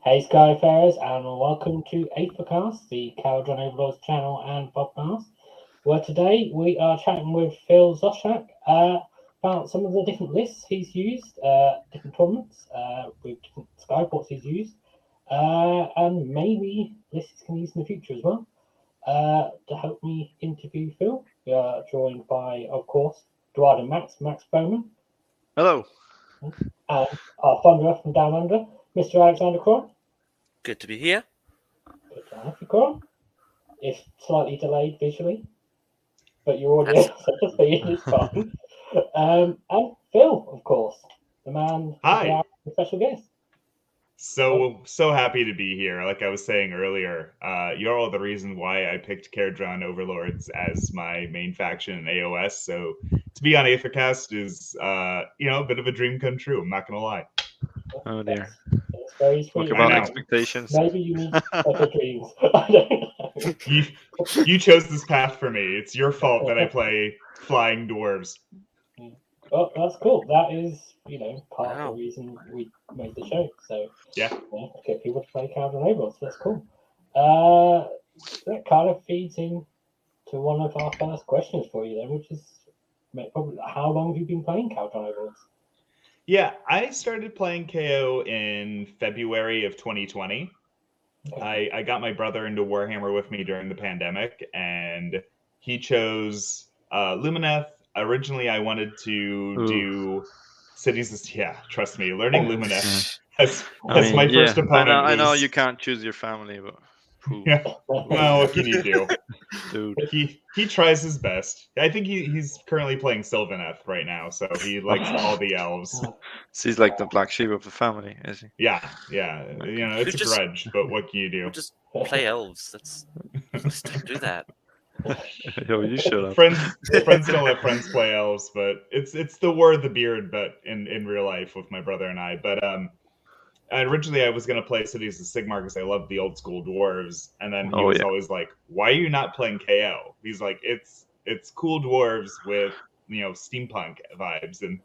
Hey Skyfarers, and welcome to Aethercast, the Kharadron Overlords channel and podcast, where today we are chatting with Phil Zoshak about some of the different lists he's used, different tournaments, with different Skyports he's used, and maybe lists he's going to use in the future as well. To help me interview Phil, we are joined by, of course, Dwight and Max Bowman, Hello. and our thunderer from Down Under, Mr. Alexander Cron. Good to be here. Good to have you, Cron. It's slightly delayed visually, but your audio is fine. And Phil, of course, the man, Hi. The special guest. So happy to be here. Like I was saying earlier, you're all the reason why I picked Kharadron Overlords as my main faction in AOS. So to be on Aethercast is, a bit of a dream come true. I'm not gonna lie. Oh dear. That's very sweet. Talk about expectations. Maybe you need better dreams. I don't know. You chose this path for me. It's your fault that I play flying dwarves. Well, that's cool. That is, part of the reason we made the show. So yeah, get people to play Kharadron Overlords. That's cool. That kind of feeds into one of our first questions for you then, which is probably how long have you been playing Kharadron Overlords? Yeah, I started playing KO in February of 2020. Okay. I got my brother into Warhammer with me during the pandemic, and he chose Lumineth. Originally, I wanted to do Cities. Yeah, trust me, learning Lumineth as my first opponent. I know you can't choose your family, but yeah. Well, what can you do? Dude. He tries his best. I think he's currently playing Sylvaneth right now, so he likes all the elves. So he's like the black sheep of the family, is he? Yeah. Okay. It's a grudge, but what can you do? Just play elves. Just don't do that. Yo, you shut up. Friends don't let friends play elves, but it's the War of the Beard, but in real life with my brother and I. But originally I was gonna play Cities of Sigmar because I love the old school dwarves, and then he was always like, "Why are you not playing KO?" He's like, "It's cool dwarves with steampunk vibes," and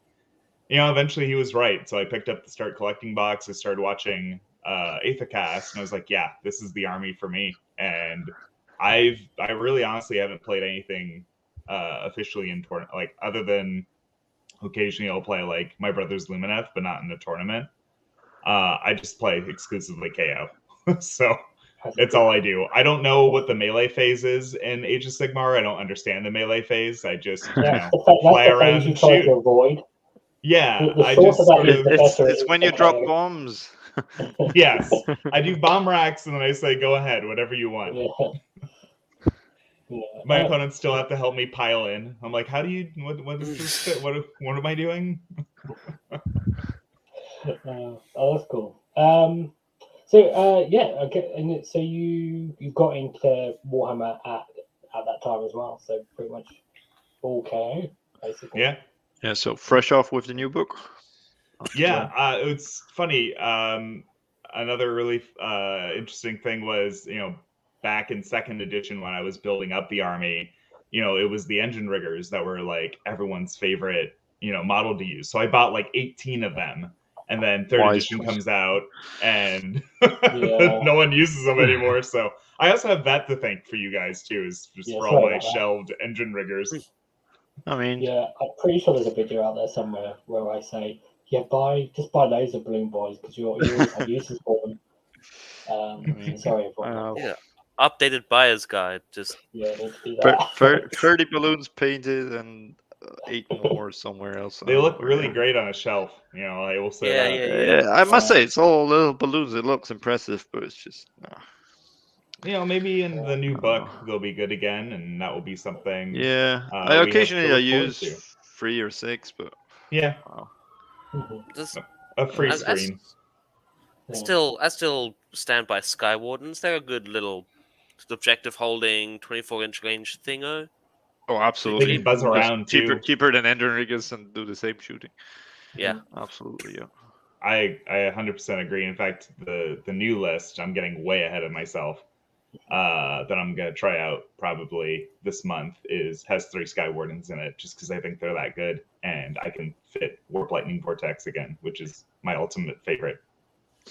eventually he was right. So I picked up the Start Collecting box. I started watching Aethercast, and I was like, "Yeah, this is the army for me." And I really honestly haven't played anything officially in tournament, like other than occasionally I'll play like my brother's Lumineth, but not in a tournament. I just play exclusively KO. So it's all I do. I don't know what the melee phase is in Age of Sigmar. I don't understand the melee phase. I just fly around and shoot. To avoid. Yeah, it's when you drop bombs. Yes, I do bomb racks and then I say, "Go ahead, whatever you want." Yeah. My opponents still have to help me pile in. I'm like, "How do you? What is this? What am I doing?" That's cool. Okay, and so you got into Warhammer at that time as well. So pretty much all KO, basically. Yeah. Yeah. So fresh off with the new book. Yeah, it's funny. Another really interesting thing was, back in second edition when I was building up the army, it was the engine riggers that were like everyone's favorite, model to use. So I bought like 18 of them. And then third edition comes out and no one uses them anymore. So I also have that to thank for you guys too, is just for all my shelved engine riggers. I mean, yeah, I'm pretty sure there's a video out there somewhere where I say, just buy laser balloon boys because you always have uses for them. Sorry, everyone. Yeah, updated buyer's guide. Just need to do that. 30 balloons painted and 8 more somewhere else. They look really great on a shelf. I will say that. Yeah. I must say, it's all little balloons. It looks impressive, but it's just. Maybe in the new book they'll be good again, and that will be something. Yeah, I occasionally use 3 or 6, but yeah, just a free screen. I still stand by Skywardens. They're a good little objective holding 24-inch range thingo. Oh, absolutely. They can buzz around cheaper than engine riggers and do the same shooting. Yeah, absolutely. Yeah, I 100% agree. In fact, the new list, I'm getting way ahead of myself. That I'm gonna try out probably this month has 3 Skywardens in it, just because I think they're that good, and I can fit Warp Lightning Vortex again, which is my ultimate favorite.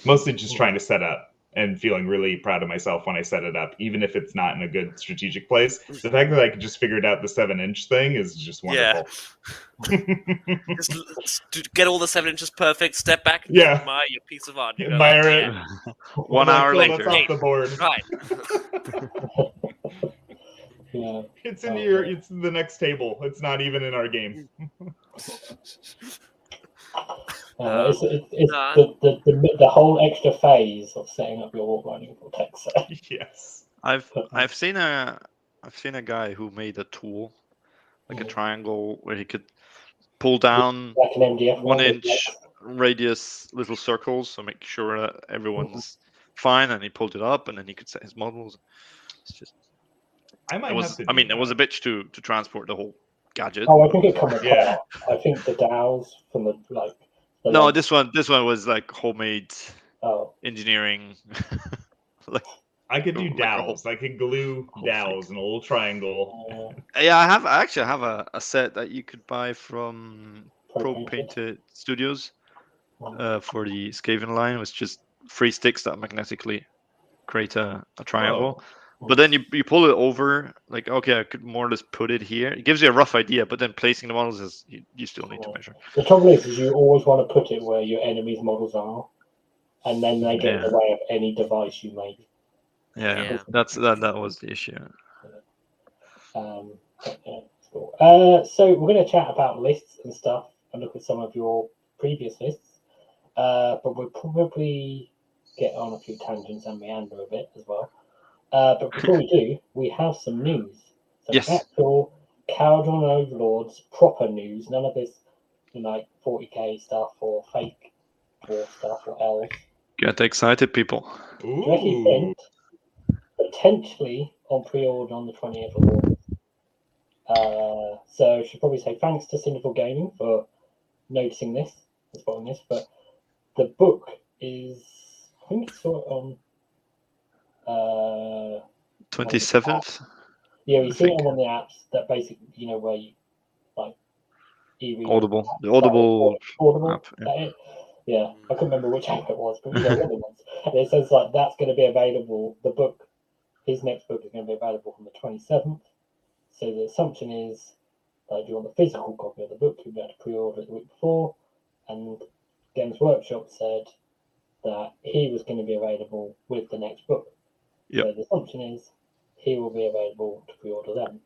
Mostly just trying to set up and feeling really proud of myself when I set it up, even if it's not in a good strategic place. The fact that I could just figure out the 7-inch thing is just wonderful. Just get all the 7 inches perfect, step back, and Yeah. just admire your piece of art. You go, Admire like, it. yeah, 1 Like, hour cool, later. that's off the board. right. Yeah. It's in it's in the next table. It's not even in our game. It's No. the whole extra phase of setting up your walk running vortex. Yes. I've seen a guy who made a tool, like a triangle, where he could pull down Like an MDF 1 with inch legs. radius little circles, so make sure that everyone's fine, and he pulled it up, and then he could set his models. It's just I might have to. it was a bitch to transport the whole gadget. Oh, I think it comes apart. Yeah. I think the dowels from the like. The No, legs- this one was like homemade Oh, engineering. Like, I could do like a whole- dowels. I could glue whole dowels in a little triangle. yeah, I actually have a set that you could buy from Pro Painted Studios for the Skaven line. It was just 3 sticks that magnetically create a triangle. But then you pull it over, like, okay, I could more or less put it here. It gives you a rough idea, but then placing the models is you still need to measure. The trouble is you always want to put it where your enemy's models are, and then they get in the way of any device you make. Yeah. That was the issue. Cool. So we're going to chat about lists and stuff and look at some of your previous lists, but we'll probably get on a few tangents and meander a bit as well. But before we do, we have some news. So Yes. actual Kharadron Overlords proper news. None of this, like 40k stuff or fake war stuff or elves. Get excited, people. Directly sent, potentially on pre-order on the 20th of August. So I should probably say thanks to Sinful Gaming for noticing this, and spotting this. But the book is, I think it's sort of on 27th. Yeah, we've seen it on one of the apps that basically, where you like e-read. Audible. The Audible app. Yeah, I couldn't remember which app it was, but one of the ones. And it says like that's going to be available. The book, his next book is going to be available from the 27th. So the assumption is that if you want the physical copy of the book, you'll be able to pre-order it the week before. And Games Workshop said that he was going to be available with the next book. Yep. So the assumption is he will be available to pre-order them.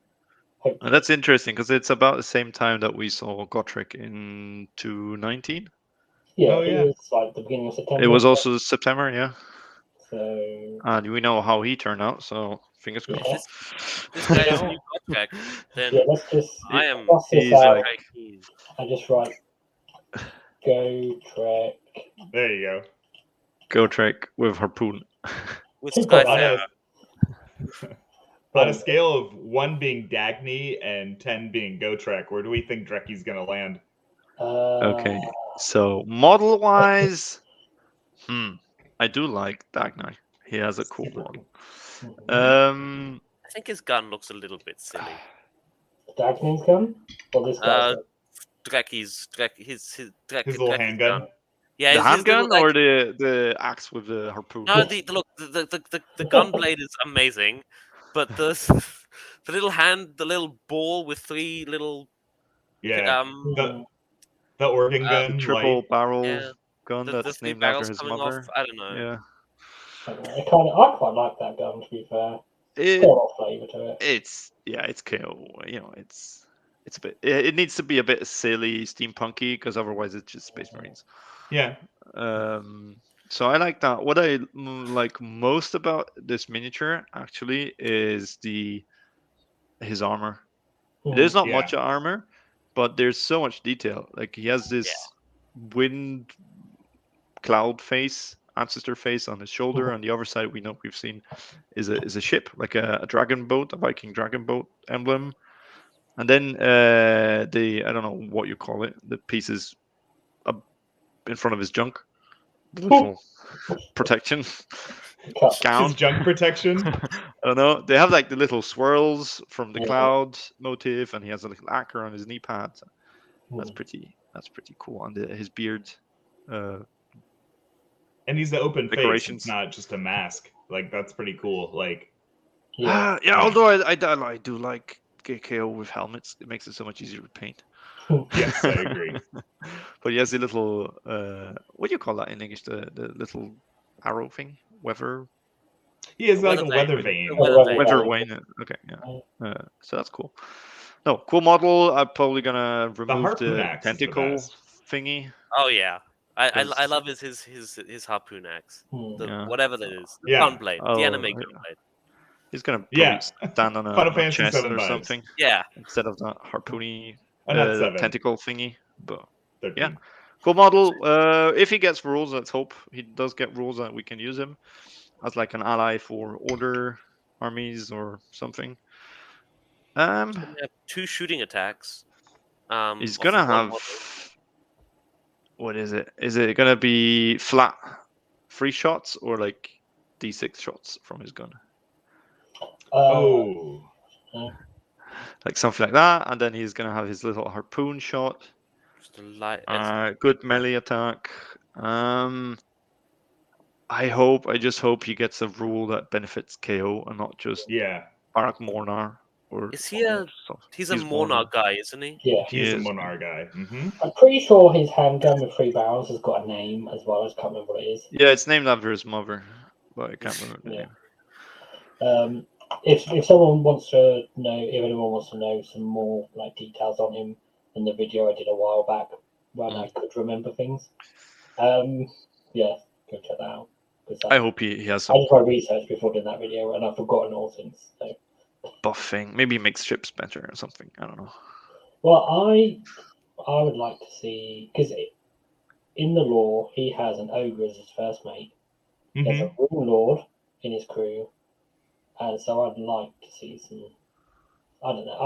And that's interesting because it's about the same time that we saw Gotrek in 2019. Yeah, it was like the beginning of September. It was also September, yeah. So. And we know how he turned out, so fingers crossed. This guy is a new contract. Then let's just. I am. He's like. Keen. I just write. Go Trek. There you go. Go Trek with harpoon. With Skyfarer. On a scale of 1 being Dagny and 10 being Gotrek, where do we think Dreki's going to land? Okay, so model-wise, I do like Dagny. He has a cool model. I think his gun looks a little bit silly. Dagny's gun? Or this guy's Dreki's his little handgun. Yeah, the handgun or the axe with the harpoon. No, the gun blade is amazing, but the little ball with 3 little the organ gun, triple barrel gun that's the named barrels after his coming mother. off, I don't know. Yeah. I quite like that gun, to be fair. It's got a lot of flavour to it. It's KO. It's a bit. It needs to be a bit silly, steampunky, because otherwise it's just Space Marines. Yeah. So I like that. What I like most about this miniature actually is his armor. There's not much armor, but there's so much detail. Like he has this wind cloud face, ancestor face on his shoulder. On the other side, we've seen is a ship, like a dragon boat, a Viking dragon boat emblem. And then I don't know what you call it, the pieces up in front of his junk, little protection gown. His junk protection. I don't know. They have like the little swirls from the cloud motif, and he has a little anchor on his knee pad. That's pretty cool. And his beard And he's the open face. decorations. It's not just a mask. Like that's pretty cool. Like Yeah. Although I do like KO with helmets. It makes it so much easier to paint. yes, I agree. But he has a little what do you call that in English? The little arrow thing, weather. He has like a Weather weather vane. vane. Weather vane. Okay, yeah. So that's cool. No, cool model. I'm probably gonna remove harpoon the axe is the tentacle best. thingy. Oh yeah, I 'Cause- love his harpoon axe. Yeah. Whatever that is. Yeah. Gunblade. The Oh, anime gunblade. He's gonna probably Yeah. stand on Final a Fantasy chest 7 or vibes. something Yeah. instead of that harpoony Not 7. tentacle thingy. But 13. yeah, cool model. If he gets rules, let's hope he does get rules that we can use him as like an ally for order armies or something. We have 2 shooting attacks. He's off gonna of one have. model. What is it? Is it gonna be flat 3 shots or like D6 shots from his gun? Like something like that, and then he's gonna have his little harpoon shot. Just a light. Good melee attack. I just hope he gets a rule that benefits KO and not just Barak Mhornar. Or Is he a? He's a Mhornar guy, isn't he? Yeah, he's a Mhornar guy. I'm pretty sure his handgun with 3 barrels has got a name as well. I just can't remember what it is. Yeah, it's named after his mother, but I can't remember the name. If someone wants to know, if anyone wants to know some more like details on him in the video I did a while back when I could remember things, yeah, go check that out. I hope he has some. I did my research before doing that video, and I've forgotten all since. So. Buffing, maybe he makes ships better or something. I don't know. Well, I would like to see, because in the lore he has an ogre as his first mate. There's a rune lord in his crew. And so I'd like to see some. I don't know.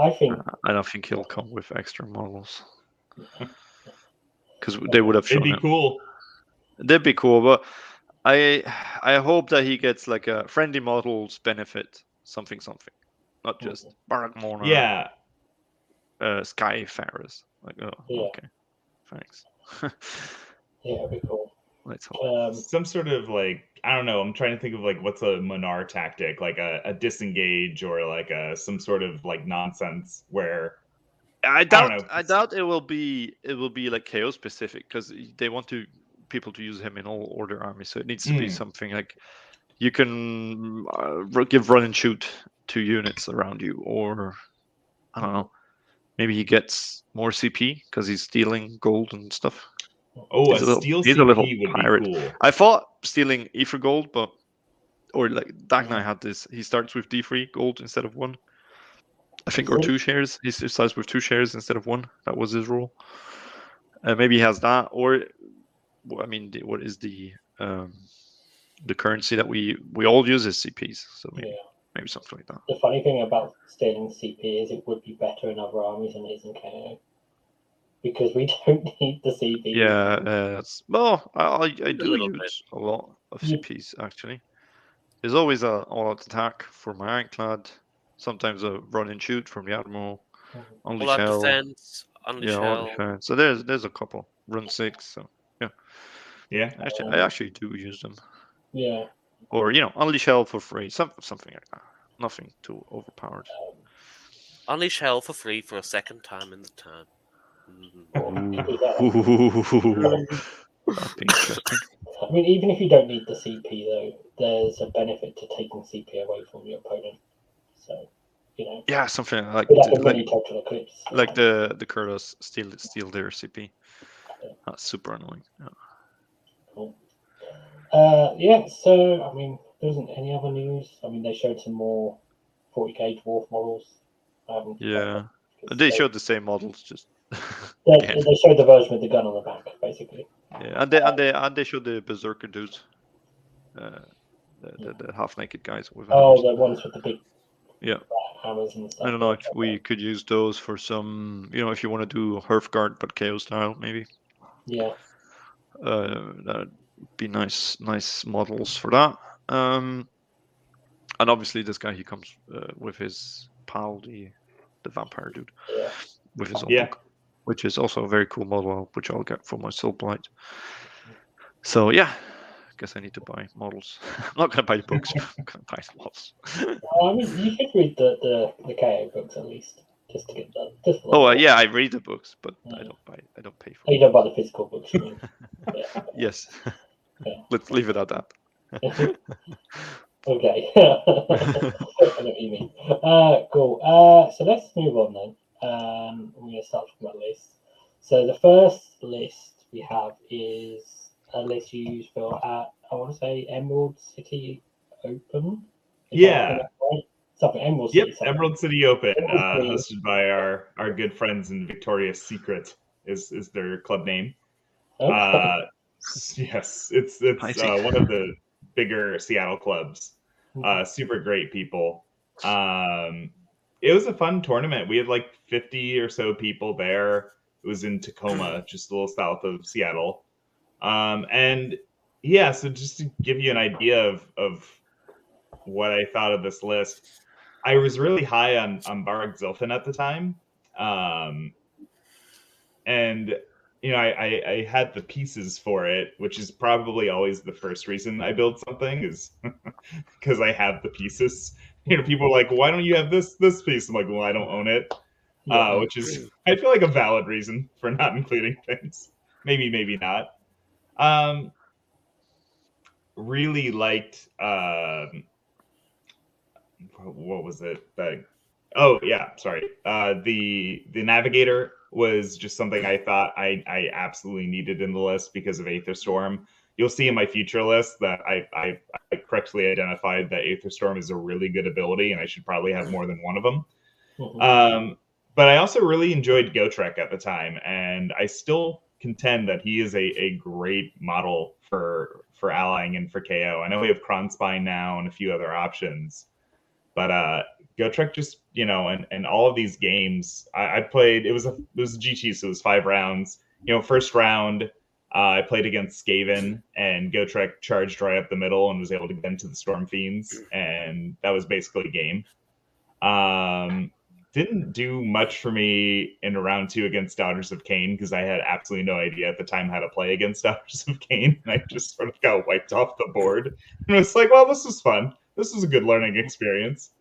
I don't think he'll come with extra models because they would have shown. It'd be cool. That'd be cool, but I hope that he gets like a friendly models benefit something, not just Barak Mhornar. Yeah. Skyfarers. Like okay, thanks. Yeah, it'd be cool. Let's hope. Some sort of like, I don't know. I'm trying to think of like what's a Mhornar tactic, like a disengage or like some sort of like nonsense where I doubt it will be like KO specific because they want people to use him in all order armies. So it needs to be something like you can give run and shoot 2 units around you, or I don't know. Maybe he gets more CP because he's stealing gold and stuff. Oh, he's a little pirate. Be cool. I thought stealing Ether gold, or like Dagnai had this. He starts with D3 gold instead of 1. I think, or 2 shares. He starts with 2 shares instead of 1. That was his rule. Maybe he has that, or I mean, what is the currency that we all use is CPs. So maybe something like that. The funny thing about stealing CP is it would be better in other armies than it is in KO. Because we don't need the CP. Yeah, I do use a lot of CPs actually. There's always a all-out attack for my Ironclad. Sometimes a run and shoot from the Admiral. Only all-out defense, all defense. So there's a couple. Run 6. So yeah. Actually, I actually do use them. Yeah. Or unleash hell for free, something like that. Nothing too overpowered. Unleash hell for free for a second time in the turn. That'd be interesting. I mean, even if you don't need the CP though, there's a benefit to taking CP away from your opponent. So, Yeah, something like total eclipse. Like the Kurdos steal their CP. That's super annoying. Yeah. Cool. So I mean, there isn't any other news. I mean, they showed some more 40k dwarf models. They showed the same models, just they showed the version with the gun on the back, basically. Yeah, and they showed the berserker dudes, the half naked guys with hammers. The ones with the big hammers and stuff. I don't know if we could use those for some, if you want to do Hearthguard but KO style, maybe. Yeah. That'd be nice models for that. And obviously this guy, he comes with his pal, the vampire dude, with his own book, which is also a very cool model, which I'll get for my Soul Blight. So guess I need to buy models. I'm not going to buy the books. I'm going to buy the models. I mean, you should read the KO books at least, just to get that. Just yeah, I read the books, but I don't pay for them. You don't buy the physical books, you mean? Yeah. Yes. Yeah. Let's leave it at that. Okay. I know what you mean. Cool. So let's move on then. I'm going to start from that list. So the first list we have is a list you use for I want to say Emerald City Open. Something Emerald City. Yep, Emerald City Open, hosted by our good friends in Victoria's Secret is their club name. Okay. Yes, it's one of the bigger Seattle clubs. Super great people. It was a fun tournament. We had like 50 or so people there. It was in Tacoma, just a little south of Seattle. And yeah, so just to give you an idea of what I thought of this list, I was really high on Barak Zilfin at the time. And you know, I had the pieces for it, which is probably always the first reason I build something, is because I have the pieces. You know, people are like, why don't you have this piece? I'm like, well, I don't own it. Which is, I feel like, a valid reason for not including things. Maybe not. Really liked, what was it? The Navigator was just something I thought I absolutely needed in the list because of Aetherstorm. You'll see in my future list that I correctly identified that Aetherstorm is a really good ability, and I should probably have more than one of them. But I also really enjoyed Gotrek at the time, and I still contend that he is a great model for allying and for KO. I know we have Kronspine now and a few other options, but Gotrek just, you know, and all of these games I played, it was a GT, so it was 5 rounds. You know, first round I played against Skaven, and Gotrek charged right up the middle and was able to get into the Storm Fiends, and that was basically game. Didn't do much for me in round 2 against Daughters of Cain, because I had absolutely no idea at the time how to play against Daughters of Cain, and I just sort of got wiped off the board. And it's like, well, this was fun. This was a good learning experience.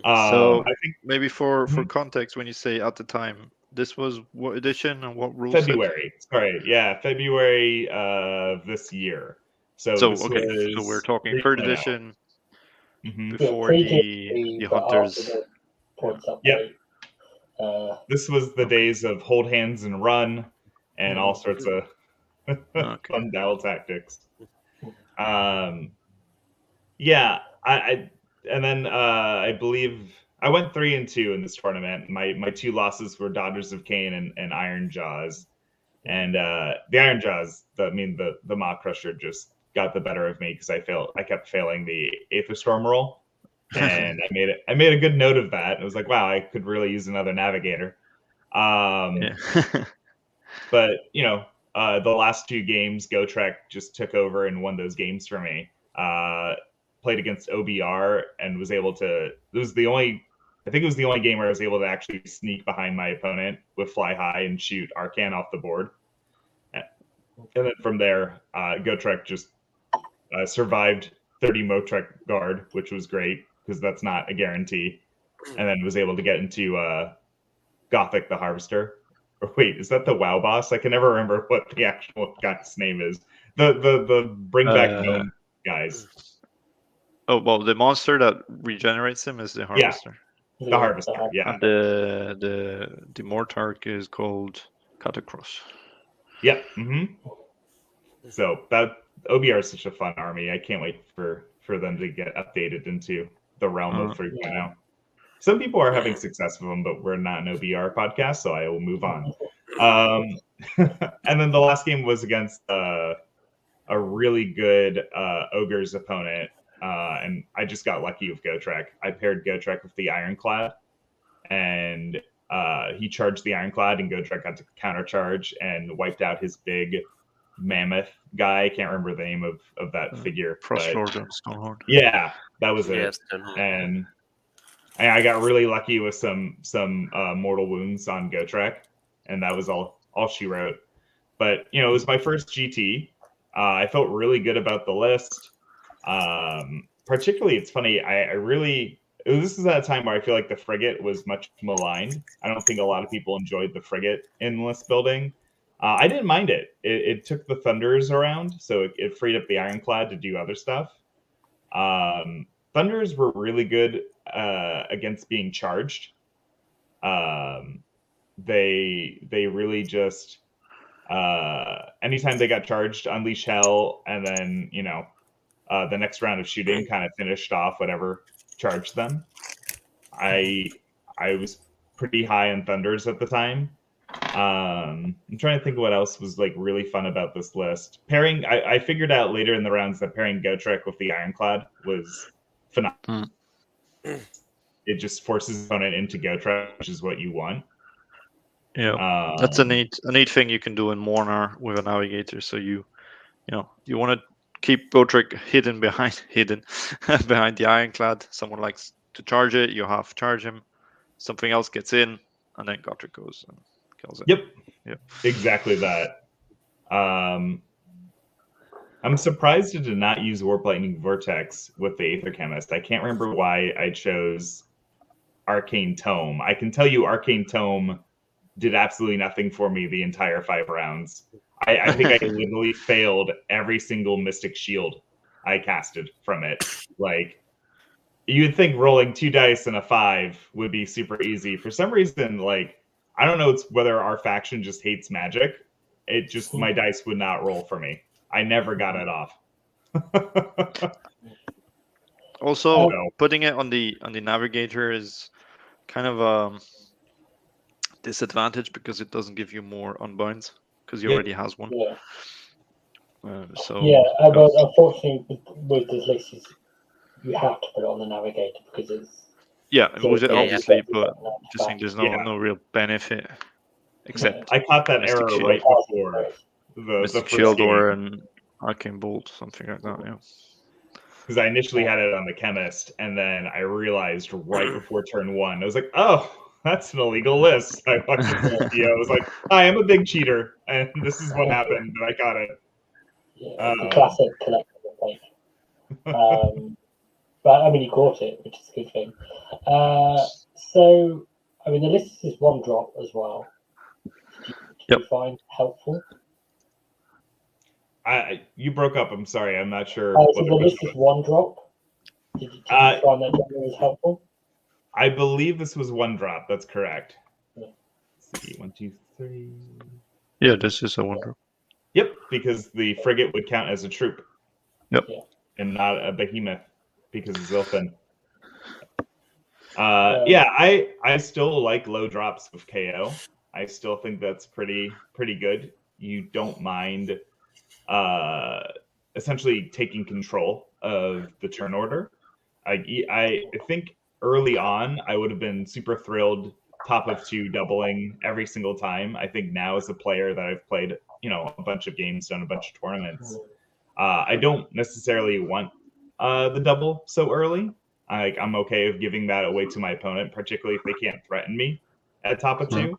So I think maybe for context, when you say at the time, this was what edition and what rules? February. Sorry, yeah, February of this year. So so we're talking 3rd edition before the Hunters. Yep. This was the days of hold hands and run and all sorts of fun battle tactics. Yeah, I believe I went 3-2 in this tournament. My 2 losses were Daughters of Cain and Iron Jaws. And the Iron Jaws, the Maw Crusher just got the better of me because I kept failing the Aetherstorm roll. And I made a good note of that. It was like, wow, I could really use another Navigator. But you know, the last 2 games, Gotrek just took over and won those games for me. Played against OBR and was able to. It was the only game where I was able to actually sneak behind my opponent with Fly High and shoot Arcan off the board. And then from there, Gotrek just survived 30 Motrek guard, which was great, because that's not a guarantee, and then was able to get into Gothic the Harvester. Or wait, is that the WoW boss? I can never remember what the actual guy's name is. The bring back gnome guys. Oh well, the monster that regenerates him is the Harvester. Yeah, the Harvester. Yeah. And the Mortarch is called Catacross. Yep. So that OBR is such a fun army. I can't wait for them to get updated into the realm of 3.0. Some people are having success with them, but we're not an OBR podcast, so I will move on. And then the last game was against a really good Ogre's opponent, and I just got lucky with Gotrek. I paired Gotrek with the Ironclad, and he charged the Ironclad, and Gotrek got to countercharge and wiped out his big mammoth guy. I can't remember the name of that figure. Frostlord and Stonehorn. Yeah, that was it. And I got really lucky with some mortal wounds on Gotrek, and that was all she wrote. But you know, it was my first GT. I felt really good about the list. Particularly, it's funny. This is at a time where I feel like the frigate was much maligned. I don't think a lot of people enjoyed the frigate in list building. I didn't mind it. It took the Thunders around, so it freed up the Ironclad to do other stuff. Thunders were really good against being charged. They really just anytime they got charged, unleash hell, and then the next round of shooting kind of finished off whatever charged them. I was pretty high on Thunders at the time. I'm trying to think of what else was like really fun about this list. Pairing, I figured out later in the rounds that pairing Gotrek with the Ironclad was phenomenal. It just forces the opponent into Gotrek, which is what you want. Yeah, that's a neat thing you can do in Mhornar with a navigator. So you want to keep Gotrek hidden behind the Ironclad. Someone likes to charge it, you half charge him. Something else gets in, and then Gotrek goes and kills it. Yep. Exactly that. I'm surprised it did not use Warp Lightning Vortex with the Aether Chemist. I can't remember why I chose Arcane Tome. I can tell you Arcane Tome did absolutely nothing for me the entire 5 rounds. I think I literally failed every single Mystic Shield I casted from it. Like, you'd think rolling 2 dice and a 5 would be super easy. For some reason, like, I don't know it's whether our faction just hates magic. It just, my dice would not roll for me. I never got it off. Also, putting it on the navigator is kind of a disadvantage because it doesn't give you more unbinds because he already has one. Yeah. But unfortunately, with this list, you have to put it on the navigator because it's. Yeah, obviously, but just think there's no real benefit except. I caught that error right before the first Shield game. or an Arcane Bolt, something like that. Yeah. Because I initially had it on the Chemist, and then I realized right before turn 1, I was like, "Oh, that's an illegal list." I watched the video. I was like, "I am a big cheater, and this is what happened." And I got it. Yeah, it's a classic collectible thing. But I mean, you caught it, which is a good thing. So, I mean, the list is 1 drop as well. Did you find helpful? You broke up. I'm sorry. I'm not sure. So the list is 1 drop. Did you find that was helpful? I believe this was 1 drop. That's correct. Yeah. Let's see, 1, 2, 3. Yeah, this is a 1 drop. Yep, because the frigate would count as a troop. Yep. And not a behemoth because of Zilfin. I still like low drops with KO. I still think that's pretty good. You don't mind essentially taking control of the turn order. I think early on I would have been super thrilled top of 2 doubling every single time. I think now as a player that I've played a bunch of games, done a bunch of tournaments, I don't necessarily want the double so early. I'm okay with giving that away to my opponent, particularly if they can't threaten me at top of 2.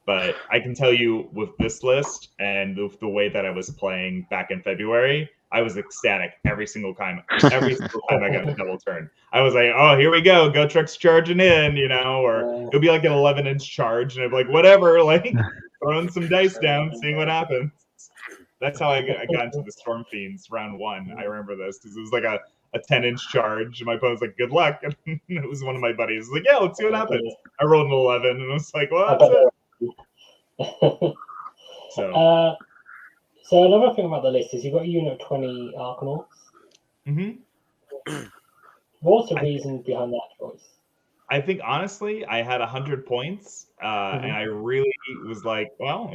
But I can tell you with this list and the way that I was playing back in February, I was ecstatic every single time. Every single time I got a double turn, I was like, "Oh, here we go! Gotrek's charging in," or it'll be like an 11-inch charge, and I'd be like, "Whatever!" Like throwing some dice down, seeing what happens. That's how I got into the Storm Fiends round 1. I remember this because it was like a 10-inch charge, and my opponent was like, "Good luck!" And it was one of my buddies. Like, "Yeah, let's see what happens." I rolled an 11, and I was like, "Well, that's it." So another thing about the list is you've got a unit of 20 Arcanauts. What's the reason behind that choice? I think honestly, I had 100 points, and I really was like, well,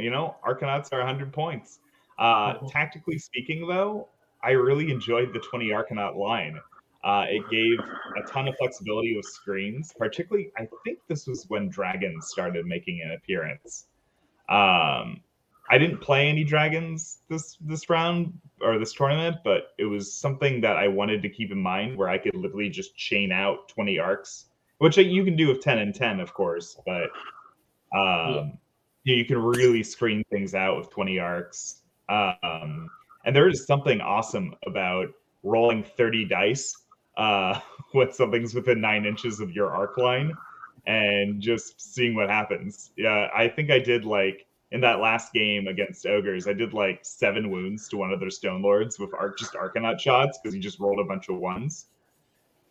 Arcanauts are 100 points. Tactically speaking, though, I really enjoyed the 20 Arcanaut line. It gave a ton of flexibility with screens. Particularly, I think this was when dragons started making an appearance. I didn't play any dragons this round or this tournament, but it was something that I wanted to keep in mind where I could literally just chain out 20 arcs, which you can do with 10 and 10, of course, but you can really screen things out with 20 arcs. And And there is something awesome about rolling 30 dice when something's within 9 inches of your arc line and just seeing what happens. Yeah, I think I did like in that last game against ogres, I did like 7 wounds to one of their stone lords with just Arcanaut shots because he just rolled a bunch of ones.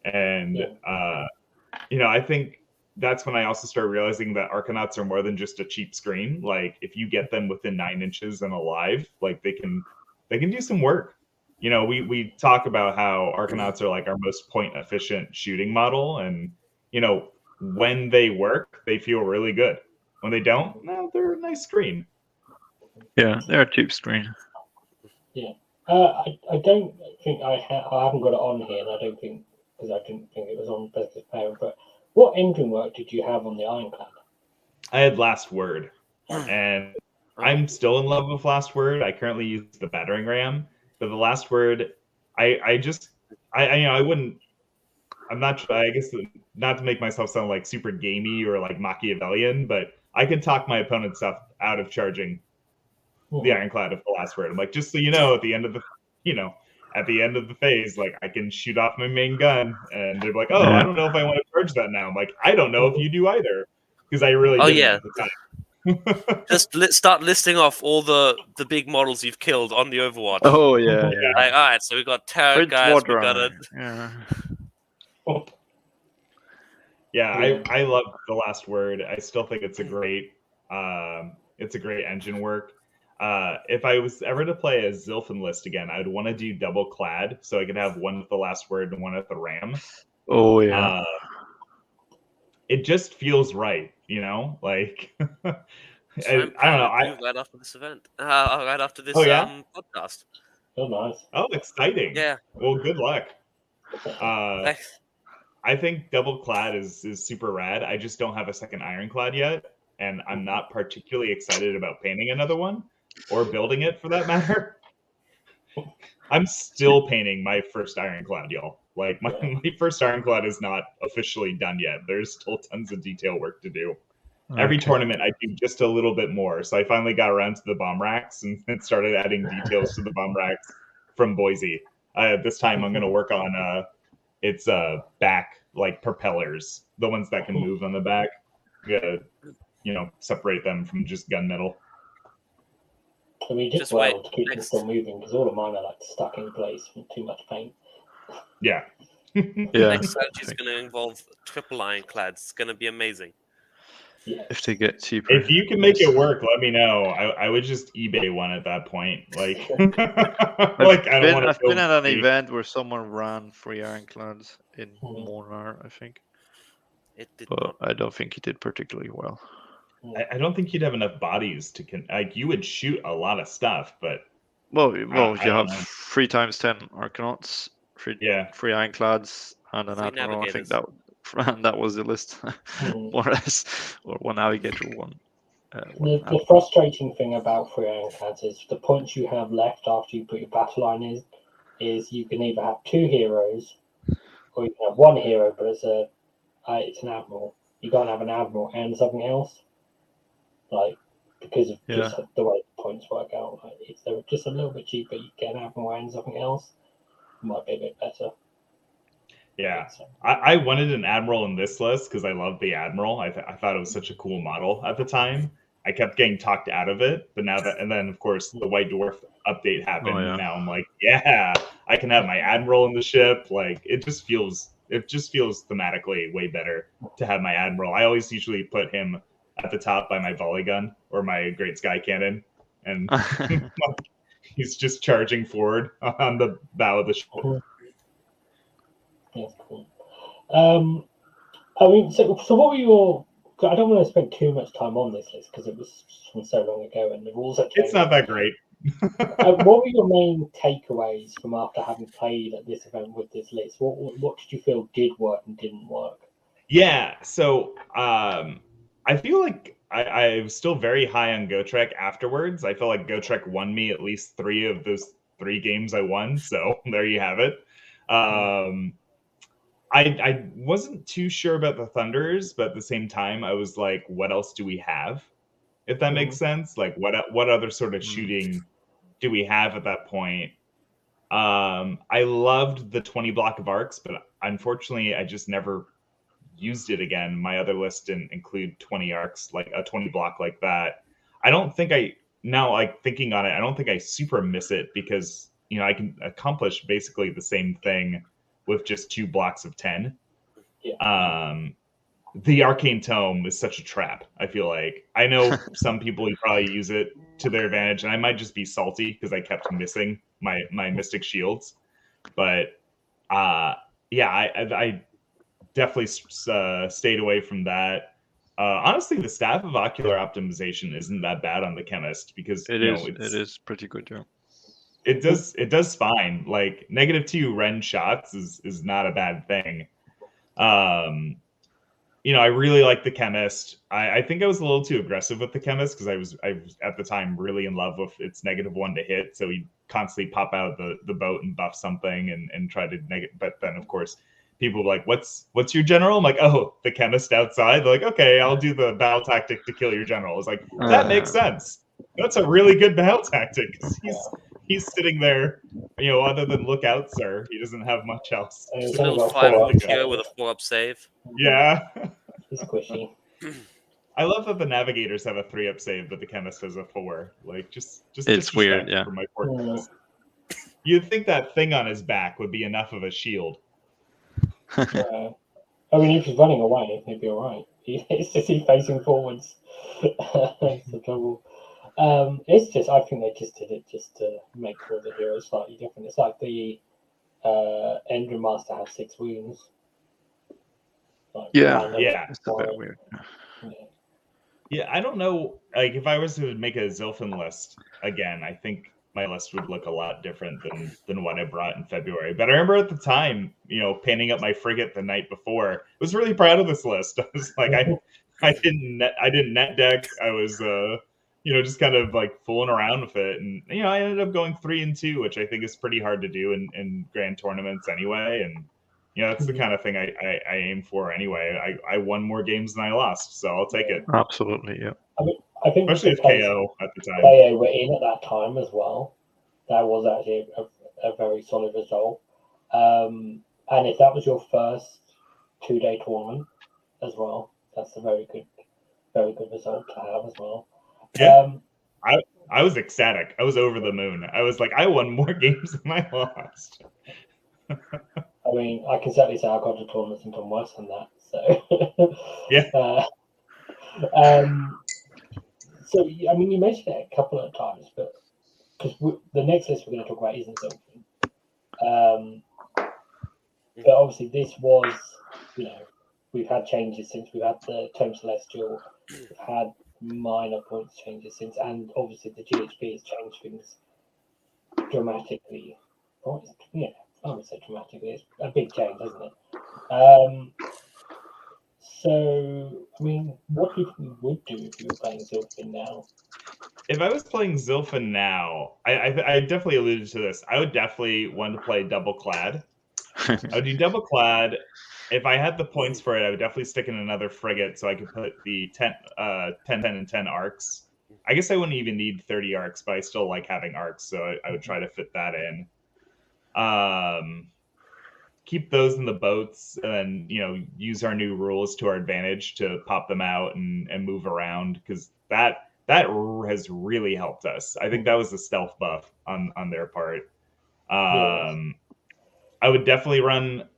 And I think that's when I also started realizing that Arcanauts are more than just a cheap screen. Like if you get them within 9 inches and alive, like they can do some work. We talk about how Arcanauts are like our most point efficient shooting model, and when they work, they feel really good. When they don't, no, they're a nice screen. Yeah, they're a cheap screen. Yeah, I don't think I haven't got it on here, and I don't think because I didn't think it was on Beth's Parent. But what engine work did you have on the Ironclad? I had Last Word, and I'm still in love with Last Word. I currently use the battering ram, but the Last Word, I wouldn't. I'm not. I guess not to make myself sound like super gamey or like Machiavellian, but I can talk my opponent's stuff out of charging the Ironclad of the Last Word. I'm like, just so you know, at the end of the phase, like I can shoot off my main gun, and they're like, I don't know if I want to charge that now. I'm like, I don't know if you do either, because I really didn't at the time. Just start listing off all the big models you've killed on the Overwatch. Oh yeah. Like, all right, so we got Terror guys, we got it. Yeah, I love the Last Word. I still think it's a great engine work. If I was ever to play a Zilfin list again, I'd want to do double clad so I could have one with the Last Word and one with the ram. Oh yeah. It just feels right, like So I don't know. Right after this event, right after this podcast. Oh, nice. Oh, exciting! Yeah. Well, good luck. I think double clad is super rad. I just don't have a second Ironclad yet, and I'm not particularly excited about painting another one or building it for that matter. I'm still painting my first Ironclad, y'all. Like my first Ironclad is not officially done yet. There's still tons of detail work to do. Okay. Every tournament I do just a little bit more. So I finally got around to the bomb racks and started adding details to the bomb racks from Boise. This time I'm going to work on its back, like propellers, the ones that can move on the back. Separate them from just gunmetal. I mean, just well to keep them still moving, because all of mine are like stuck in place from too much paint. Yeah. Next strategy is going to involve triple Ironclads. It's going to be amazing. Yeah. If they get cheaper. If you can make it work, let me know. I would just eBay one at that point. Like, I've been at an event where someone ran 3 Ironclads in Mhornar, I think. But I don't think he did particularly well. I don't think you'd have enough bodies to you would shoot a lot of stuff, but you have 3 times 10 Arcanauts, 3 Ironclads, and an Admiral. I think that was the list, more or less, or 1 Navigator, 1. The frustrating thing about 3 Ironclads is the points you have left after you put your battle line is you can either have 2 heroes, or you can have 1 hero, but it's an Admiral. You can't have an Admiral and something else. Like, because of just the way the points work out. Like, if they were just a little bit cheaper, you get an Admiral and something else. It might be a bit better. Yeah. I wanted an Admiral in this list because I loved the Admiral. I thought it was such a cool model at the time. I kept getting talked out of it, but and then of course the White Dwarf update happened. And now I'm like, I can have my Admiral in the ship. Like, it just feels thematically way better to have my Admiral. I always usually put him at the top by my volley gun or my Great Sky Cannon, and he's just charging forward on the bow of the ship. That's cool. I mean, so what were your? I don't want to spend too much time on this list because it was from so long ago, and the rules are changing. It's not that great. What were your main takeaways from after having played at this event with this list? What did you feel did work and didn't work? Yeah, so I feel like I was still very high on Gotrek afterwards. I feel like Gotrek won me at least 3 of those 3 games I won. So there you have it. I wasn't too sure about the Thunderers, but at the same time, I was like, what else do we have? If that makes sense. Like, what other sort of shooting do we have at that point? I loved the 20 block of arcs, but unfortunately, I just never used it again. My other list didn't include 20 arcs, like a 20 block like that. I don't think now like thinking on it, I don't think I super miss it because, you know, I can accomplish basically the same thing with just 2 blocks of 10. Yeah. The Arcane Tome is such a trap, I feel like. I know some people who probably use it to their advantage, and I might just be salty because I kept missing my Mystic Shields. But yeah, I definitely stayed away from that. Honestly, the Staff of Ocular Optimization isn't that bad on the Chemist because it is pretty good, yeah. It does fine. Like -2 Ren shots is not a bad thing. You know, I really like the Chemist. I think I was a little too aggressive with the Chemist because I was at the time really in love with its -1 to hit. So he'd constantly pop out the boat and buff something and try to negative. But then of course people were like, "What's your general?" I'm like, "Oh, the Chemist outside." They're like, "Okay, I'll do the battle tactic to kill your general." It's like that makes sense. That's a really good battle tactic because he's sitting there, you know, other than look out, sir. He doesn't have much else. A little 5 cure with a 4-up save. Yeah. He's squishy. I love that the Navigators have a 3-up save, but the Chemist has a 4. Like, just it's weird, yeah. For my poor Chemist. You'd think that thing on his back would be enough of a shield. I mean, if he's running away, he'd be all right. It's just he's facing forwards. That's the trouble. It's just, I think they just did it just to make all the heroes slightly different. It's like the Endrin Master has 6 wounds. Like, yeah. It's a bit weird. Yeah, I don't know. Like, if I was to make a Zilfin list again, I think my list would look a lot different than what I brought in February. But I remember at the time, you know, painting up my frigate the night before, I was really proud of this list. I was like, I didn't net deck. I was you know, just kind of like fooling around with it, and you know, I ended up going 3-2, which I think is pretty hard to do in grand tournaments anyway. And you know, that's the kind of thing I aim for anyway. I won more games than I lost, so I'll take it. Absolutely, yeah. I think especially with KO at the time. KO were in at that time as well. That was actually a very solid result. And if that was your first 2-day tournament as well, that's a very good result to have as well. Yeah. I was ecstatic. I was over the moon. I was like, I won more games than I lost. I mean, I can certainly say I got to tournaments and done worse than that. So yeah. So I mean, you mentioned it a couple of times, but because the next list we're going to talk about isn't Zilfin. But obviously, this was, you know, we've had changes since we've had the Tome Celestial. We've had minor points changes since, and obviously the GHP has changed things dramatically. Yeah, I would say dramatically. It's a big change, isn't it? So, I mean, what do you think you would do if you were playing Zilfin now? If I was playing Zilfin now, I definitely alluded to this. I would definitely want to play Double Clad. I would do Double Clad. If I had the points for it, I would definitely stick in another frigate so I could put the 10, and 10 arcs. I guess I wouldn't even need 30 arcs, but I still like having arcs, so I would try to fit that in. Keep those in the boats and, you know, use our new rules to our advantage to pop them out and move around, because that has really helped us. I think that was a stealth buff on their part. I would definitely run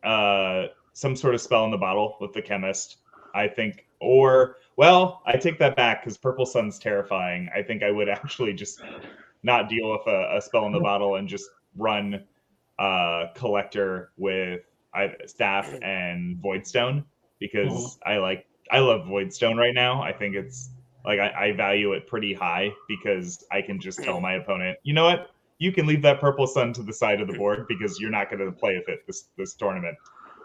some sort of spell in the bottle with the Chemist, I think. Or, well, I take that back because Purple Sun's terrifying. I think I would actually just not deal with a spell in the bottle and just run Collector with Staff and Voidstone, because I love Voidstone right now. I think it's like I value it pretty high because I can just tell my opponent, you know what, you can leave that Purple Sun to the side of the board because you're not going to play with it this tournament,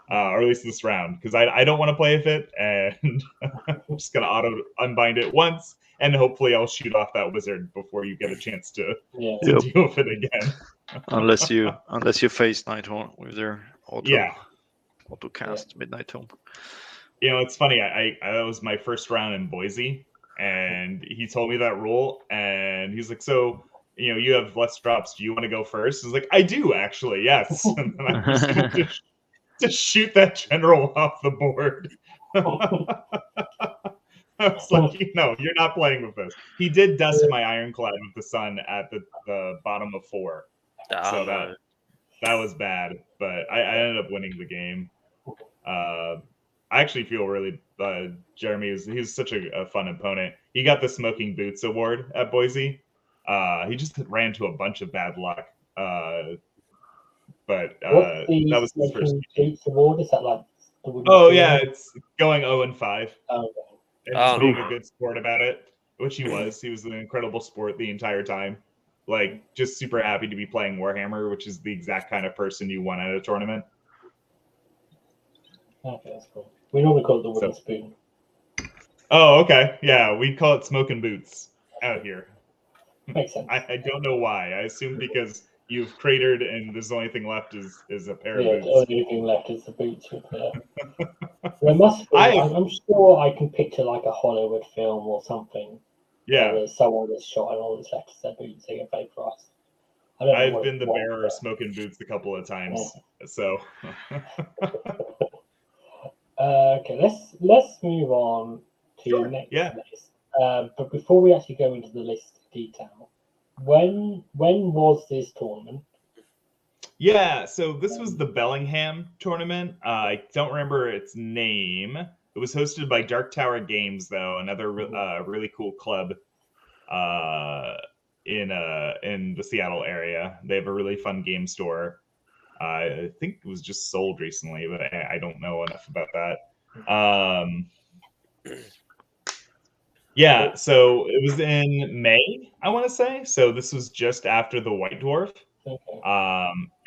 or at least this round, because I don't want to play with it, and I'm just going to auto unbind it once, and hopefully I'll shoot off that wizard before you get a chance to deal with it again. unless you face Nighthorn with their auto cast Midnight Tome. You know, it's funny. That was my first round in Boise, and he told me that rule, and he's like, "So you have less drops. Do you want to go first? I was like, I do actually, yes. And then I'm just going to shoot that general off the board. I was like, no, you're not playing with this. He did dust my Ironclad with the sun at the bottom of 4. So that was bad, but I ended up winning the game. I actually feel really Jeremy he's such a fun opponent. He got the Smoking Boots award at Boise. He just ran to a bunch of bad luck. But that was his first Boots award. Is that like yeah, it's going 0-5. Oh, and just being a good sport about it, which he was. He was an incredible sport the entire time. Like, just super happy to be playing Warhammer, which is the exact kind of person you want at a tournament. Okay, that's cool. We normally call it the wooden spoon. Oh, okay. Yeah, we call it Smoking Boots out here. Makes sense. I don't know why. I assume because you've cratered and there's the only thing left is a pair of boots. The only thing left is the boots. There must be. I'm sure I can picture like a Hollywood film or something. Yeah. There's someone that's shot and all that's left is their boots. They get paid for us. I've been the bearer of Smoking Boots a couple of times, so. Okay, let's move on to the next list. But before we actually go into the list detail, when was this tournament? Yeah, so this was the Bellingham tournament. I don't remember its name. It was hosted by Dark Tower Games, though, another really cool club in the Seattle area. They have a really fun game store. I think it was just sold recently, but I don't know enough about that. Yeah, so it was in May, I want to say. So this was just after the White Dwarf. Okay.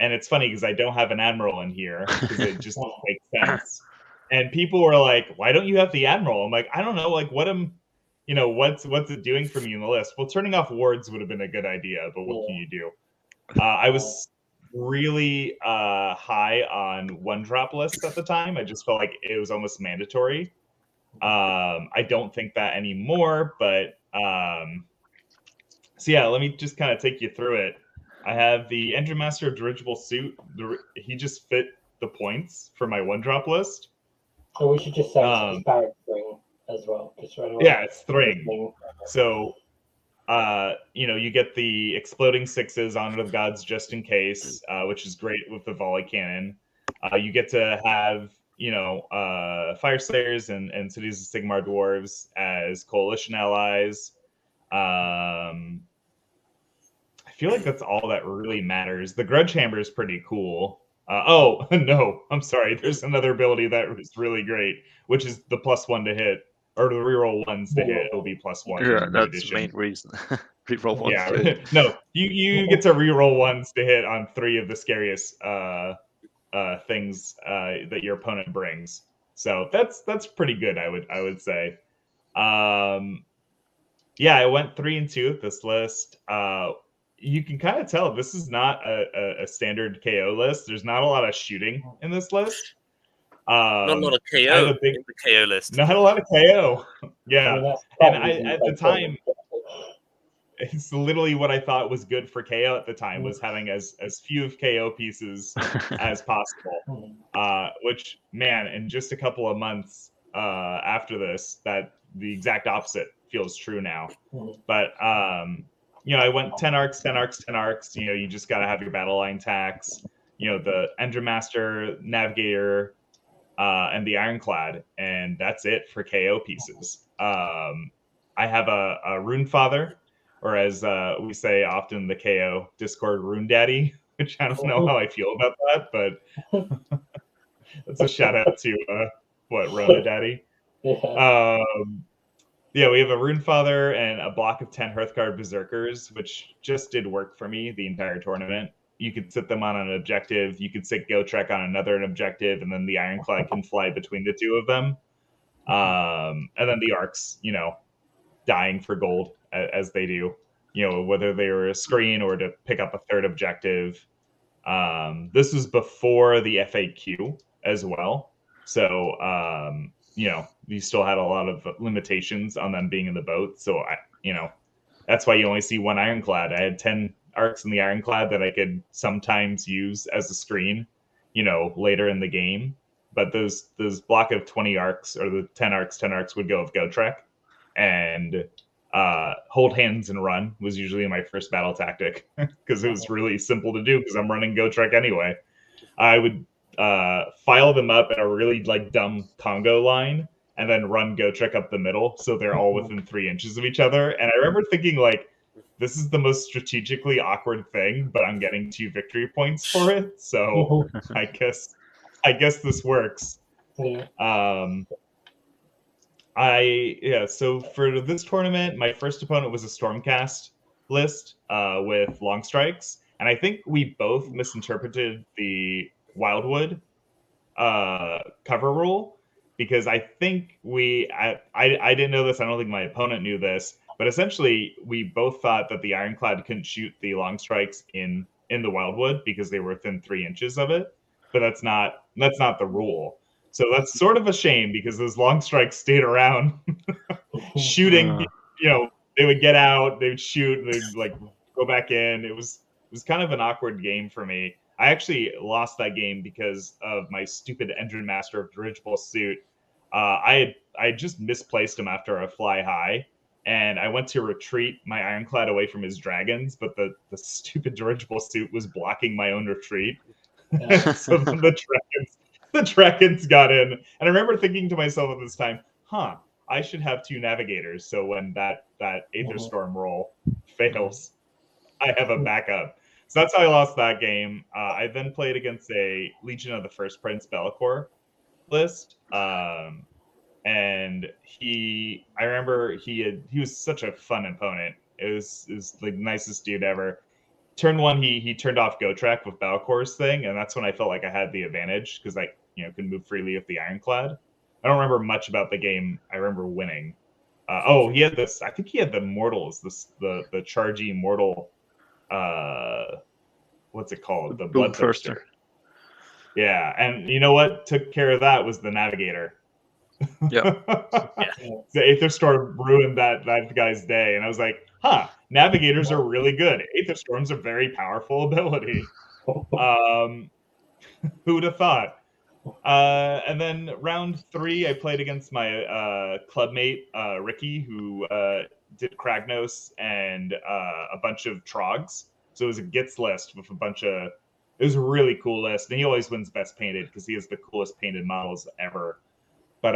And it's funny because I don't have an Admiral in here because it just makes sense. And people were like, "Why don't you have the Admiral?" I'm like, "I don't know. Like, what's it doing for me in the list?" Well, turning off wards would have been a good idea, but what can you do? I was really high on 1-drop lists at the time. I just felt like it was almost mandatory. I don't think that anymore, but so yeah, let me just kind of take you through it. I have the Engine Master Dirigible Suit. He just fit the points for my 1-drop list. So we should just say it's Barak Thyng as well. Yeah, it's Thyng. So you get the exploding 6s, Honor of the Gods, just in case, which is great with the volley cannon. You get to have Fire Slayers and Cities of Sigmar dwarves as coalition allies. I feel like that's all that really matters. The Grudge Hammer is pretty cool. No, I'm sorry. There's another ability that is really great, which is the +1 to hit, or the reroll 1s to hit. It'll be +1. Yeah, that's the main reason. Reroll 1s to hit. No, you get to reroll 1s to hit on 3 of the scariest things that your opponent brings. So that's pretty good, I would say. I went 3-2 with this list. You can kind of tell this is not a standard KO list. There's not a lot of shooting in this list. Not a lot of KO in the KO list. Not a lot of KO. Yeah. And at the time, it's literally what I thought was good for KO at the time, was having as few of KO pieces as possible. Which, man, in just a couple of months after this, that the exact opposite feels true now. But I went 10 arcs. You just got to have your battle line tax. The Engine Master, Navigator, and the Ironclad, and that's it for KO pieces. I have a Rune Father, or as we say often, the KO Discord Rune Daddy, which I don't know how I feel about that, but that's a shout out to Rona Daddy. Yeah, we have a Rune Father and a block of 10 Hearthguard Berserkers, which just did work for me the entire tournament. You could sit them on an objective. You could sit Gotrek on another objective, and then the Ironclad can fly between the two of them. And then the arcs, dying for gold as they do, whether they were a screen or to pick up a third objective. This was before the FAQ as well. So, you still had a lot of limitations on them being in the boat. So, that's why you only see one ironclad. I had 10 arcs in the ironclad that I could sometimes use as a screen, later in the game. But those block of 20 arcs, or the 10 arcs would go of Gotrek, and hold hands and run was usually my first battle tactic because it was really simple to do because I'm running Gotrek anyway. I would file them up in a really dumb Congo line and then run Gotrek up the middle so they're all within 3 inches of each other. And I remember thinking this is the most strategically awkward thing, but I'm getting 2 victory points for it. So I guess this works. Yeah. So for this tournament, my first opponent was a Stormcast list with long strikes, and I think we both misinterpreted the Wildwood cover rule because I think I didn't know this. I don't think my opponent knew this, but essentially we both thought that the Ironclad couldn't shoot the long strikes in the Wildwood because they were within 3 inches of it. But that's not the rule. So that's sort of a shame because those long strikes stayed around shooting. They would get out, they would shoot, they'd go back in. It was kind of an awkward game for me. I actually lost that game because of my stupid Engine Master of Dirigible Suit. I had just misplaced him after a fly high, and I went to retreat my Ironclad away from his dragons, but the stupid Dirigible Suit was blocking my own retreat. So then the dragons got in, and I remember thinking to myself at this time, I should have 2 navigators, so when that Aether Storm roll fails, I have a backup. So that's how I lost that game. I then played against a Legion of the First Prince Be'lakor list, and I remember he was such a fun opponent. It was the nicest dude ever. Turn 1, he turned off Gotrek with Be'lakor's thing, and that's when I felt like I had the advantage because I could move freely with the Ironclad. I don't remember much about the game. I remember winning. He had this. I think he had the mortals. the chargy mortal. What's it called? The Bloodthirster. Yeah, and you know what took care of that was the Navigator. Yeah. The Aether Storm ruined that guy's day, and I was like, Navigators are really good. Aether Storm's a very powerful ability. Who would have thought? And then round 3, I played against my clubmate, Ricky, who did Kragnos and a bunch of Trogs. So it was a Gits list with it was a really cool list. And he always wins best painted because he has the coolest painted models ever. But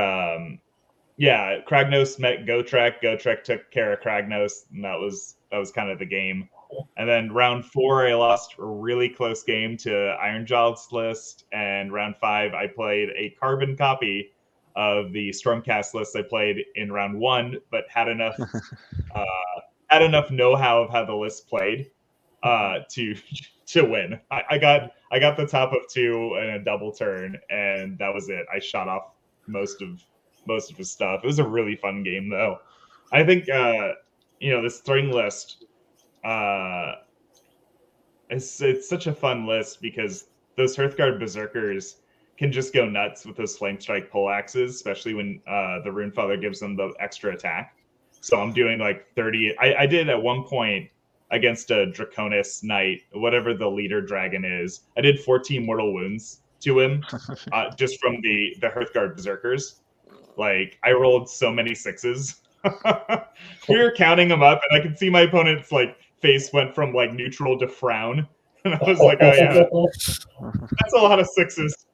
Kragnos met Gotrek. Gotrek took care of Kragnos, and that was kind of the game. And then round 4, I lost a really close game to Ironjaw's list. And round 5, I played a carbon copy of the Stormcast list I played in round 1, but had enough know-how of how the list played to win. I got the top of 2 in a double turn, and that was it. I shot off most of his stuff. It was a really fun game, though. I think this Thyng list. It's such a fun list because those Hearthguard Berserkers can just go nuts with those Flame Strike poleaxes, especially when the Runefather gives them the extra attack. So I'm doing 30. I did at one point against a Draconis Knight, whatever the leader dragon is. I did 14 mortal wounds to him just from the Hearthguard Berserkers. I rolled so many 6s. We were counting them up, and I could see my opponent's face went from neutral to frown, and I was like, "Oh yeah, that's a lot of 6s."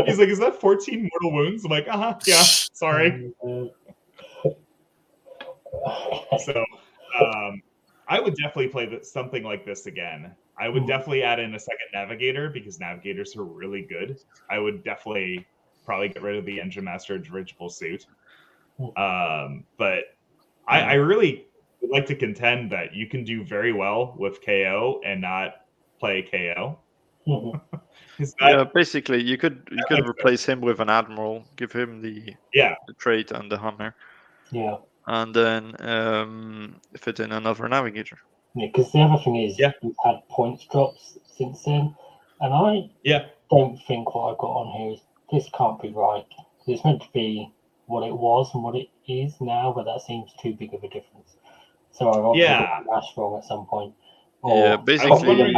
He's like, "Is that 14 mortal wounds?" I'm like, yeah, sorry. So, I would definitely play something like this again. I would definitely add in a second Navigator because Navigators are really good. I would definitely probably get rid of the Engine Master Dirigible Suit. But I really would like to contend that you can do very well with KO and not play KO. Basically, you could replace him with an Admiral, give him the trait and the hammer. Yeah. And then fit in another Navigator. Yeah, because the other thing is we've had points drops since then, and I don't think what I got on here is this can't be right. It's meant to be what it was and what it is now, but that seems too big of a difference. So I've obviously Yeah. got mash wrong at some point. Yeah, basically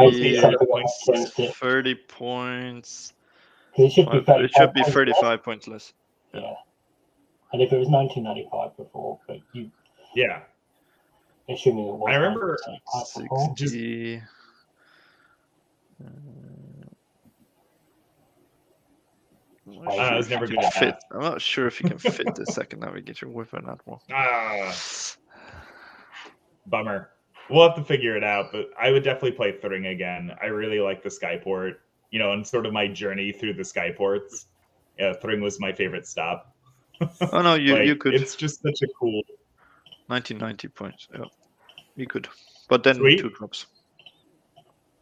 points. 30 points. Because it should be 35 It should be points 35 points less. Yeah. And if it was 1995 before, but you. Yeah. Assuming it was. I remember 60. I was never good at fit. that. I'm not sure if you can fit the second navigator weapon at one. Bummer. We'll have to figure it out, but I would definitely play Thyng again. I really like the Skyport, and sort of my journey through the Skyports. Yeah, Thyng was my favorite stop. Oh no, you could. It's just such a cool 1990 points. Yeah, you could, but then Sweet. 2 drops.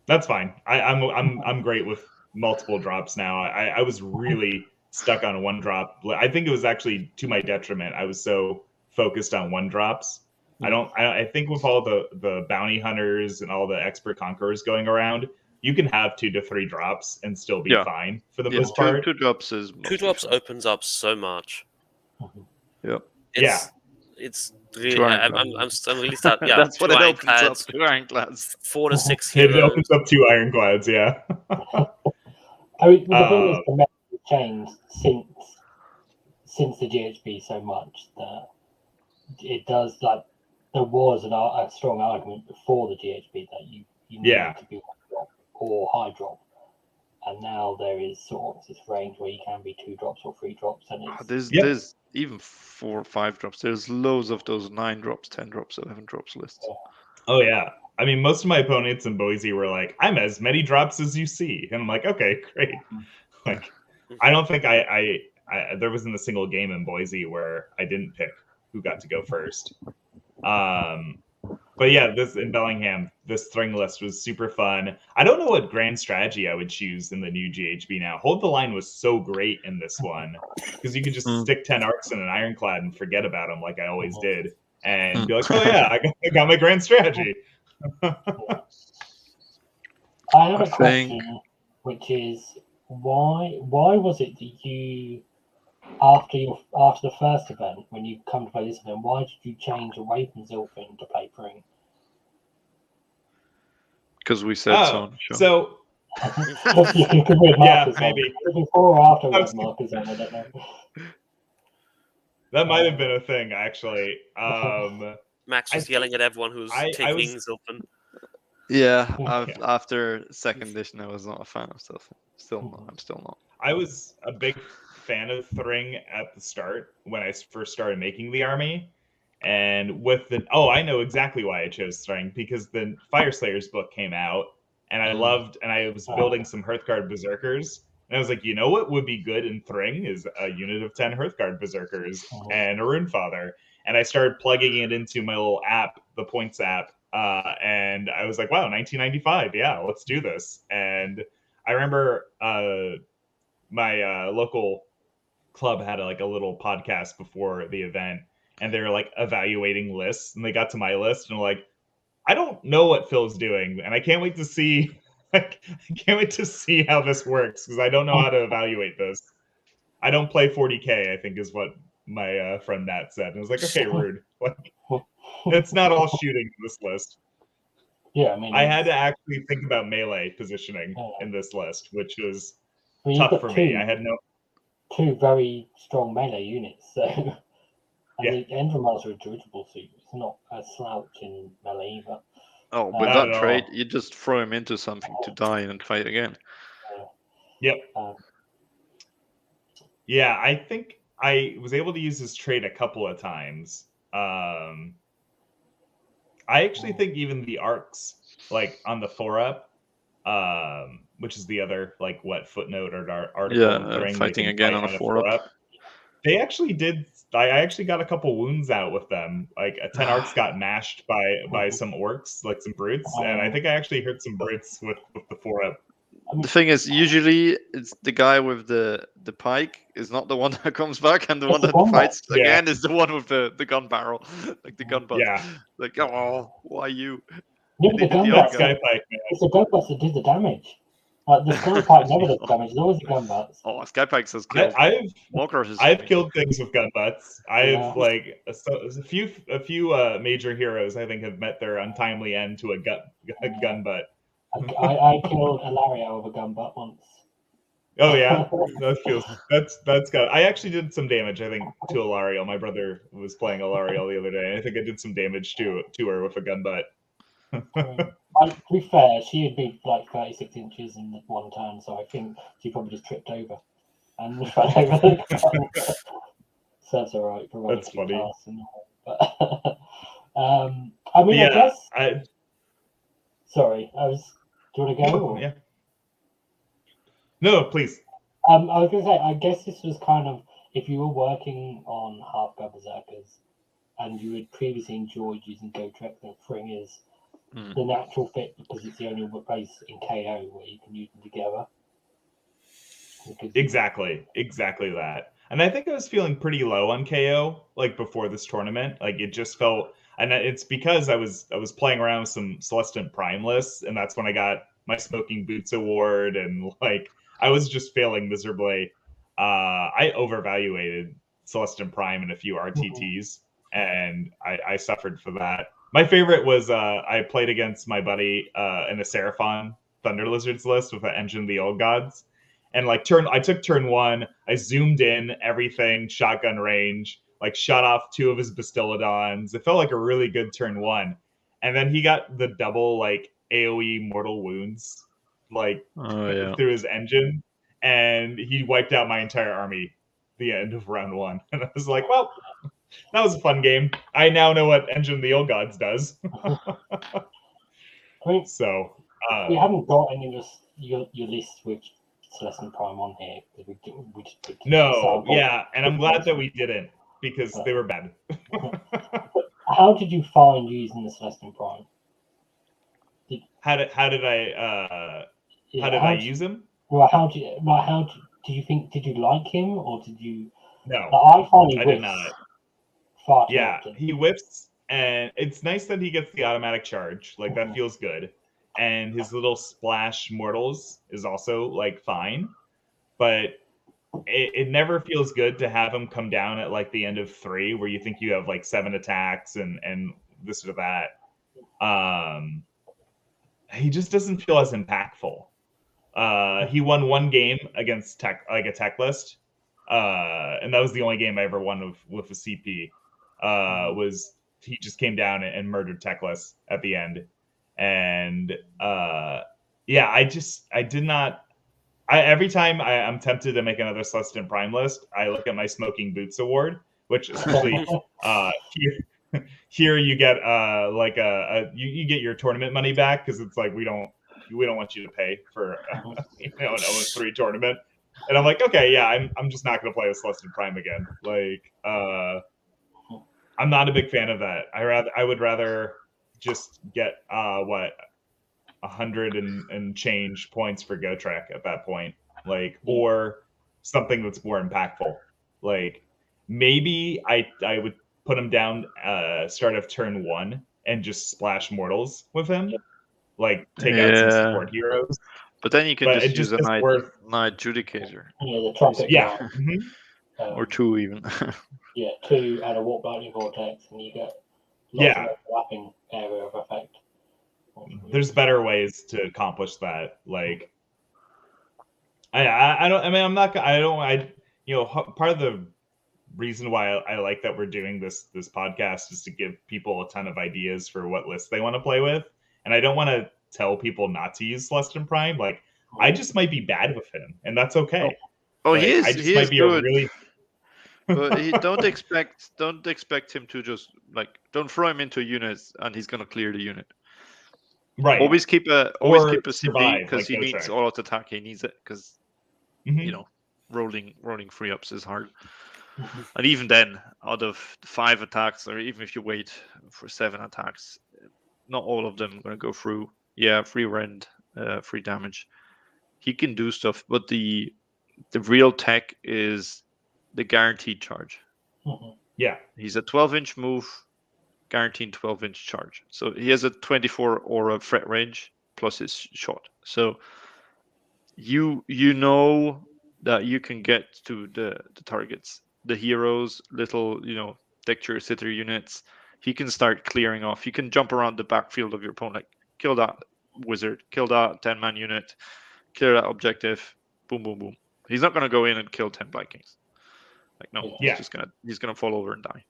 That's fine. I'm great with multiple drops now. I was really stuck on 1 drop. I think it was actually to my detriment. I was so focused on 1 drops. I think with all the bounty hunters and all the expert conquerors going around, you can have 2 to 3 drops and still be fine for the most part. 2 drops is 2 drops opens up so much. Yep. It's really. I'm really starting. Yeah, that's what it opens up. 2 ironclads. 4 to 6 It heroes. opens up 2 ironclads. Yeah. I mean, the thing is, the meta has changed since the GHB so much that it does there was a strong argument before the GHB that you needed to be 1 drop or high drop, and now there is sort of this range where you can be 2 drops or 3 drops, and it's there's even 4 or 5 drops. There's loads of those 9 drops, 10 drops, 11 drops lists. Oh yeah. I mean, most of my opponents in Boise were like, "I'm as many drops as you see," and I'm like, "Okay, great." Like, I don't think I there wasn't a single game in Boise where I didn't pick who got to go first. But yeah, this in Bellingham, this Thyng list was super fun. I don't know what grand strategy I would choose in the new GHB now. Hold the Line was so great in this one because you could just stick 10 arcs in an ironclad and forget about them like I always did, and be like, "Oh yeah, I got my grand strategy." I have a question, which is why was it that you after the first event, when you come to play this event, why did you change away from Zilfin to play Thyng? Because we said so on the show. So you could read markers maybe before or after read markers on, I don't know. That might have been a thing, actually. Max was yelling at everyone who's taking Zilfin. Yeah, after 2nd edition, I was not a fan of Zilfin. I'm still not. I was a big fan of Thyng at the start when I first started making the army. And with I know exactly why I chose Thyng, because the Fire Slayers book came out, and I was building some Hearthguard Berserkers. And I was like, you know what would be good in Thyng is a unit of 10 Hearthguard Berserkers and a Runefather. And I started plugging it into my little app, the Points app. And I was like, wow, 1995. Yeah, let's do this. And I remember my local club had a little podcast before the event, and they were like evaluating lists, and they got to my list and were like, I don't know what Phil's doing, and I can't wait to see I can't wait to see how this works, because I don't know how to evaluate this. I don't play 40k, I think is what my friend Nat said. And I was like, okay, rude. Like, it's not all shooting in this list. Yeah, I mean, I had to actually think about melee positioning in this list, which was tough for me. I had 2 very strong melee units, so and the Endromars are a dirigible, so it's not a slouch in melee either. Oh, with that trait, you just throw him into something to die and fight again. Yep. Yeah, I think I was able to use his trait a couple of times. I actually think even the arcs, like on the 4-up, which is the other footnote or article. Yeah, fighting again on a 4-up. They actually did. I actually got a couple wounds out with them. Like 10 arcs got mashed by some orcs, like some brutes, and I think I actually hurt some brutes with the 4-up. The thing is, usually it's the guy with the pike is not the one that comes back, and the one that fights again is the one with the gun barrel, like the gun butt. Yeah. Like, oh, why you? Yeah, the gun butt. It's the gun butt that did the damage. Like the Skyport never does damage. There's always a gun butts. Oh, Skypikes has killed. I've killed things with gun butts. I've Yeah. a few major heroes I think have met their untimely end to a gun butt. I killed Ilario with a gun butt once. Oh yeah, that's got. I actually did some damage. I think to Ilario. My brother was playing Ilario the other day, and I think I did some damage to her with a gun butt. To be fair, she would be like 36 inches in one turn, so I think she probably just tripped over and fell over the gun. So that's all right for That's funny. But, I mean, yeah, I guess. Sorry, do you want to go? Or? Yeah. No, please. I was going to say, I guess this was kind of, if you were working on Half-God Berserkers and you had previously enjoyed using Gotrek, then Thyng is the natural fit because it's the only place in KO where you can use them together. Exactly that. And I think I was feeling pretty low on KO like before this tournament. Like it just felt, and it's because I was playing around with some Celestin Prime lists, and that's when I got my Smoking Boots award, and like I was just failing miserably. I overvaluated Celestin Prime in a few RTTs, and I suffered for that. My favorite was I played against my buddy in a Seraphon Thunder Lizards list with an Engine of the Old Gods. And like I took turn 1, I zoomed in everything, shotgun range, like shot off 2 of his Bastillodons. It felt like a really good turn 1. And then he got the double like AoE mortal wounds like through his engine, and he wiped out my entire army the end of round 1. And I was like, well, that was a fun game. I now know what Engine of the Old Gods does. So we haven't got any of your list with Celestin Prime on here because we just no, yeah, and I'm glad that we didn't because they were bad. How did you find using the Celestin Prime? How did I use him? Well, did you think? Did you like him or did you? No, I find he I did not. Far too often. He whiffs, and it's nice that he gets the automatic charge. Like that feels good. And his little splash mortals is also like fine, but it never feels good to have him come down at like the end of 3 where you think you have like 7 attacks and this or that. He just doesn't feel as impactful. He won 1 game against a tech list, and that was the only game I ever won with a CP. Was he just came down and murdered tech lists at the end. And I did not. Every time I'm tempted to make another Celestin Prime list, I look at my Smoking Boots award, which especially here you get you get your tournament money back because it's like we don't want you to pay for an 0-3 tournament. And I'm like, okay, yeah, I'm just not gonna play with Celestin Prime again. Like I'm not a big fan of that. I would rather just get 100 and change points for Gotrek at that point, like, or something that's more impactful. Like maybe I would put him down start of turn 1 and just splash mortals with him, like take out some support heroes. But then you can just use a Night Judicator. Yeah, the trumpet. Yeah. Or 2 even. 2 and a Warp Lightning Vortex, and you get lots of overlapping area of effect. There's better ways to accomplish that. Like, part of the reason why I like that we're doing this podcast is to give people a ton of ideas for what lists they want to play with. And I don't want to tell people not to use Celestin Prime. Like, I just might be bad with him, and that's okay. Like, he is. I just he might is be good. A really. But don't expect him to just don't throw him into a unit and he's gonna clear the unit. Right. Always keep a CP because he needs all out attack. He needs it because rolling 3-ups is hard. And even then, out of 5 attacks, or even if you wait for 7 attacks, not all of them are gonna go through. Yeah, free rend, free damage. He can do stuff, but the real tech is the guaranteed charge. Yeah, he's a 12-inch move, guaranteed 12-inch charge. So he has a 24 aura threat range plus his shot. So you know that you can get to the targets, the heroes, little Dicture sitter units. He can start clearing off. He can jump around the backfield of your opponent, kill that wizard, kill that 10-man unit, clear that objective, boom, boom, boom. He's not gonna go in and kill 10 Vikings. Like no, he's gonna fall over and die.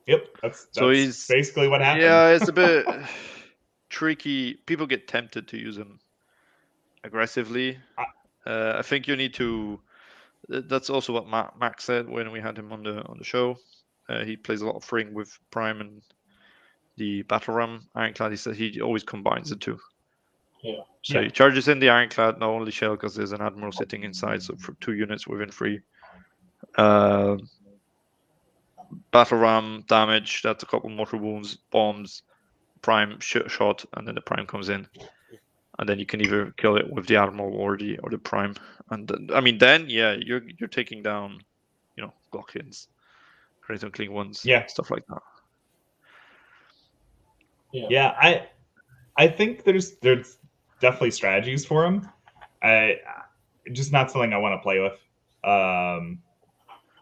Yep, that's he's basically what happened. Yeah, it's a bit tricky. People get tempted to use him aggressively. I think you need to. That's also what Max said when we had him on the show. He plays a lot of Thyng with Prime and the Battle Ram Ironclad. He said he always combines the two. Yeah. So he charges in the Ironclad, not only shell, because there's an Admiral sitting inside, so for 2 units within 3. Battle Ram damage, that's a couple mortal wounds, bombs, Prime shot, and then the Prime comes in. And then you can either kill it with the Admiral or the Prime. And then you're taking down, Glockins, Great Unclean Ones, stuff like that. Yeah, I think there's definitely strategies for him. Just not something I want to play with.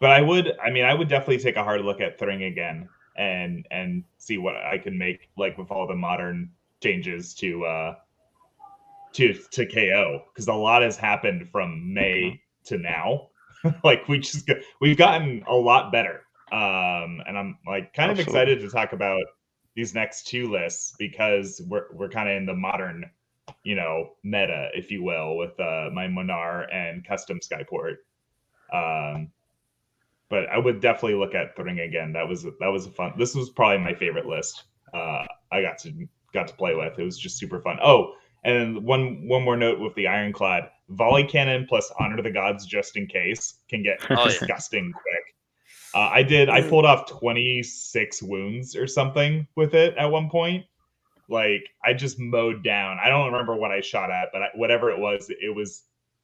But I would definitely take a hard look at Thyng again and see what I can make, like with all the modern changes to KO, because a lot has happened from May to now. Like we've gotten a lot better. And I'm like kind of excited to talk about these next 2 lists, because we're kind of in the modern, meta, if you will, with my Mhornar and custom Skyport. But I would definitely look at Thyng again. That was a fun. This was probably my favorite list. I got to play with. It was just super fun. Oh, and one more note with the Ironclad: volley cannon plus Honor the Gods just in case can get disgusting quick. I pulled off 26 wounds or something with it at one point. Like I just mowed down. I don't remember what I shot at, but whatever it was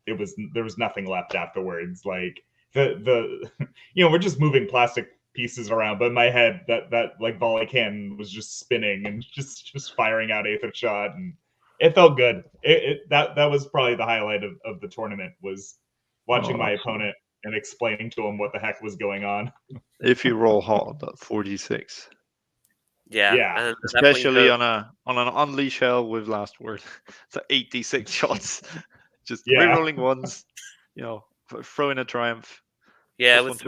there was nothing left afterwards. Like the we're just moving plastic pieces around, but in my head that like volley cannon was just spinning and just firing out Aether shot, and it felt good. That was probably the highlight of the tournament, was watching my opponent and explaining to him what the heck was going on. If you roll hard at 46. Yeah. Especially on an unleash hell with last word. So 86 shots. Just rerolling ones, throw in a triumph. Yeah, with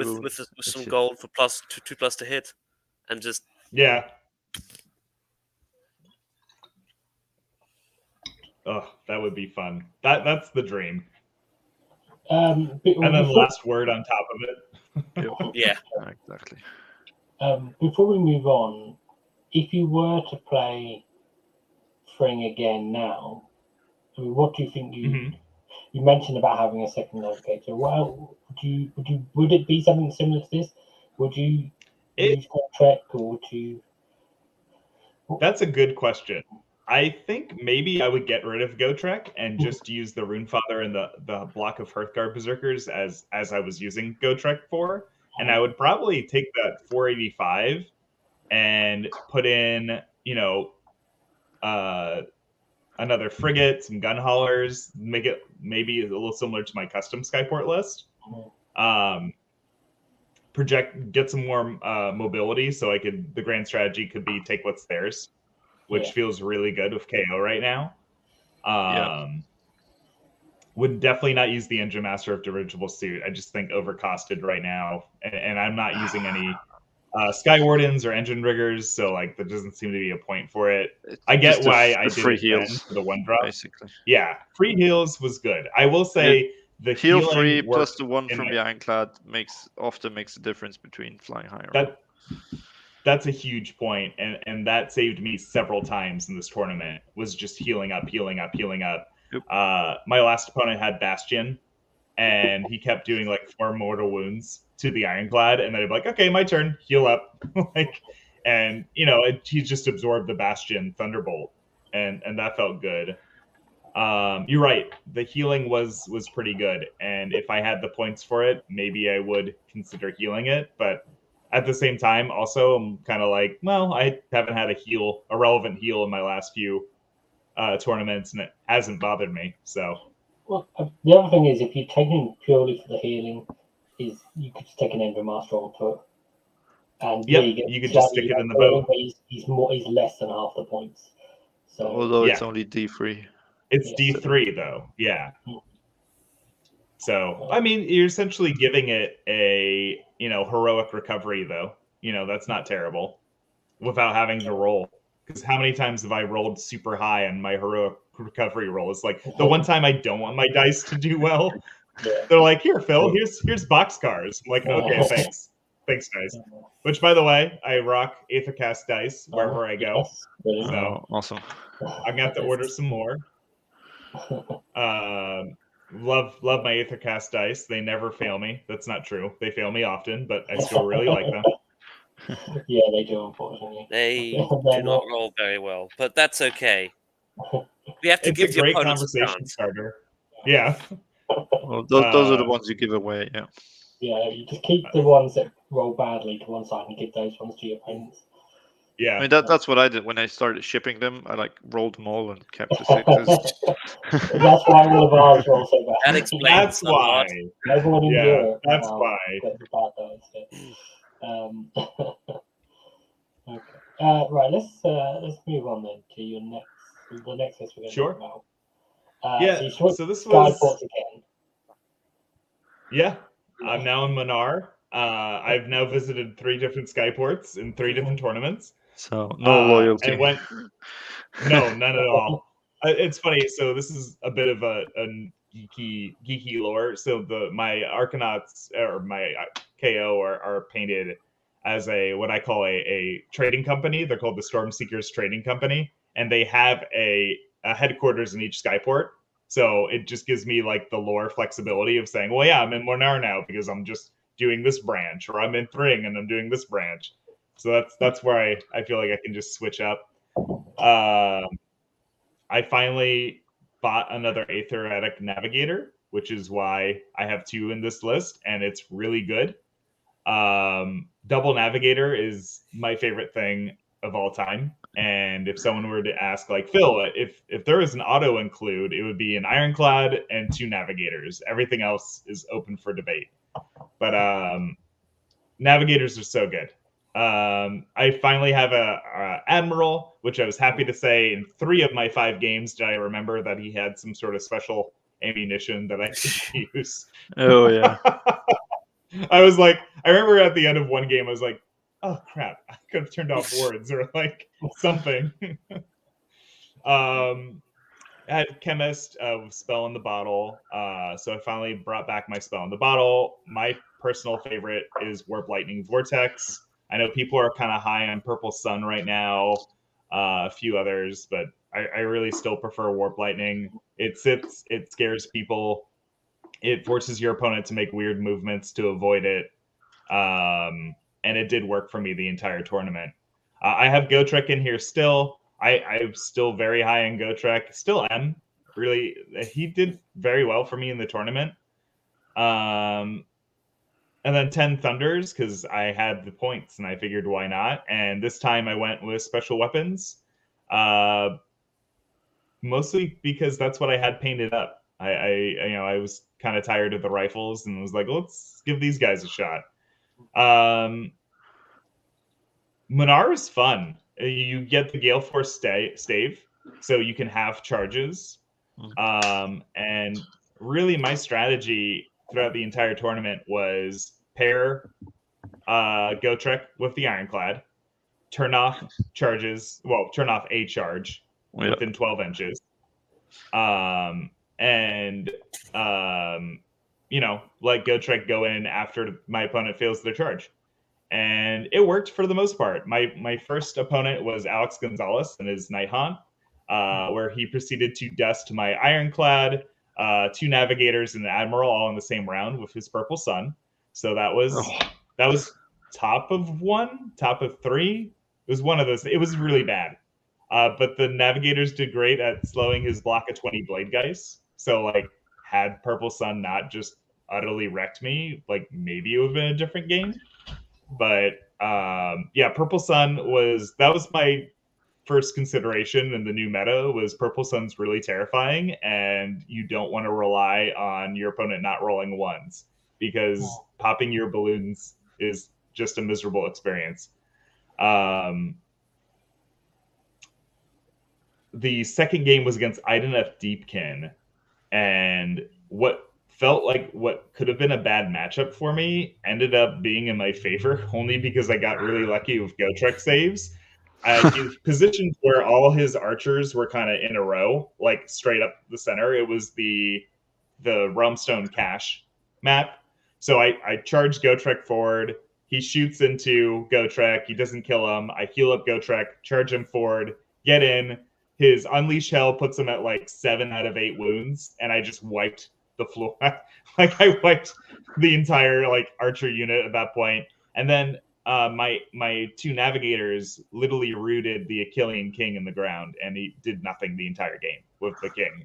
some gold for +2+ to hit. And just Oh, that would be fun. That's the dream. And then last word on top of it. Yeah, exactly. Before we move on, if you were to play Thyng again now, what do you think you mentioned about having a second navigator? Well, would it be something similar to this? Would you use Trek, or would you? That's a good question. I think maybe I would get rid of Gotrek and just use the Runefather and the block of Hearthguard Berserkers as I was using Gotrek for. And I would probably take that 485 and put in, another frigate, some gun haulers, make it maybe a little similar to my custom Skyport list. Get some more mobility, so the grand strategy could be take what's theirs, which feels really good with KO right now. Would definitely not use the Engine Master of Dirigible Suit. I just think overcosted right now, and I'm not using any Sky Wardens or Engine Riggers, so like there doesn't seem to be a point for it. I get why I did free it heals then for the 1-drop. Basically, free heals was good. I will say the heal free plus the 1 from the Ironclad often makes a difference between flying high or low. That's a huge point, and that saved me several times in this tournament, was just healing up. Yep. My last opponent had Bastion, and he kept doing like 4 mortal wounds to the Ironclad, and then I'd be like, okay, my turn, heal up. He just absorbed the Bastion Thunderbolt, and that felt good. You're right, the healing was pretty good, and if I had the points for it, maybe I would consider healing it, but at the same time, also, I'm kind of like, well, I haven't had a relevant heal in my last few tournaments, and it hasn't bothered me. So Well, the other thing is, if you're taking purely for the healing, is you could stick an Ember Master on foot, and you could just stick it in the boat. But he's less than half the points. So although it's only D3. It's D3 though, yeah. So I mean, you're essentially giving it a heroic recovery though. That's not terrible without having to roll. Because how many times have I rolled super high on my heroic recovery roll? It's like the one time I don't want my dice to do well. They're like, here, Phil, here's boxcars. I'm like, okay, thanks, guys. Which, by the way, I rock Aethercast Dice wherever I go. So awesome. I'm gonna have to order some more. Love my Aethercast Dice. They never fail me. That's not true. They fail me often, but I still really like them. Yeah, they do, unfortunately. They do not roll very well, but that's okay. We have to give the great opponents conversation starter. Yeah. Well, those are the ones you give away. Yeah. Yeah, you just keep the ones that roll badly to one side and give those ones to your opponents. Yeah, I mean that's what I did when I started shipping them. I rolled them all and kept the sixes. That's why all of ours roll so bad. That explains that's why. Everyone in Europe. That's why. Okay. Right. Let's move on then to the next list we're going to talk about. So this was Skyports again. Yeah, I'm now in Mhornar. I've now visited 3 different Skyports in 3 different tournaments. So no loyalty. No, none at all. It's funny. So this is a bit of a geeky lore. So my Arcanauts or my KO are painted as what I call a trading company. They're called the Stormseekers Trading Company, and they have a headquarters in each Skyport. So it just gives me like the lore flexibility of saying, well, yeah, I'm in Mhornar now because I'm just doing this branch, or I'm in Thyng and I'm doing this branch. So that's where I feel like I can just switch up. I finally bought another Aetheretic Navigator, which is why I have 2 in this list, and it's really good. Double Navigator is my favorite thing of all time. And if someone were to ask, like, Phil, if there was an auto include, it would be an Ironclad and 2 Navigators. Everything else is open for debate. But Navigators are so good. I finally have a Admiral, which I was happy to say in 3 of my 5 games did I remember that he had some sort of special ammunition that I could use. Oh, yeah. I remember at the end of one game, I was like, oh crap, I could have turned off wards or like something. I had Chemist Spell in the Bottle. So I finally brought back my Spell in the Bottle. My personal favorite is Warp Lightning Vortex. I know people are kind of high on Purple Sun right now, a few others, but I really still prefer Warp Lightning. It scares people. It forces your opponent to make weird movements to avoid it. And it did work for me the entire tournament. I have Gotrek in here still. I'm still very high in Gotrek. Still am. Really, he did very well for me in the tournament. And then 10 Thunders, because I had the points and I figured why not. And this time I went with special weapons. Mostly because that's what I had painted up. I was kind of tired of the rifles and was like, let's give these guys a shot. Mhornar is fun. You get the Gale Force stave, so you can have charges. And really, my strategy throughout the entire tournament was pair Gotrek with the Ironclad, turn off charges. Well, turn off a charge within 12 inches. Let Gotrek go in after my opponent fails their charge. And it worked for the most part. My first opponent was Alex Gonzalez and his Nighthaunt, where he proceeded to dust my Ironclad, 2 Navigators, and an Admiral all in the same round with his Purple Sun. So that was top of 1, top of 3. It was one of those. It was really bad. But the Navigators did great at slowing his block of 20 Blade Geist. So, like, had Purple Sun not just utterly wrecked me, like, maybe it would have been a different game. But, Purple Sun was my first consideration in the new meta was Purple Sun's really terrifying, and you don't want to rely on your opponent not rolling ones, because popping your balloons is just a miserable experience. The second game was against Ideneth Deepkin, and what felt like what could have been a bad matchup for me ended up being in my favor, only because I got really lucky with Gotrek saves. He positioned where all his archers were kind of in a row, like straight up the center. It was the Realmstone Cache map. So I charge Gotrek forward. He shoots into Gotrek. He doesn't kill him. I heal up Gotrek, charge him forward, get in. His Unleash Hell puts him at like 7 out of 8 wounds, and I just wiped the floor. Like I wiped the entire like archer unit at that point. And then my 2 navigators literally rooted the Achillean king in the ground, and he did nothing the entire game with the king.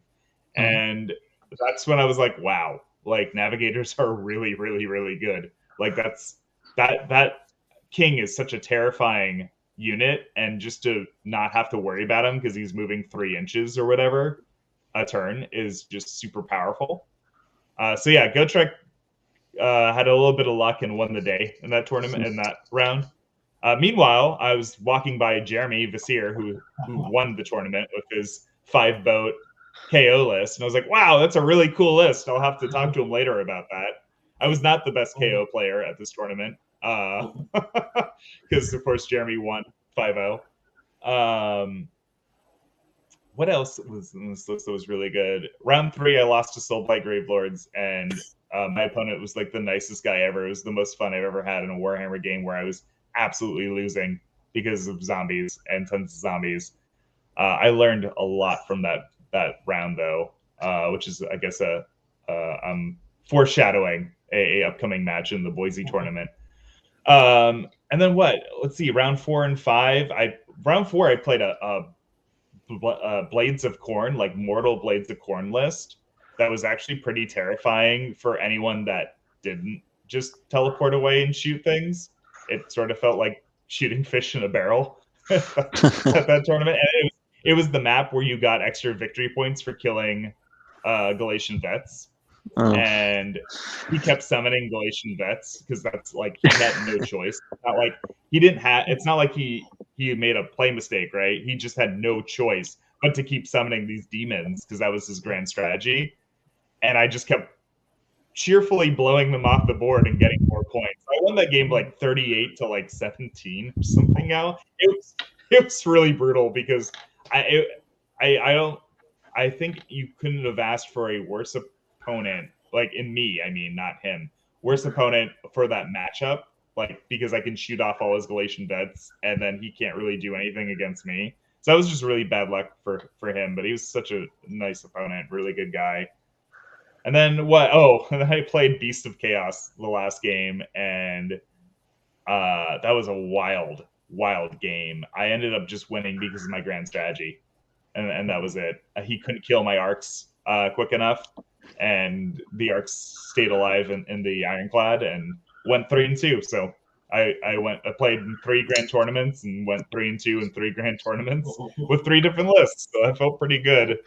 And that's when I was like, wow, like navigators are really, really, really good. Like that king is such a terrifying unit, and just to not have to worry about him because he's moving 3 inches or whatever a turn is just super powerful. So yeah, Gotrek had a little bit of luck and won the day in that tournament, in that round. Meanwhile, I was walking by Jeremy Vasir, who won the tournament with his 5-boat KO list, and I was like, wow, that's a really cool list. I'll have to talk to him later about that. I was not the best KO player at this tournament, because of course Jeremy won 5-0. What else was in this list that was really good? Round 3, I lost to Soulblight Gravelords, and my opponent was like the nicest guy ever. It was the most fun I've ever had in a Warhammer game, where I was absolutely losing because of zombies and tons of zombies. I learned a lot from that round, though, which is, I guess, I'm foreshadowing a upcoming match in the Boise tournament. And then what? Let's see. Round 4 and 5. Round 4, I played a Blades of Corn, like Mortal Blades of Corn list. That was actually pretty terrifying for anyone that didn't just teleport away and shoot things. It sort of felt like shooting fish in a barrel at that tournament. And it was the map where you got extra victory points for killing Galatian vets. And he kept summoning Galatian vets because that's like he had no choice. It's not like he didn't have. It's not like he made a play mistake, right? He just had no choice but to keep summoning these demons because that was his grand strategy. And I just kept cheerfully blowing them off the board and getting more points. I won that game like 38 to like 17 or something. Now it was really brutal because I think you couldn't have asked for a worse opponent, like in me, I mean, not him, worst opponent for that matchup, like because I can shoot off all his Galatian vets and then he can't really do anything against me. So that was just really bad luck for him, but he was such a nice opponent, really good guy. And then what? Oh, and then I played Beast of Chaos the last game, and that was a wild game. I ended up just winning because of my grand strategy, and that was it. He couldn't kill my arcs quick enough, and the arcs stayed alive in the Ironclad and went 3-2. So I played in 3 grand tournaments and went 3-2 in 3 grand tournaments with 3 different lists. So I felt pretty good.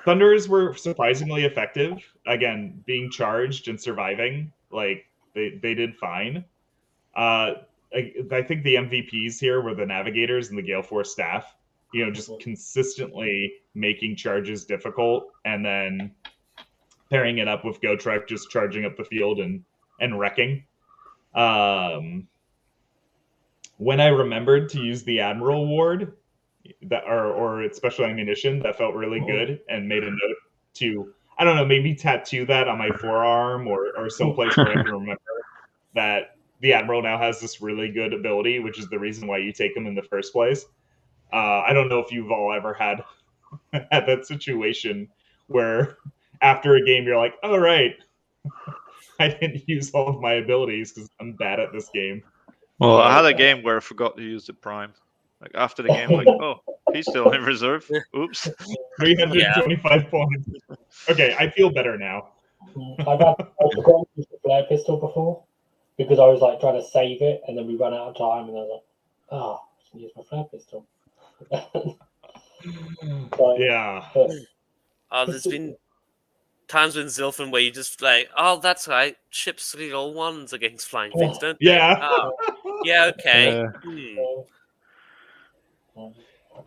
Thunders were surprisingly effective. Again, being charged and surviving, like they did fine. I think the MVPs here were the Navigators and the Gale Force staff. You know, just consistently making charges difficult, and then pairing it up with Gotrek just charging up the field and wrecking. When I remembered to use the Admiral Ward, that or its special ammunition, that felt really good, and made a note to, I don't know, maybe tattoo that on my forearm or someplace where I can remember that the Admiral now has this really good ability, which is the reason why you take him in the first place. I don't know if you've all ever had that situation where after a game you're like, oh right, I didn't use all of my abilities because I'm bad at this game. Well, I had a game where I forgot to use the Prime. Like after the game, like, oh, he's still in reserve. Oops. 325 points. Okay, I feel better now. I've forgotten to use the flare pistol before because I was like trying to save it, and then we ran out of time, and I was like, oh, just use my flare pistol. Yeah. There's been times in Zilfin where you just like, oh, that's right, ships roll ones against flying things, don't they? Yeah. Oh, yeah, okay.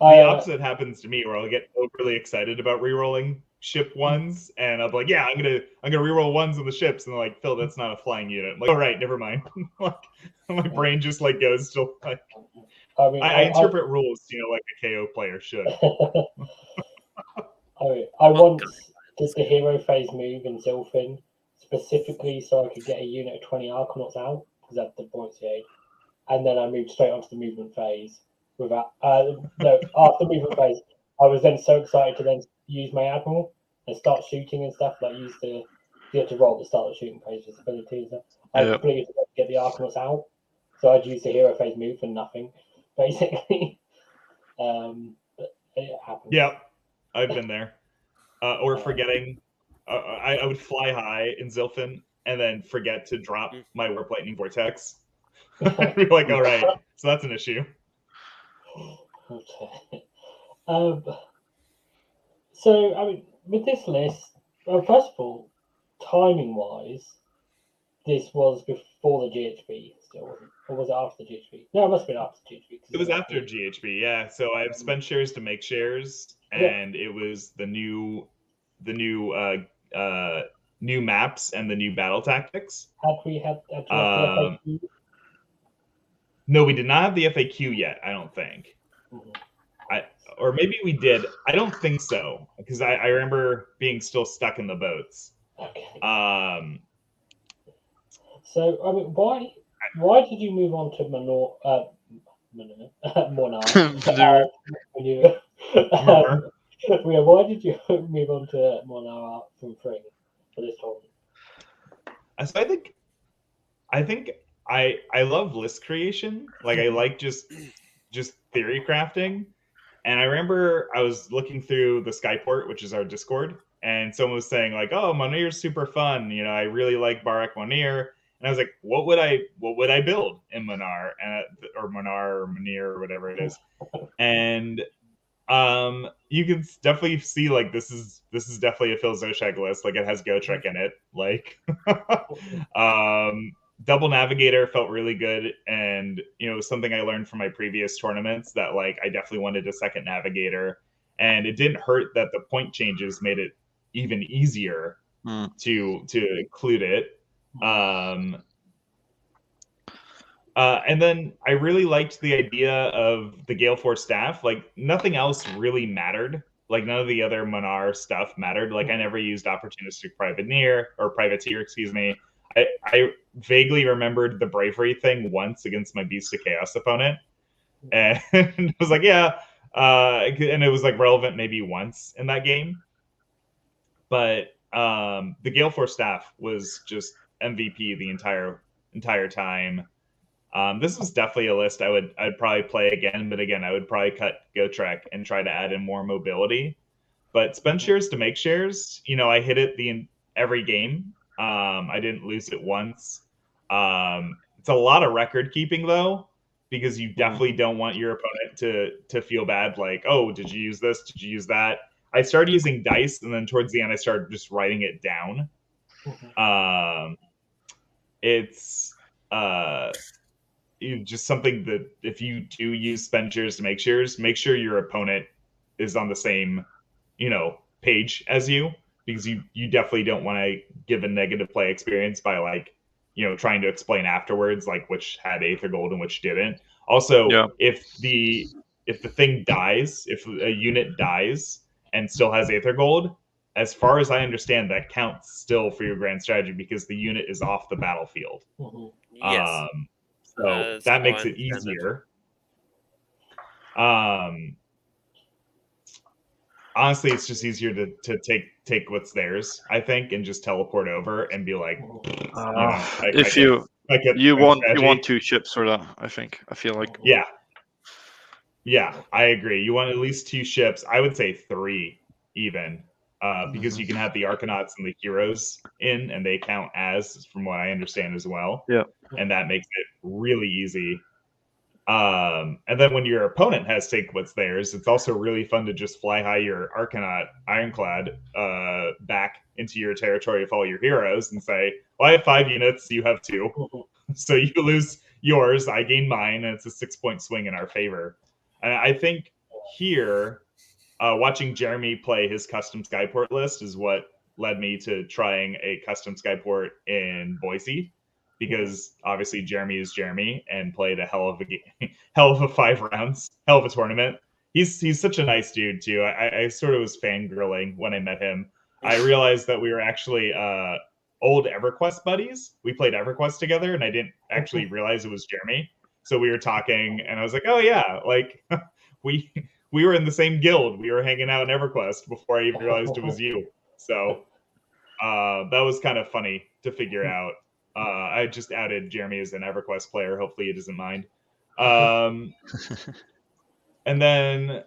The opposite happens to me, where I'll get overly excited about rerolling ship ones, and I'm like, yeah, I'm gonna reroll ones on the ships, and they're like, Phil, that's not a flying unit. I'm like, all right, never mind. Like, my brain just like goes to like. I interpret rules, like a KO player should. I once did the hero phase move in Zilfin specifically so I could get a unit of 20 Arcanauts out because that's the Boise, and then I moved straight onto the movement phase. Without after movement phase, I was then so excited to then use my Admiral and start shooting and stuff. Like you had to roll to start the shooting phase ability and stuff. I completely forgot to get the Arcanauts out, so I'd use the hero phase move for nothing, basically. But it happens. Yep, I've been there. Or forgetting, I would fly high in Zilfin and then forget to drop my Warp Lightning Vortex. I'd be like, all right, so that's an issue. Okay. So, I mean, with this list, first of all, timing-wise, this was before the GHB still, wasn't it? Or was it after the GHB? No, it must have been after the GHB. It was after GHB, yeah. So I've spent shares to make shares, and it was the new maps and the new battle tactics. Had we had the FAQ? No, we did not have the FAQ yet, I don't think. Or maybe we did. I don't think so, because I remember being still stuck in the boats. Okay. So, I mean, why did you move on to Mhornar? Why did you move on to Mhornar from Thyng for this tournament? So I think I love list creation. Like I like just theory crafting. And I remember I was looking through the Skyport, which is our Discord, and someone was saying like, "Oh, Mhornar's super fun. I really like Barak Mhornar." And I was like, "What would I build in Mhornar or Mhornar or whatever it is?" And you can definitely see like this is definitely a Phil Zoshak list. Like it has Gotrek in it. Like, Double Navigator felt really good, and it was something I learned from my previous tournaments that like I definitely wanted a second Navigator, and it didn't hurt that the point changes made it even easier to include it. And then I really liked the idea of the Gale Force staff. Like nothing else really mattered. Like none of the other Mhornar stuff mattered. Like I never used opportunistic privateer, excuse me. I vaguely remembered the bravery thing once against my Beast of Chaos opponent. And I was like, yeah. And it was like relevant maybe once in that game. But the Gale Force staff was just MVP the entire time. This was definitely a list I'd probably play again, but again, I would probably cut Gotrek and try to add in more mobility. But spend shares to make shares, I hit it every game. I didn't lose it once. It's a lot of record keeping though, because you definitely don't want your opponent to feel bad. Like, oh, did you use this? Did you use that? I started using dice, and then towards the end, I started just writing it down. It's just something that if you do use spend shares to make shares, make sure your opponent is on the same, page as you, because you definitely don't want to give a negative play experience by like, trying to explain afterwards, like which had Aether Gold and which didn't. Also, if the thing dies, if a unit dies and still has Aether Gold, as far as I understand, that counts still for your grand strategy because the unit is off the battlefield. Yes. So that makes it easier. Honestly, it's just easier to take what's theirs, I think, and just teleport over and be like, you want 2 ships for that. I feel like yeah, I agree. You want at least 2 ships. I would say 3 even, because you can have the Arcanauts and the Heroes in, and they count as, from what I understand as well. Yeah, and that makes it really easy. And then when your opponent has take what's theirs, it's also really fun to just fly high your Arcanaut Ironclad back into your territory of all your heroes and say, well, I have 5 units, you have 2. So you lose yours, I gain mine, and it's a 6-point swing in our favor. And I think here, watching Jeremy play his custom Skyport list is what led me to trying a custom Skyport in Boise, because obviously Jeremy is Jeremy and played a hell of a 5 rounds, hell of a tournament. He's such a nice dude too. I sort of was fangirling when I met him. I realized that we were actually old EverQuest buddies. We played EverQuest together, and I didn't actually realize it was Jeremy. So we were talking, and I was like, "Oh yeah, like we were in the same guild. We were hanging out in EverQuest before I even realized it was you." So that was kind of funny to figure out. I just added Jeremy as an EverQuest player. Hopefully he doesn't mind. And then,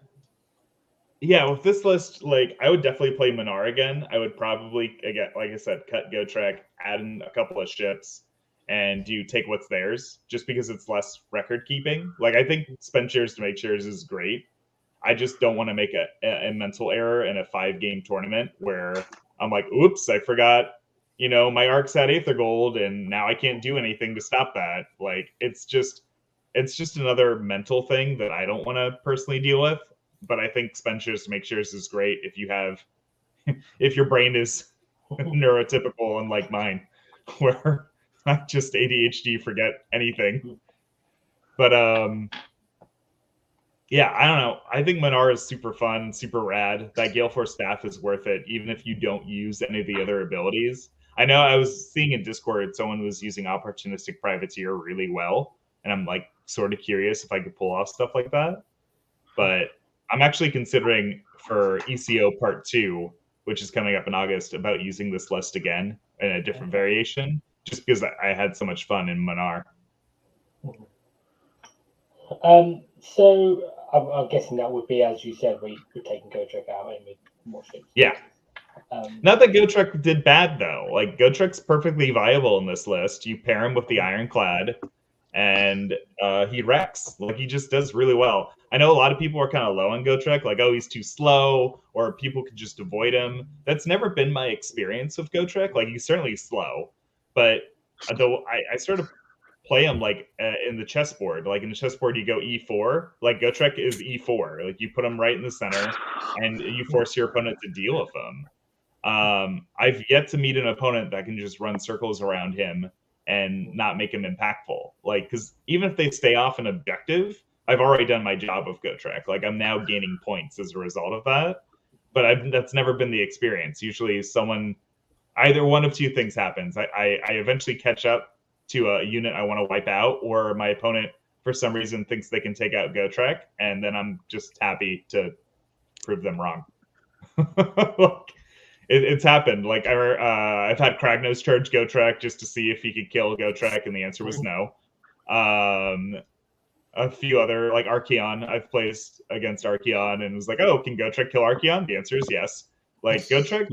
yeah, with this list, like, I would definitely play Mhornar again. I would probably, again, like I said, cut Gotrek, add in a couple of ships, and do take what's theirs, just because it's less record keeping. Like, I think spend shares to make shares is great. I just don't want to make a mental error in a 5-game tournament where I'm like, oops, I forgot, my Arcs had Aether Gold, and now I can't do anything to stop that. Like, it's just another mental thing that I don't want to personally deal with. But I think spend shares to make shares is great if your brain is neurotypical, unlike mine, where I just ADHD forget anything. But yeah, I don't know. I think Mhornar is super fun, super rad. That Gale Force staff is worth it, even if you don't use any of the other abilities. I know I was seeing in Discord someone was using Opportunistic Privateer really well, and I'm like sort of curious if I could pull off stuff like that. But I'm actually considering for ECO Part 2, which is coming up in August, about using this list again in a different variation, just because I had so much fun in Mhornar. So I'm guessing that would be, as you said, we're taking Gotrek out and with more ships. Yeah. Not that Gotrek did bad, though. Like, Gotrek's perfectly viable in this list. You pair him with the Ironclad, and he wrecks. Like, he just does really well. I know a lot of people are kind of low on Gotrek, like, oh, he's too slow, or people could just avoid him. That's never been my experience with Gotrek. Like, he's certainly slow, but though I sort of play him like in the chessboard. Like, in the chessboard, you go E4. Like, Gotrek is E4. Like, you put him right in the center, and you force your opponent to deal with him. I've yet to meet an opponent that can just run circles around him and not make him impactful. Like, because even if they stay off an objective, I've already done my job of Gotrek. Like, I'm now gaining points as a result of that. But that's never been the experience. Usually either one of two things happens. I eventually catch up to a unit I want to wipe out, or my opponent, for some reason, thinks they can take out Gotrek, and then I'm just happy to prove them wrong. It's happened. Like, I've had Kragnos charge Gotrek just to see if he could kill Gotrek, and the answer was no. A few other, like Archaon, I've placed against Archaon and was like, oh, can Gotrek kill Archaon? The answer is yes. Like, Gotrek,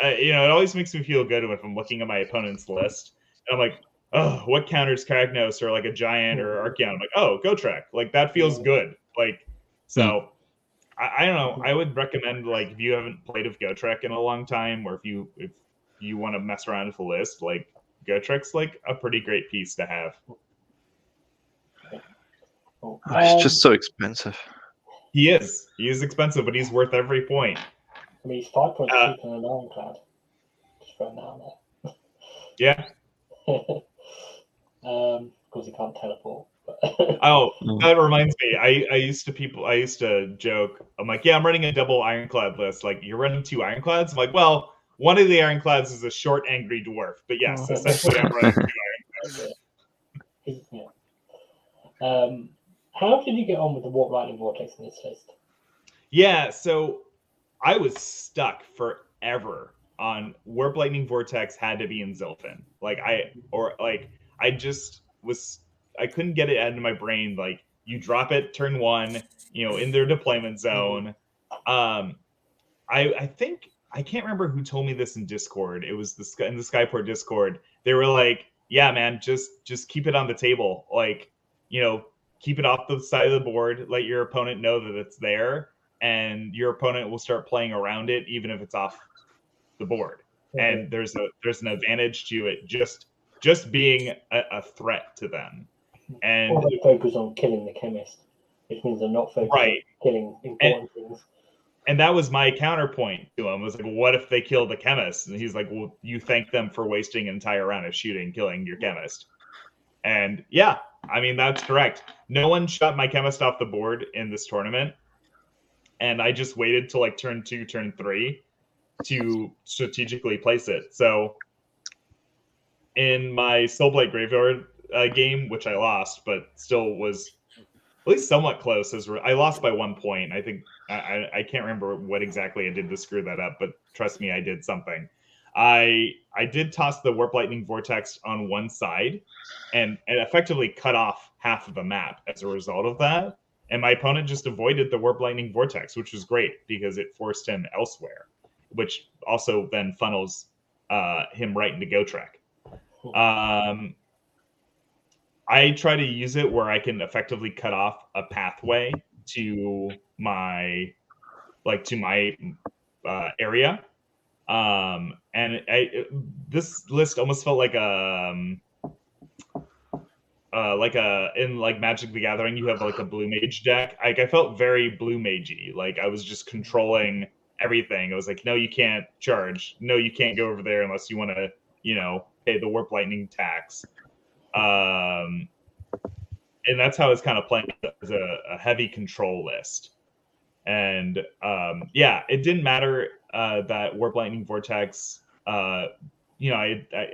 it always makes me feel good if I'm looking at my opponent's list. And I'm like, oh, what counters Kragnos or like a Giant or Archaon? I'm like, oh, Gotrek. Like, that feels good. Like, so... I don't know. I would recommend, like, if you haven't played with Gotrek in a long time, or if you want to mess around with the list, like, Gotrek's like a pretty great piece to have. It's just so expensive. He is expensive, but he's worth every point. I mean, he's 5 points cheaper than an Ironclad. Just throwing that out there. Yeah. Because he can't teleport. Oh, that reminds me. I used to joke. I'm like, yeah, I'm running a double Ironclad list. Like, you're running 2 Ironclads? I'm like, well, one of the Ironclads is a short, angry dwarf. But yes, essentially, I'm running 2 Ironclads. Yeah. How did you get on with the Warp Lightning Vortex in this list? Yeah, so I was stuck forever on Warp Lightning Vortex had to be in Zilfin. I couldn't get it out of my brain. Like, you drop it turn 1, in their deployment zone. I think, I can't remember who told me this in Discord. It was in the Skyport Discord. They were like, yeah, man, just keep it on the table. Like, keep it off the side of the board, let your opponent know that it's there, and your opponent will start playing around it even if it's off the board. And there's an advantage to it just being a threat to them. And or they focus on killing the chemist, which means they're not focused on killing important things. And that was my counterpoint to him. Was like, what if they kill the chemist? And he's like, well, you thank them for wasting an entire round of shooting, killing your chemist. And yeah, I mean, that's correct. No one shot my chemist off the board in this tournament. And I just waited till like turn 2, turn 3 to strategically place it. So in my Soulblight Graveyard game, which I lost, but still was at least somewhat close. I lost by 1 point. I think I can't remember what exactly I did to screw that up, but trust me, I did something. I did toss the Warp Lightning Vortex on one side and effectively cut off half of the map as a result of that. And my opponent just avoided the Warp Lightning Vortex, which was great because it forced him elsewhere, which also then funnels him right into Go Trek. I try to use it where I can effectively cut off a pathway to my area. This list almost felt like in like Magic the Gathering, you have like a blue mage deck. Like I felt very blue magey. Like I was just controlling everything. I was like, no, you can't charge. No, you can't go over there unless you want to, pay the Warp Lightning tax. And that's how it's kind of playing as a heavy control list. And it didn't matter that Warp Lightning Vortex. I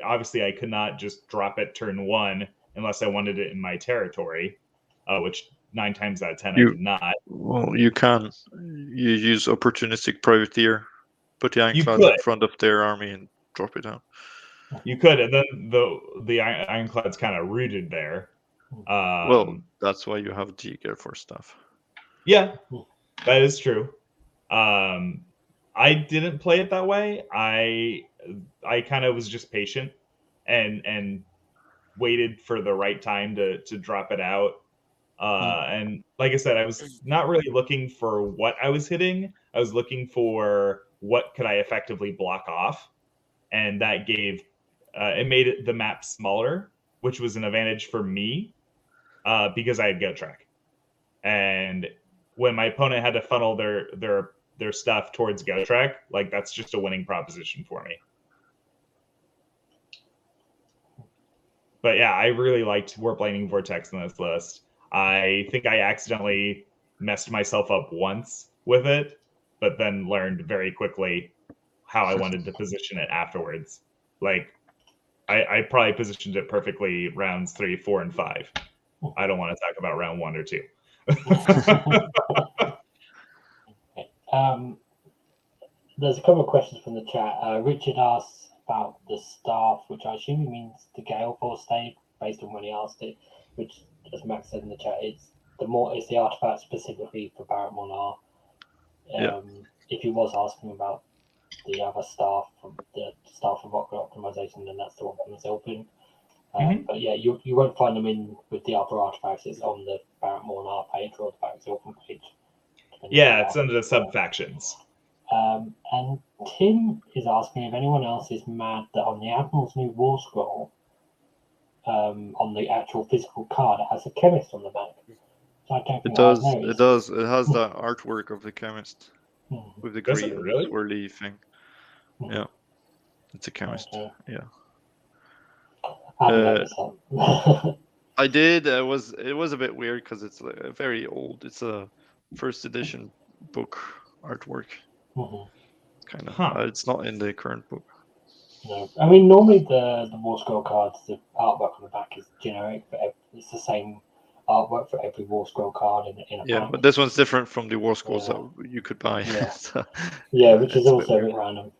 obviously I could not just drop it turn 1 unless I wanted it in my territory, which 9 times out of 10 I did not. Well, you can. You use opportunistic privateer, put the Ironclad in front of their army and drop it down. You could, and then the Ironclad's kind of rooted there. Well, that's why you have Jigger for stuff. Yeah, that is true. I didn't play it that way. I kind of was just patient and waited for the right time to drop it out. And like I said, I was not really looking for what I was hitting. I was looking for what could I effectively block off, and that gave it made the map smaller, which was an advantage for me because I had Go Trek. And when my opponent had to funnel their stuff towards Go Trek, like that's just a winning proposition for me. But yeah, I really liked Warp Lightning Vortex in this list. I think I accidentally messed myself up once with it, but then learned very quickly how I wanted to position it afterwards. Like, I probably positioned it perfectly rounds 3, 4, and 5. I don't want to talk about round 1 or 2. There's a couple of questions from the chat. Richard asks about the staff, which I assume he means the Gale Force stave, based on when he asked it, which, as Max said in the chat, it's the artifact specifically for Barak Mhornar. If he was asking about the other staff, from the staff of optimization, then that's the one from Zilfin. But yeah, you won't find them in with the other artifacts. It's on the Barak Mhornar page or the Barak Zilfin page. Yeah, it's under the sub factions. And Tim is asking if anyone else is mad that on the Admiral's new War Scroll, on the actual physical card, it has a chemist on the back. So I don't think it does. It does. It has the artwork of the chemist with the green swirly thing. Yeah, it's a chemist. Okay. Yeah. I did. It was a bit weird because it's very old. It's a first edition book artwork. Kind of. It's not in the current book. No, I mean normally the War Scroll cards, the artwork on the back is generic, but it's the same artwork for every War Scroll card in a pack. But this one's different from the War Scrolls that you could buy. Yeah, so, which is also a bit random.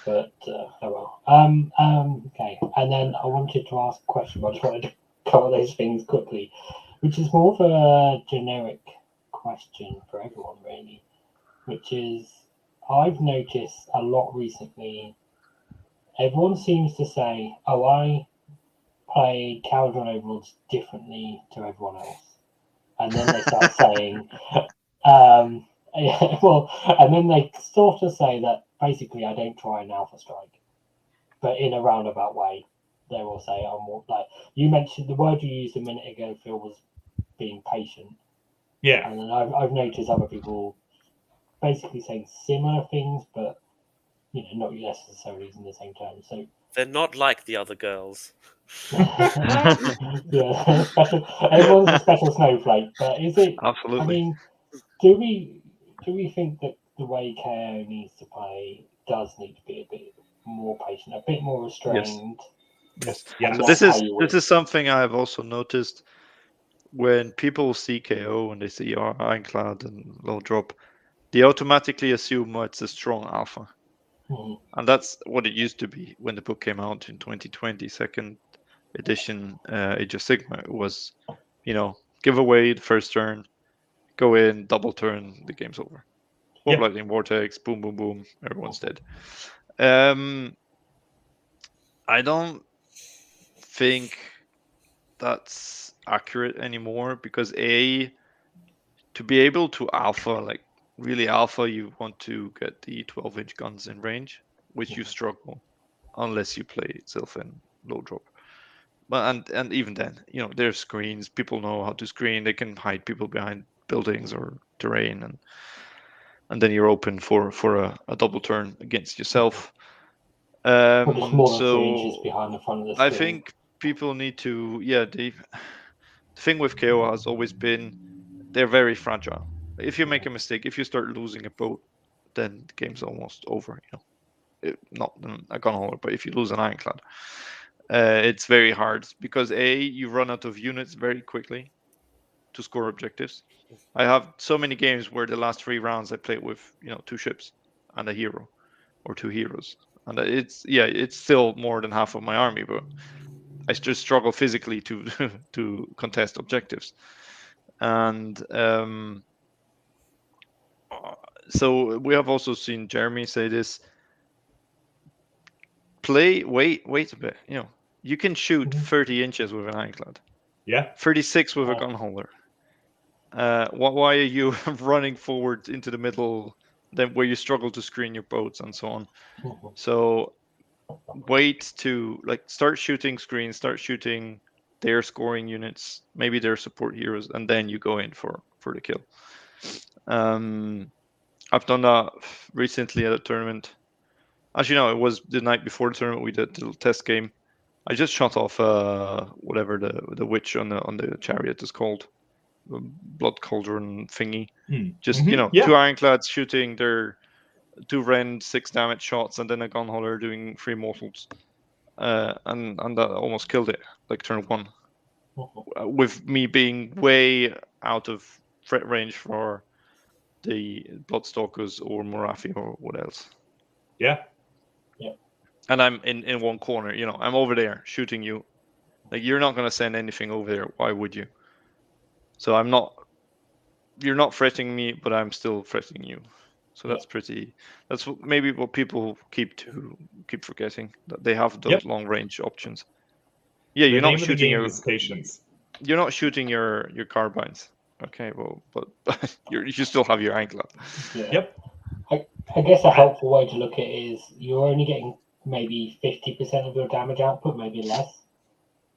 But oh well. Okay, and then I wanted to ask a question, but I just wanted to cover those things quickly, which is more of a generic question for everyone, really. Which is, I've noticed a lot recently. Everyone seems to say, "Oh, I played Kharadron Overlords differently to everyone else." and then they start saying, well, and then they sort of say that basically I don't try an alpha strike, but in a roundabout way. They will say, I'm more like you mentioned the word you used a minute ago, Phil, was being patient. Yeah. And then I've noticed other people basically saying similar things, but not necessarily using the same term. So They're not like the other girls. yeah, special. Everyone's a special snowflake, but is it? Absolutely. I mean, do we think that the way KO needs to play does need to be a bit more patient, a bit more restrained? Yes. Yeah. So this is something I've also noticed when people see KO and they see Ironclad and low drop, they automatically assume it's a strong alpha. Mm-hmm. And that's what it used to be when the book came out in 2020, second edition, Age of Sigmar. It was, give away the first turn, go in, double turn, the game's over. Warp Lightning Vortex, boom, boom, boom, everyone's dead. I don't think that's accurate anymore because to be able to alpha, like really alpha, you want to get the 12-inch guns in range, which you struggle unless you play Zilfin low drop. But and even then, there's screens. People know how to screen. They can hide people behind buildings or terrain, and then you're open for a double turn against yourself. Or just more than 3 inches So behind the front of the screen. I think people need to, the thing with KO has always been they're very fragile. If you make a mistake, if you start losing a boat, then the game's almost over. Not a gun holder, but if you lose an Ironclad, it's very hard because you run out of units very quickly to score objectives. I have so many games where the last 3 rounds I played with 2 ships and a hero or 2 heroes, and it's still more than half of my army, but I just struggle physically to to contest objectives. And so we have also seen Jeremy say this. Wait a bit. You can shoot 30 inches with an Ironclad. Yeah. 36 with a gun holder. Why are you running forward into the middle, then where you struggle to screen your boats and so on? So wait to start shooting screens, start shooting their scoring units, maybe their support heroes, and then you go in for the kill. I've done that recently at a tournament. As you know, it was the night before the tournament. We did a little test game. I just shot off whatever the witch on the chariot is called, blood cauldron thingy. Just 2 Ironclads shooting their 2 rend 6 damage shots, and then a gun holder doing 3 mortals, and that almost killed it, like turn 1, with me being way out of threat range for the Bloodstalkers or Morathi or what else. Yeah. And I'm in one corner, I'm over there shooting you. Like, you're not going to send anything over there. Why would you? So you're not threatening me, but I'm still threatening you. So that's maybe what people keep forgetting, that they have those long range options. Yeah, you're not shooting your patience. You're not shooting your carbines. Okay, well, but you still have your Ironclad. Yeah. Yep. I guess a helpful way to look at it is you're only getting maybe 50% of your damage output, maybe less.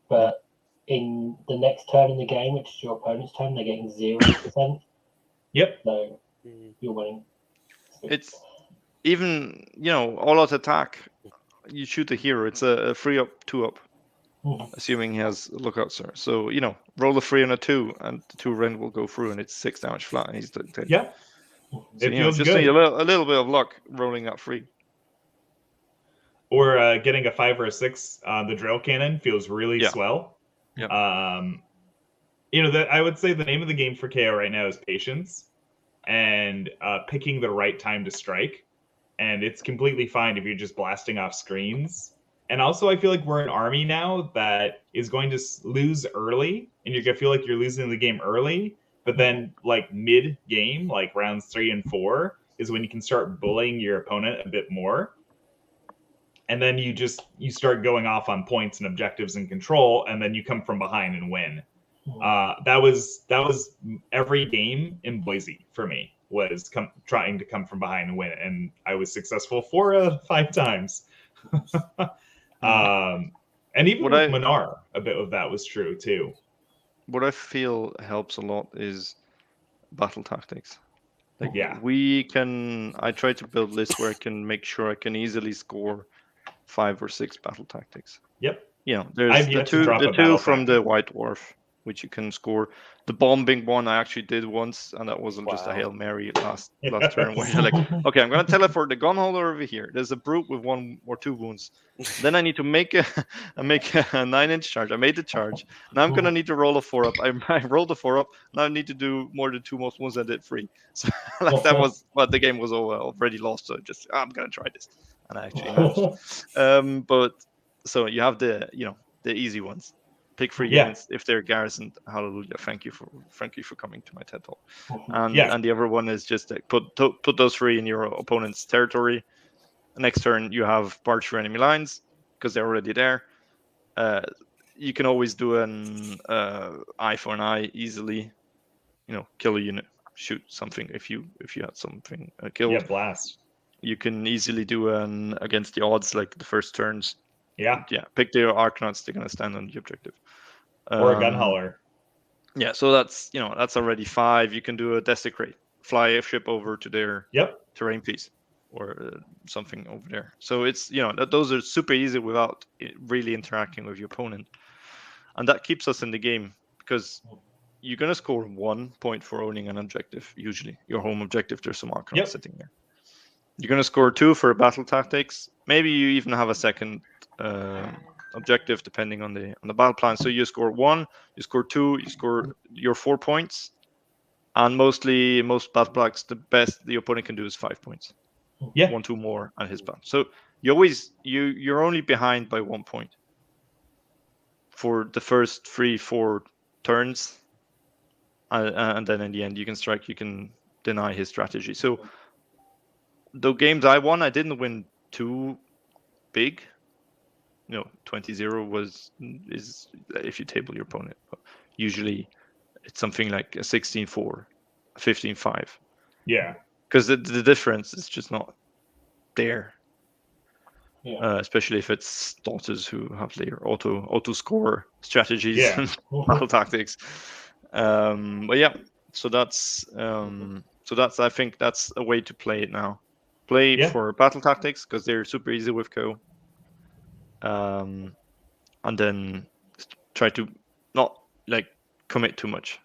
But in the next turn in the game, which is your opponent's turn, they're getting 0%. Yep. So you're winning. It's even, all out attack. You shoot a hero. It's a 3 up, 2 up. Assuming he has lookout, sir. So, roll a 3 and a 2, and the 2 rend will go through, and it's 6 damage flat, and he's dead. Yeah. So, it feels just good. need a little bit of luck rolling that 3. Or getting a 5 or a 6 on the drill cannon feels really swell. Yeah. That I would say the name of the game for KO right now is patience, and picking the right time to strike. And it's completely fine if you're just blasting off screens. And also, I feel like we're an army now that is going to lose early, and you're going to feel like you're losing the game early. But then, like mid-game, like rounds 3 and 4, is when you can start bullying your opponent a bit more. And then you start going off on points and objectives and control, and then you come from behind and win. That was every game in Boise for me was trying to come from behind and win, and I was successful 4 out of 5 times. And even with Mhornar, a bit of that was true too. What I feel helps a lot is battle tactics. Like Yeah. I try to build lists where I can make sure I can easily score 5 or 6 battle tactics. Yep. You know, there's the two from the White Dwarf, which you can score. The bombing one I actually did once, and that wasn't just a Hail Mary last turn where you're like, okay, I'm going to teleport the gun holder over here. There's a brute with 1 or 2 wounds. Then I need to make a 9-inch charge. I made the charge. Now I'm going to need to roll a 4-up. I rolled a 4-up. Now I need to do more than 2 most wounds. I did 3. So that was, but the game was already lost. So I'm going to try this, and I actually managed. But so you have the easy ones. Pick 3 units if they're garrisoned. Hallelujah! Thank you for coming to my TED talk. And the other one is just like put those 3 in your opponent's territory. Next turn you have barge through enemy lines because they're already there. You can always do an eye for an eye easily. You know, kill a unit, shoot something if you had something killed. Yeah, blast. You can easily do an against the odds like the first turns. Yeah. Pick the Arcanauts. They're gonna stand on the objective. Or a gun hauler. Yeah, so that's already 5. You can do a desecrate, fly a ship over to their terrain piece or something over there. So it's those are super easy without really interacting with your opponent, and that keeps us in the game because you're gonna score 1 point for owning an objective. Usually, your home objective. There's some Arcanauts sitting there. You're gonna score 2 for battle tactics. Maybe you even have a second objective depending on the battle plan. So you score 1, you score 2, you score your 4 points, and most battle blocks the opponent can do is 5 points. 1, 2 more on his plan. So you're only behind by 1 point for the first 3-4 turns, and then in the end you can strike. You can deny his strategy. So the games I won, I didn't win too big. 20-0 is if you table your opponent. But usually it's something like a 16-4, 15-5. Yeah. Because the difference is just not there. Yeah. Especially if it's daughters who have their auto score strategies and battle tactics. But yeah, so that's I think that's a way to play it now. Play for battle tactics because they're super easy with Co. And then try to not like commit too much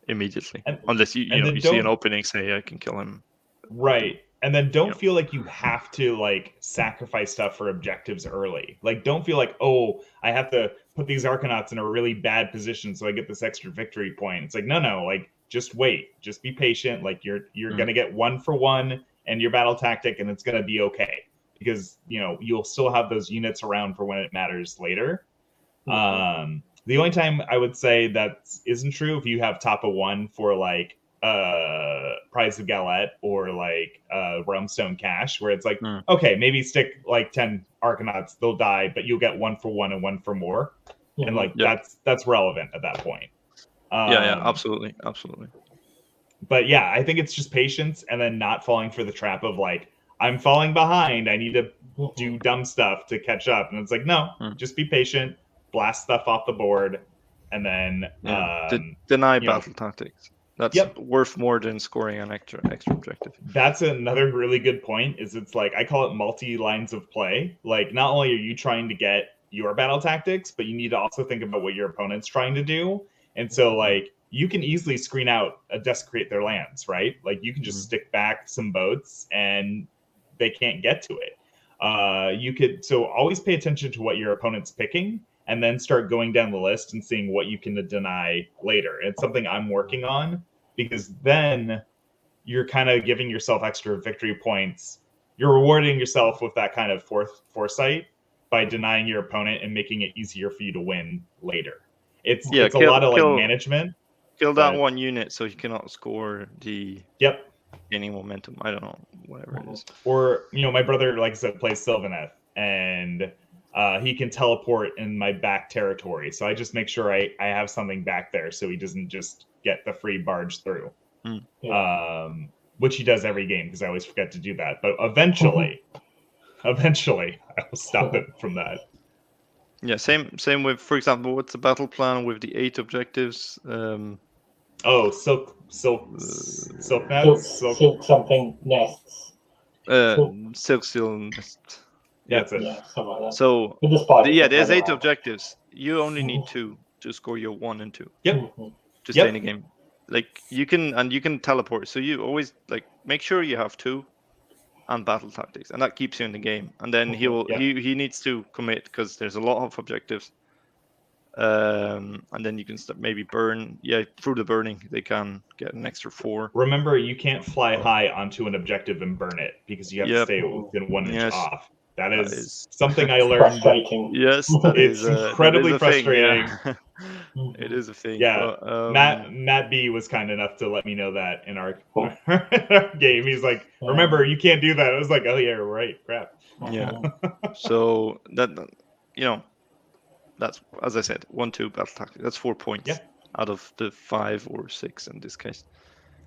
immediately, unless you see an opening, say I can kill him. Right. And then don't feel like you have to like sacrifice stuff for objectives early. Like don't feel like, oh, I have to put these Arcanauts in a really bad position so I get this extra victory point. It's like no, like just wait, just be patient. Like you're gonna get 1 for 1 and your battle tactic, and it's gonna be okay. Because you'll still have those units around for when it matters later. The only time I would say that isn't true if you have top of 1 for like Prize of Galette or like Realmstone Cache, where it's like okay, maybe stick like 10 Arcanauts, they'll die, but you'll get 1 for 1 and 1 for more, and like that's relevant at that point. Absolutely. But yeah, I think it's just patience and then not falling for the trap of like, I'm falling behind, I need to do dumb stuff to catch up. And it's like, no, just be patient, blast stuff off the board, and then deny battle tactics. That's worth more than scoring an extra objective. That's another really good point, is it's like, I call it multi-lines of play. Like, not only are you trying to get your battle tactics, but you need to also think about what your opponent's trying to do. And so, like, you can easily screen out a desecrate their lands, right? Like, you can just stick back some boats and they can't get to it. So always pay attention to what your opponent's picking and then start going down the list and seeing what you can deny later. It's something I'm working on, because then you're kind of giving yourself extra victory points. You're rewarding yourself with that kind of foresight by denying your opponent and making it easier for you to win later. It's a lot of management. Kill that one unit so you cannot score the gaining momentum. I don't know, whatever it is. Or, my brother, like I said, plays Sylvaneth, and he can teleport in my back territory. So I just make sure I have something back there so he doesn't just get the free barge through. Which he does every game because I always forget to do that. But eventually I will stop it from that. Yeah, same with, for example, what's the battle plan with the 8 objectives? Silk nets, silk something nests. Silk seal nest. That's it. Yeah, something like that. So With the spiders, there's 8 around. objectives. You only need 2 to score your 1 and 2. Yep. To stay in the game. Like you can teleport. So you always like make sure you have 2 and battle tactics, and that keeps you in the game. And then he needs to commit because there's a lot of objectives. And then you can maybe burn. Yeah, through the burning, they can get an extra 4. Remember, you can't fly high onto an objective and burn it because you have to stay within 1 inch off. That is something I learned. Frustrating. Yes, it's incredibly frustrating. It is a thing. Yeah, but, Matt B was kind enough to let me know that in our game. He's like, "Remember, you can't do that." I was like, "Oh yeah, right, crap." Yeah. So that that's, as I said, 1-2 battle tactic. That's 4 points out of the 5 or 6 in this case.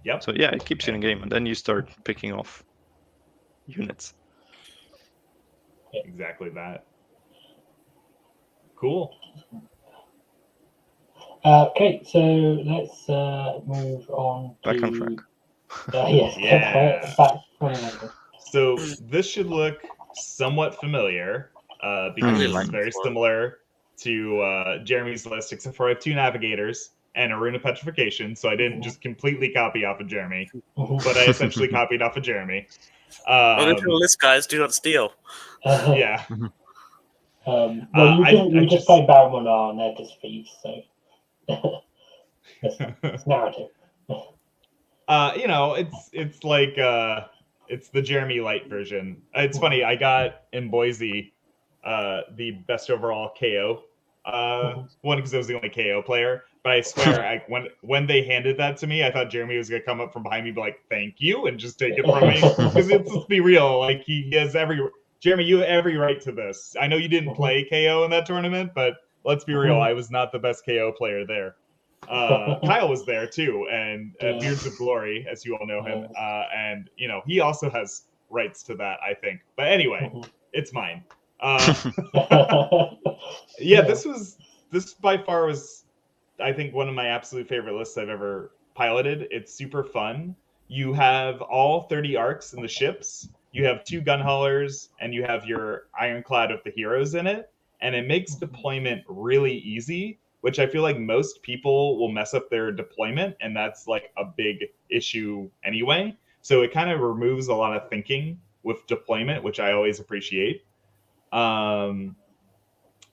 Yep. So yeah, it keeps you in the game, and then you start picking off units. Exactly that. Cool. Okay, so let's move on Back to... on track. Yeah. Back. So this should look somewhat familiar because it's very similar to Jeremy's list, except for I have 2 navigators and a rune of petrification, so I didn't just completely copy off of Jeremy, but I essentially copied off of Jeremy. Original list, guys, do not steal. Yeah. Well, you just played Baron Mhornar and they're just thieves, so it's narrative. It's like it's the Jeremy Light version. It's funny. I got in Boise the best overall KO one because I was the only KO player. But I swear, when they handed that to me, I thought Jeremy was gonna come up from behind me, and be like, "Thank you," and just take it from me. Because let's be real, like he has Jeremy, you have every right to this. I know you didn't play KO in that tournament, but let's be real, I was not the best KO player there. Kyle was there too, and Beards of Glory, as you all know him, and he also has rights to that, I think. But anyway, it's mine. This by far was, I think, one of my absolute favorite lists I've ever piloted. It's super fun. You have all 30 arcs in the ships. You have 2 gun haulers, and you have your ironclad of the heroes in it. And it makes deployment really easy, which I feel like most people will mess up their deployment, and that's like a big issue anyway. So it kind of removes a lot of thinking with deployment, which I always appreciate. And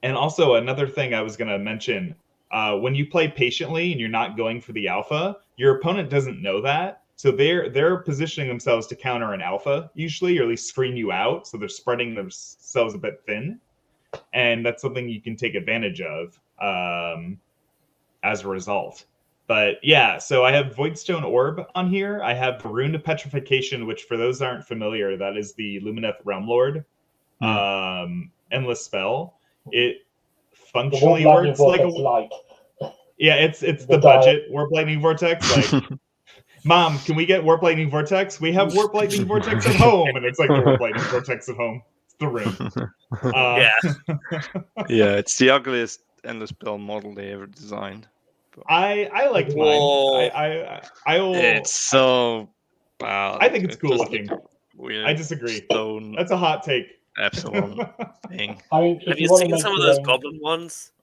also another thing I was going to mention, when you play patiently and you're not going for the alpha, your opponent doesn't know that. So they're positioning themselves to counter an alpha usually, or at least screen you out. So they're spreading themselves a bit thin. And that's something you can take advantage of as a result. But yeah, so I have Voidstone Orb on here. I have the Rune of Petrification, which for those aren't familiar, that is the Lumineth Realm Lord. Endless spell. It functionally works like a light. Yeah, it's the budget Warp Lightning Vortex. Like, Mom, can we get Warp Lightning Vortex? We have Warp Lightning Vortex at home, and it's like the Warp Lightning Vortex at home. It's the room. Yeah, it's the ugliest endless spell model they ever designed. But... I liked mine. I will. It's so bad. I think it's cool looking. Weird. I disagree. Stone. That's a hot take. Epsilon thing. I mean, have you seen some of those goblin ones?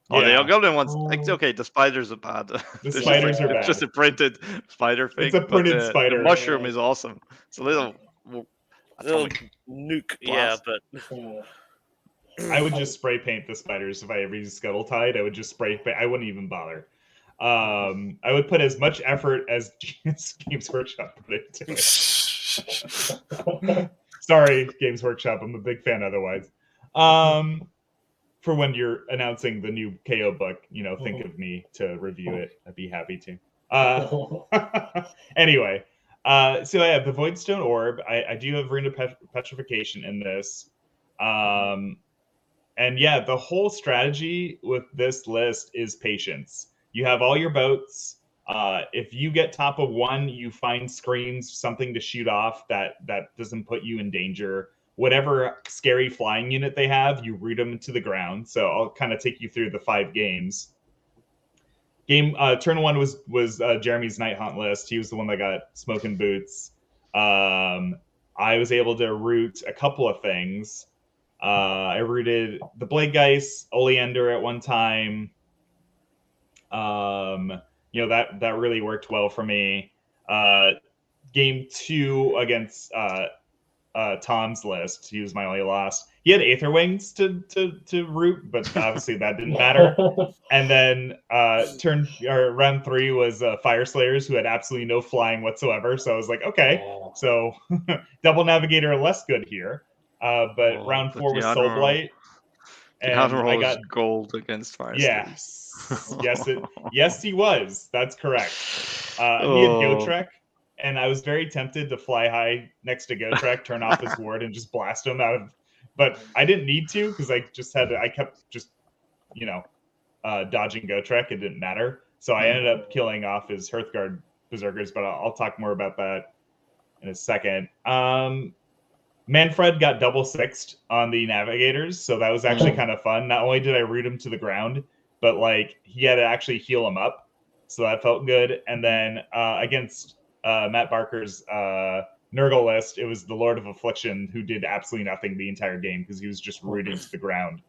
Oh, the goblin ones. Okay, the spiders are bad. The spiders are bad. It's just a printed spider thing. It's a printed spider. The mushroom is awesome. It's a little nuke. Blast. Yeah, but I would just spray paint the spiders if I ever use Scuttle Tide. I would just spray paint. I wouldn't even bother. I would put as much effort as Games Workshop put into it. Sorry, Games Workshop. I'm a big fan otherwise. For when you're announcing the new KO book, think of me to review it. I'd be happy to. Anyway, so I have the Voidstone Orb. I do have Rune of Petrification in this. And yeah, the whole strategy with this list is patience. You have all your boats. If you get top of one, you find screens, something to shoot off that doesn't put you in danger. Whatever scary flying unit they have, you root them to the ground. So I'll kind of take you through the 5 games. Turn 1 was Jeremy's Night Hunt list. He was the one that got Smoking Boots. I was able to root a couple of things. I rooted the Blade Geist, Oleander at one time. That really worked well for me. Game 2 against Tom's list, he was my only loss. He had Aether Wings to root, but obviously that didn't matter. And then round 3 was Fire Slayers, who had absolutely no flying whatsoever. So I was like, okay, so double Navigator less good here. But round 4 was Soulblight. And I got gold against Fire Slayers. Yes, he was. That's correct. He had Gotrek, and I was very tempted to fly high next to Gotrek, turn off his ward, and just blast him out of. But I didn't need to because I kept dodging Gotrek. It didn't matter. So I ended up killing off his Hearthguard Berserkers, but I'll talk more about that in a second. Manfred got double sixed on the Navigators, so that was actually kind of fun. Not only did I root him to the ground, but he had to actually heal him up, so that felt good. And then against Matt Barker's Nurgle list, it was the Lord of Affliction who did absolutely nothing the entire game because he was just rooted to the ground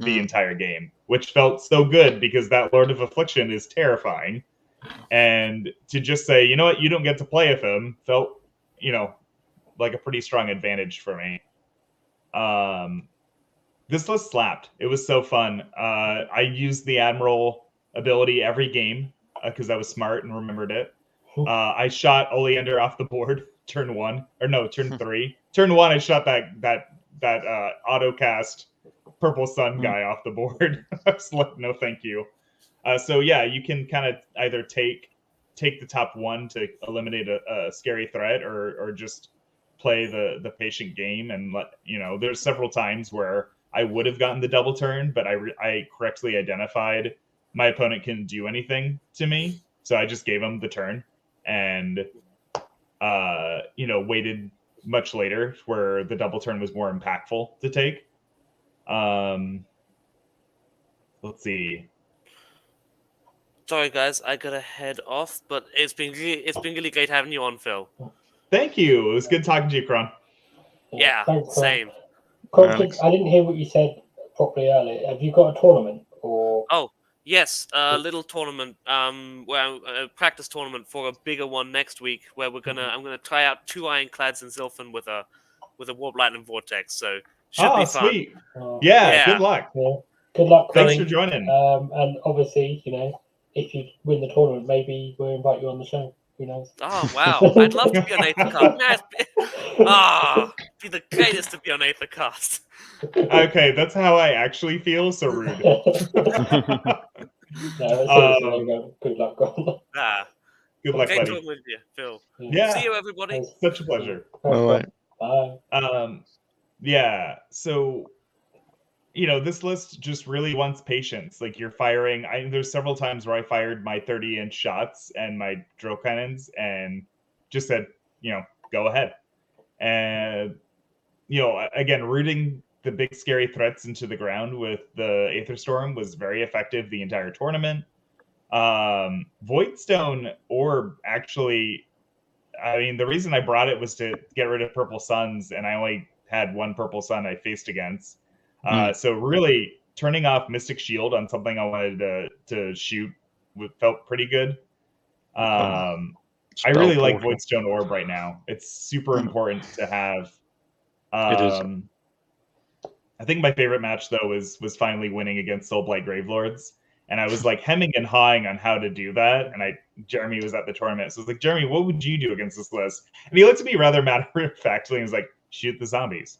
the entire game, which felt so good because that Lord of Affliction is terrifying. And to just say, you know what, you don't get to play with him, felt, like a pretty strong advantage for me. This list slapped. It was so fun. I used the Admiral ability every game because I was smart and remembered it. I shot Oleander off the board turn 3. Turn 1, I shot that auto cast Purple Sun guy off the board. I was like, no, thank you. So yeah, you can kind of either take the top 1 to eliminate a scary threat, or just play the patient game. And there's several times where I would have gotten the double turn, but I correctly identified my opponent couldn't do anything to me, so I just gave him the turn and waited much later where the double turn was more impactful to take. Let's see. Sorry guys, I gotta head off, but it's been really great having you on, Phil. Thank you. It was good talking to you, Kron. Yeah, same. I didn't hear what you said properly earlier. Have you got a tournament or? Oh yes, a little tournament. A practice tournament for a bigger one next week, where I'm gonna try out 2 Ironclads in Zilfin with a Warp Lightning Vortex. So should be fun. Sweet. Yeah. Good luck. Yeah. Good luck. Thanks for joining. And obviously, if you win the tournament, maybe we'll invite you on the show. Who knows? Oh wow! I'd love to be on Aethercast. Be the greatest to be on Aethercast. Okay, that's how I actually feel. So rude. Good luck. Good luck, Great buddy. talking with you, Phil. Yeah. See you, everybody. Such a pleasure. Bye. Yeah. So, this list just really wants patience. Like you're firing. There's several times where I fired my 30-inch shots and my drill cannons and just said, go ahead. And, again, rooting the big scary threats into the ground with the Aether Storm was very effective the entire tournament. Voidstone Orb, actually, the reason I brought it was to get rid of Purple Suns, and I only had 1 Purple Sun I faced against. So really turning off Mystic Shield on something I wanted to shoot felt pretty good. I really like Voidstone Orb right now. It's super important to have. It is. I think my favorite match though was finally winning against Soulblight Gravelords, and I was like hemming and hawing on how to do that. And Jeremy was at the tournament, so I was like, Jeremy, what would you do against this list? And he looked at me rather matter-of-factly and was like, shoot the zombies.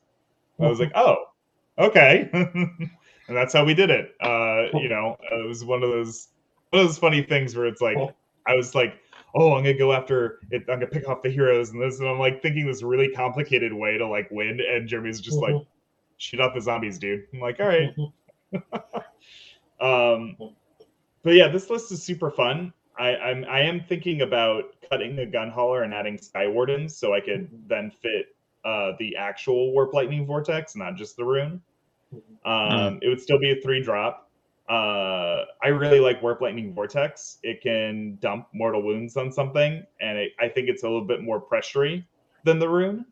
I was like, oh, okay. And that's how we did it. It was one of those funny things where it's like, I was like, oh, I'm gonna go after it. I'm gonna pick off the heroes and this, and I'm like thinking this really complicated way to like win, and Jeremy's just like, shoot out the zombies, dude. I'm like, all right. But yeah, this list is super fun. I am thinking about cutting the gun hauler and adding Sky Wardens so I could then fit the actual Warp Lightning Vortex, not just the rune. It would still be a 3-drop. I really like Warp Lightning Vortex. It can dump Mortal Wounds on something, and I think it's a little bit more pressury than the rune.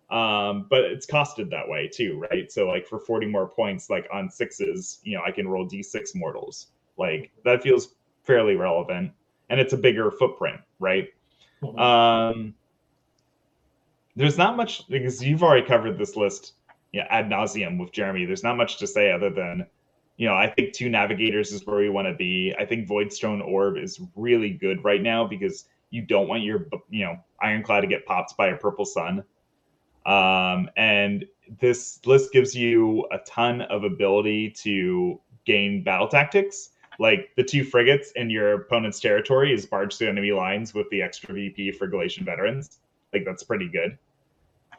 But it's costed that way too, right? So like for 40 more points, like on 6s, I can roll D6 mortals. Like that feels fairly relevant, and it's a bigger footprint, right? There's not much, because you've already covered this list ad nauseum with Jeremy. There's not much to say other than, I think 2 navigators is where we want to be. I think Voidstone Orb is really good right now because you don't want your, Ironclad to get popped by a purple sun. And this list gives you a ton of ability to gain battle tactics. Like the 2 frigates in your opponent's territory is barge through enemy lines with the extra VP for Galatian veterans. Like that's pretty good.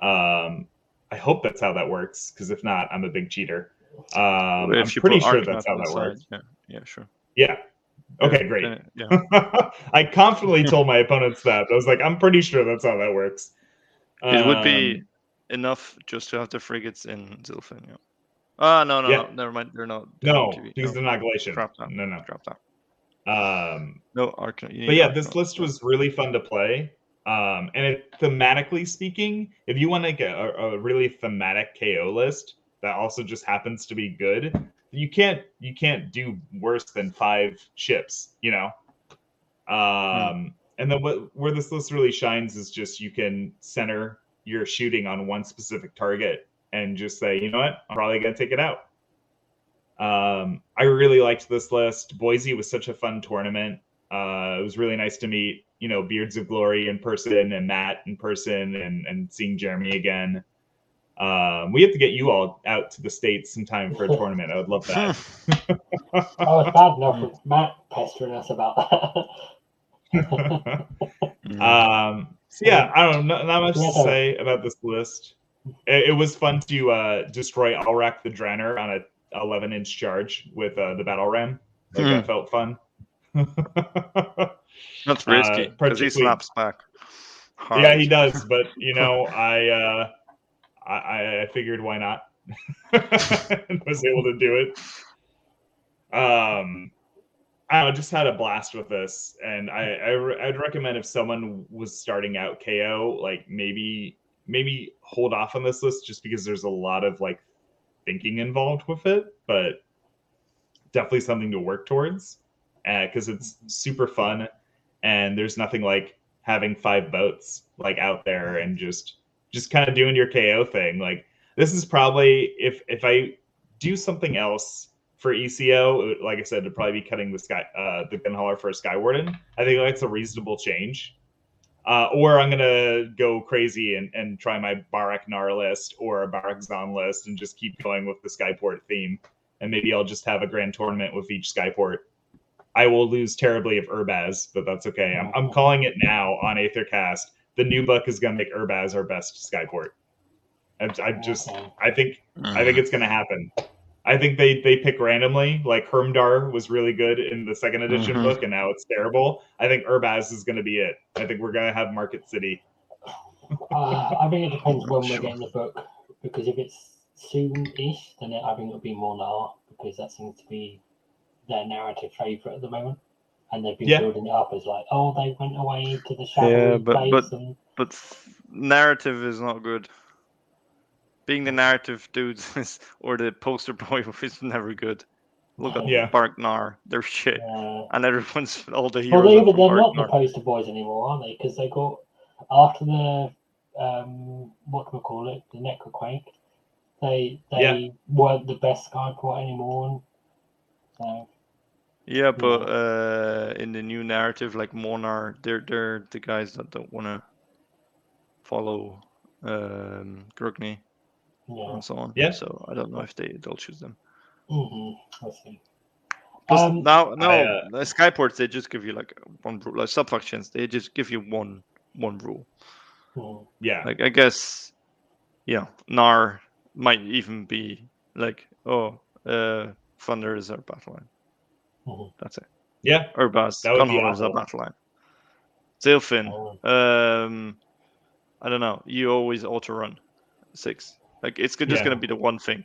I hope that's how that works, because if not, I'm a big cheater. I'm pretty sure that's how that works. Yeah, sure. Yeah. Okay, great. Yeah. I confidently told my opponents that. I was like, I'm pretty sure that's how that works. It would be enough just to have the frigates in Zilfin. Yeah. No, never mind. They're not. Because they're not Galatian. Drop down. No. Drop down. No Arcanine. But yeah, this list was really fun to play. And thematically speaking, if you want to get a really thematic KO list that also just happens to be good, you can't do worse than 5 ships, And then where this list really shines is just you can center your shooting on one specific target and just say, you know what, I'm probably gonna take it out. I really liked this list. Boise was such a fun tournament. It was really nice to meet, Beards of Glory in person and Matt in person and seeing Jeremy again. We have to get you all out to the States sometime for a tournament. I would love that. Oh, it's bad enough with Matt pestering us about that. So yeah, I don't know, not much to say about this list. It was fun to destroy Alrak the Drenner on a 11-inch charge with the battle ram. Like that felt fun. That's risky because he snaps back hard. Yeah, he does, but I figured why not. And was able to do it. I just had a blast with this, and I'd recommend if someone was starting out KO, like maybe hold off on this list just because there's a lot of like thinking involved with it, but definitely something to work towards because it's super fun, and there's nothing like having 5 boats like out there and just kind of doing your KO thing. Like this is probably if I do something else for ECO, like I said, it'd probably be cutting the gun hauler for a Sky Warden. I think that's a reasonable change. Or I'm gonna go crazy and try my Barak Nar list or a Barak Zon list and just keep going with the Skyport theme. And maybe I'll just have a grand tournament with each Skyport. I will lose terribly if Urbaz, but that's okay. I'm calling it now on Aethercast. The new book is gonna make Urbaz our best Skyport. I think it's gonna happen. I think they pick randomly. Like Hermdar was really good in the 2nd edition book, and now it's terrible. I think Urbaz is going to be it. I think we're going to have Market City. I think it depends when we're getting the book, because if it's soon-ish, then I think it'll be Mhornar, because that seems to be their narrative favourite at the moment, and they've been building it up as like, oh, they went away to the shadowy place. But narrative is not good. Being the narrative dudes or the poster boy is never good. Look at Barak Nar, they're shit, and everyone's all the heroes. Well, they're not the poster boys anymore, are they? Because they got after the the Necroquake, they weren't the best Skyport anymore. So. Yeah, but in the new narrative, like Mhornar, they're the guys that don't want to follow Grugny. And so on. Yeah. So I don't know if they'll choose them. I see. Plus now the Skyports, they just give you like one rule. Like sub-factions, they just give you one rule. Yeah. Like I guess, Nar might even be like, Thunder is our battle line. Mhm. That's it. Yeah, Urbaz, that would be Gunhorn is our awful. battle line. Zilfin, Oh. I don't know. You always auto run 6. Like it's just Yeah. gonna be the one thing,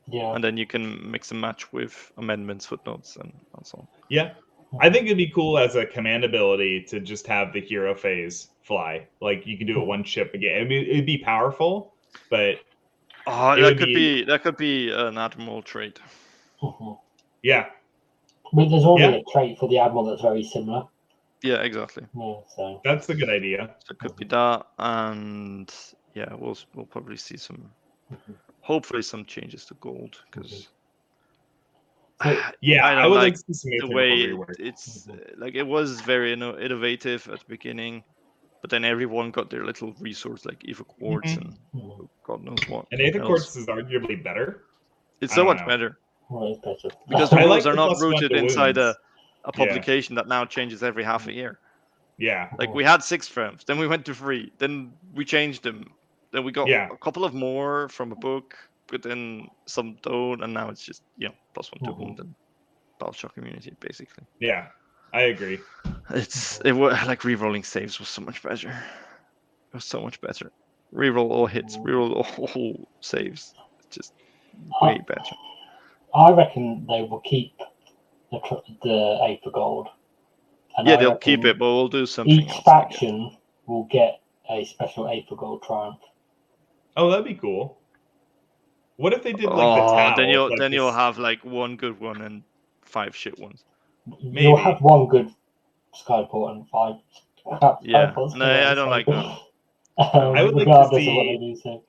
Yeah. and then you can mix and match with amendments, footnotes, and so on. Yeah. I think it'd be cool as a command ability to just have the hero phase fly. Like you can do it one ship again. I mean, it'd be powerful, but Oh, it that would could be an admiral trait. Mhm. yeah. But there's already Yeah. a trait for the Admiral that's very similar. Yeah, exactly. Yeah, so That's a good idea. So it could be that, and yeah, we'll probably see some, hopefully some changes to gold, because Yeah, I I don't would like like to see some the asymmetrical way rework. it's like it was very innovative at the beginning, but then everyone got their little resource like Eva Quartz and God knows what. And Aethercast else. is arguably better. It's I so don't much know. better well, it's better. because the I rules like are the not +1 rooted to inside wounds. a publication that now changes every half a year. Yeah. Like we had 6 frames, then we went to 3, then we changed them, then we got Yeah. a couple of more from a book, but then some don't, and now it's just +1 to wound and battle shock immunity basically. Yeah, I agree. It was like re-rolling saves was so much better. It was so much better. Reroll all hits, reroll all saves. It's just way better. I reckon they will keep the A for gold. And Yeah, I they'll keep reckon it, but we'll do something each else. faction will get a special A for gold triumph. Oh, that'd be cool. What if they did like the Tau? Then you'll have like 1 good one and 5 shit ones. Maybe. You'll have 1 good Skyport and 5 Yeah, Skyports. no, I don't like that. I would like to regardless of what see they do. So.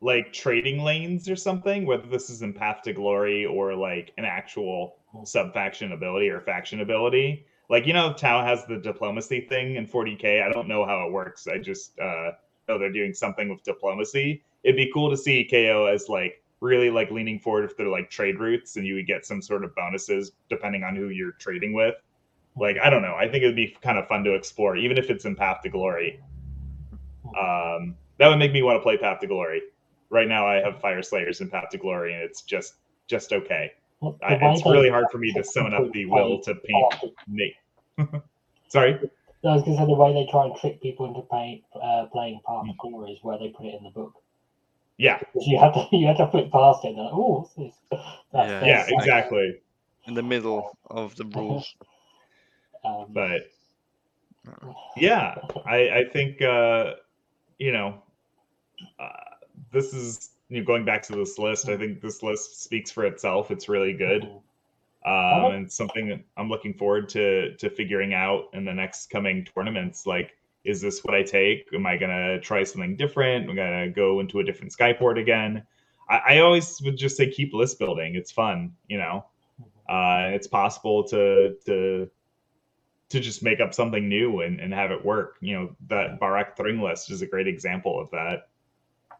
like trading lanes or something, whether this is in Path to Glory or like an actual sub-faction ability or faction ability. Like, Tau has the diplomacy thing in 40k. I don't know how it works. I just know they're doing something with diplomacy. It'd be cool to see KO as like really like leaning forward if they're like trade routes, and you would get some sort of bonuses depending on who you're trading with. Like, I don't know. I think it'd be kind of fun to explore, even if it's in Path to Glory. That would make me want to play Path to Glory. Right now, I have Fire Slayers in Path to Glory, and it's just okay. It's really hard for me to summon up the will to paint Nate. Sorry? I was going to say the way they try and trick people into playing Path to Glory is where they put it in the book. Yeah. Because you have to flip past it and like, oh, what's this? Yeah, exactly. In the middle of the rules. But yeah, I think this is going back to this list. I think this list speaks for itself. It's really good, and something that I'm looking forward to figuring out in the next coming tournaments. Like, is this what I take? Am I gonna try something different? I'm gonna go into a different Skyport again. I always would just say keep list building. It's fun, it's possible to just make up something new and have it work. That Barak Thyng list is a great example of that.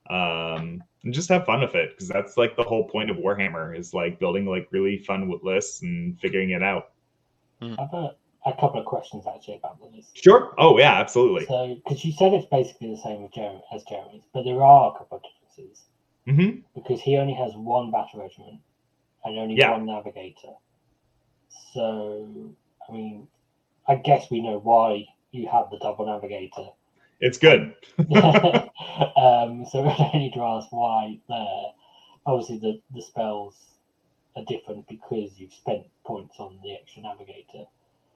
And just have fun with it, because that's like the whole point of Warhammer, is like building like really fun lists and figuring it out. I have a couple of questions actually about the list. Sure. Oh yeah, absolutely. So, because you said it's basically the same as Jeremy's, but there are a couple of differences. Mm-hmm. Because he only has 1 battle regiment and only 1 navigator. So, I mean, I guess we know why you have the double navigator. It's good. So we don't need to ask why there. Obviously, the spells are different because you've spent points on the extra navigator.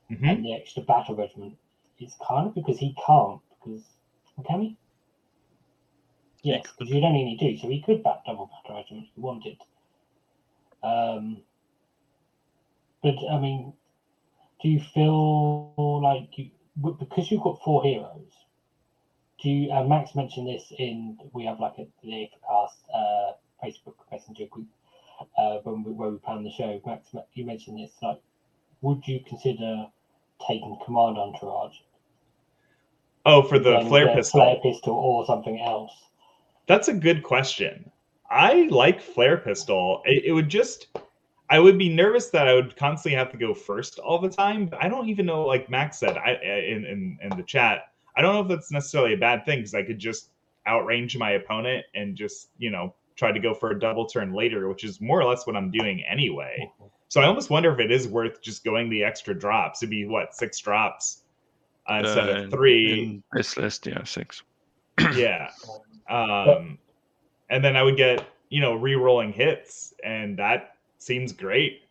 Mm-hmm. And the extra battle regiment is kind of because he can't. Because, can he? Yes, because you'd only need 2, so he could double battle regiment if he wanted. But, I mean, do you feel like because you've got 4 heroes, Max mentioned this we have like the Aethercast Facebook Messenger group where we planned the show. Max, you mentioned this, like, would you consider taking Command Entourage? Oh, for the flare pistol. Flare pistol or something else? That's a good question. I like flare pistol. It would just... I would be nervous that I would constantly have to go first all the time. But I don't even know, like Max said in the chat, I don't know if that's necessarily a bad thing, because I could just outrange my opponent and just, try to go for a double turn later, which is more or less what I'm doing anyway. So I almost wonder if it is worth just going the extra drops. It'd be what, 6 drops instead of 3 in this list. Yeah, 6. Yeah. And then I would get, re-rolling hits, and that seems great.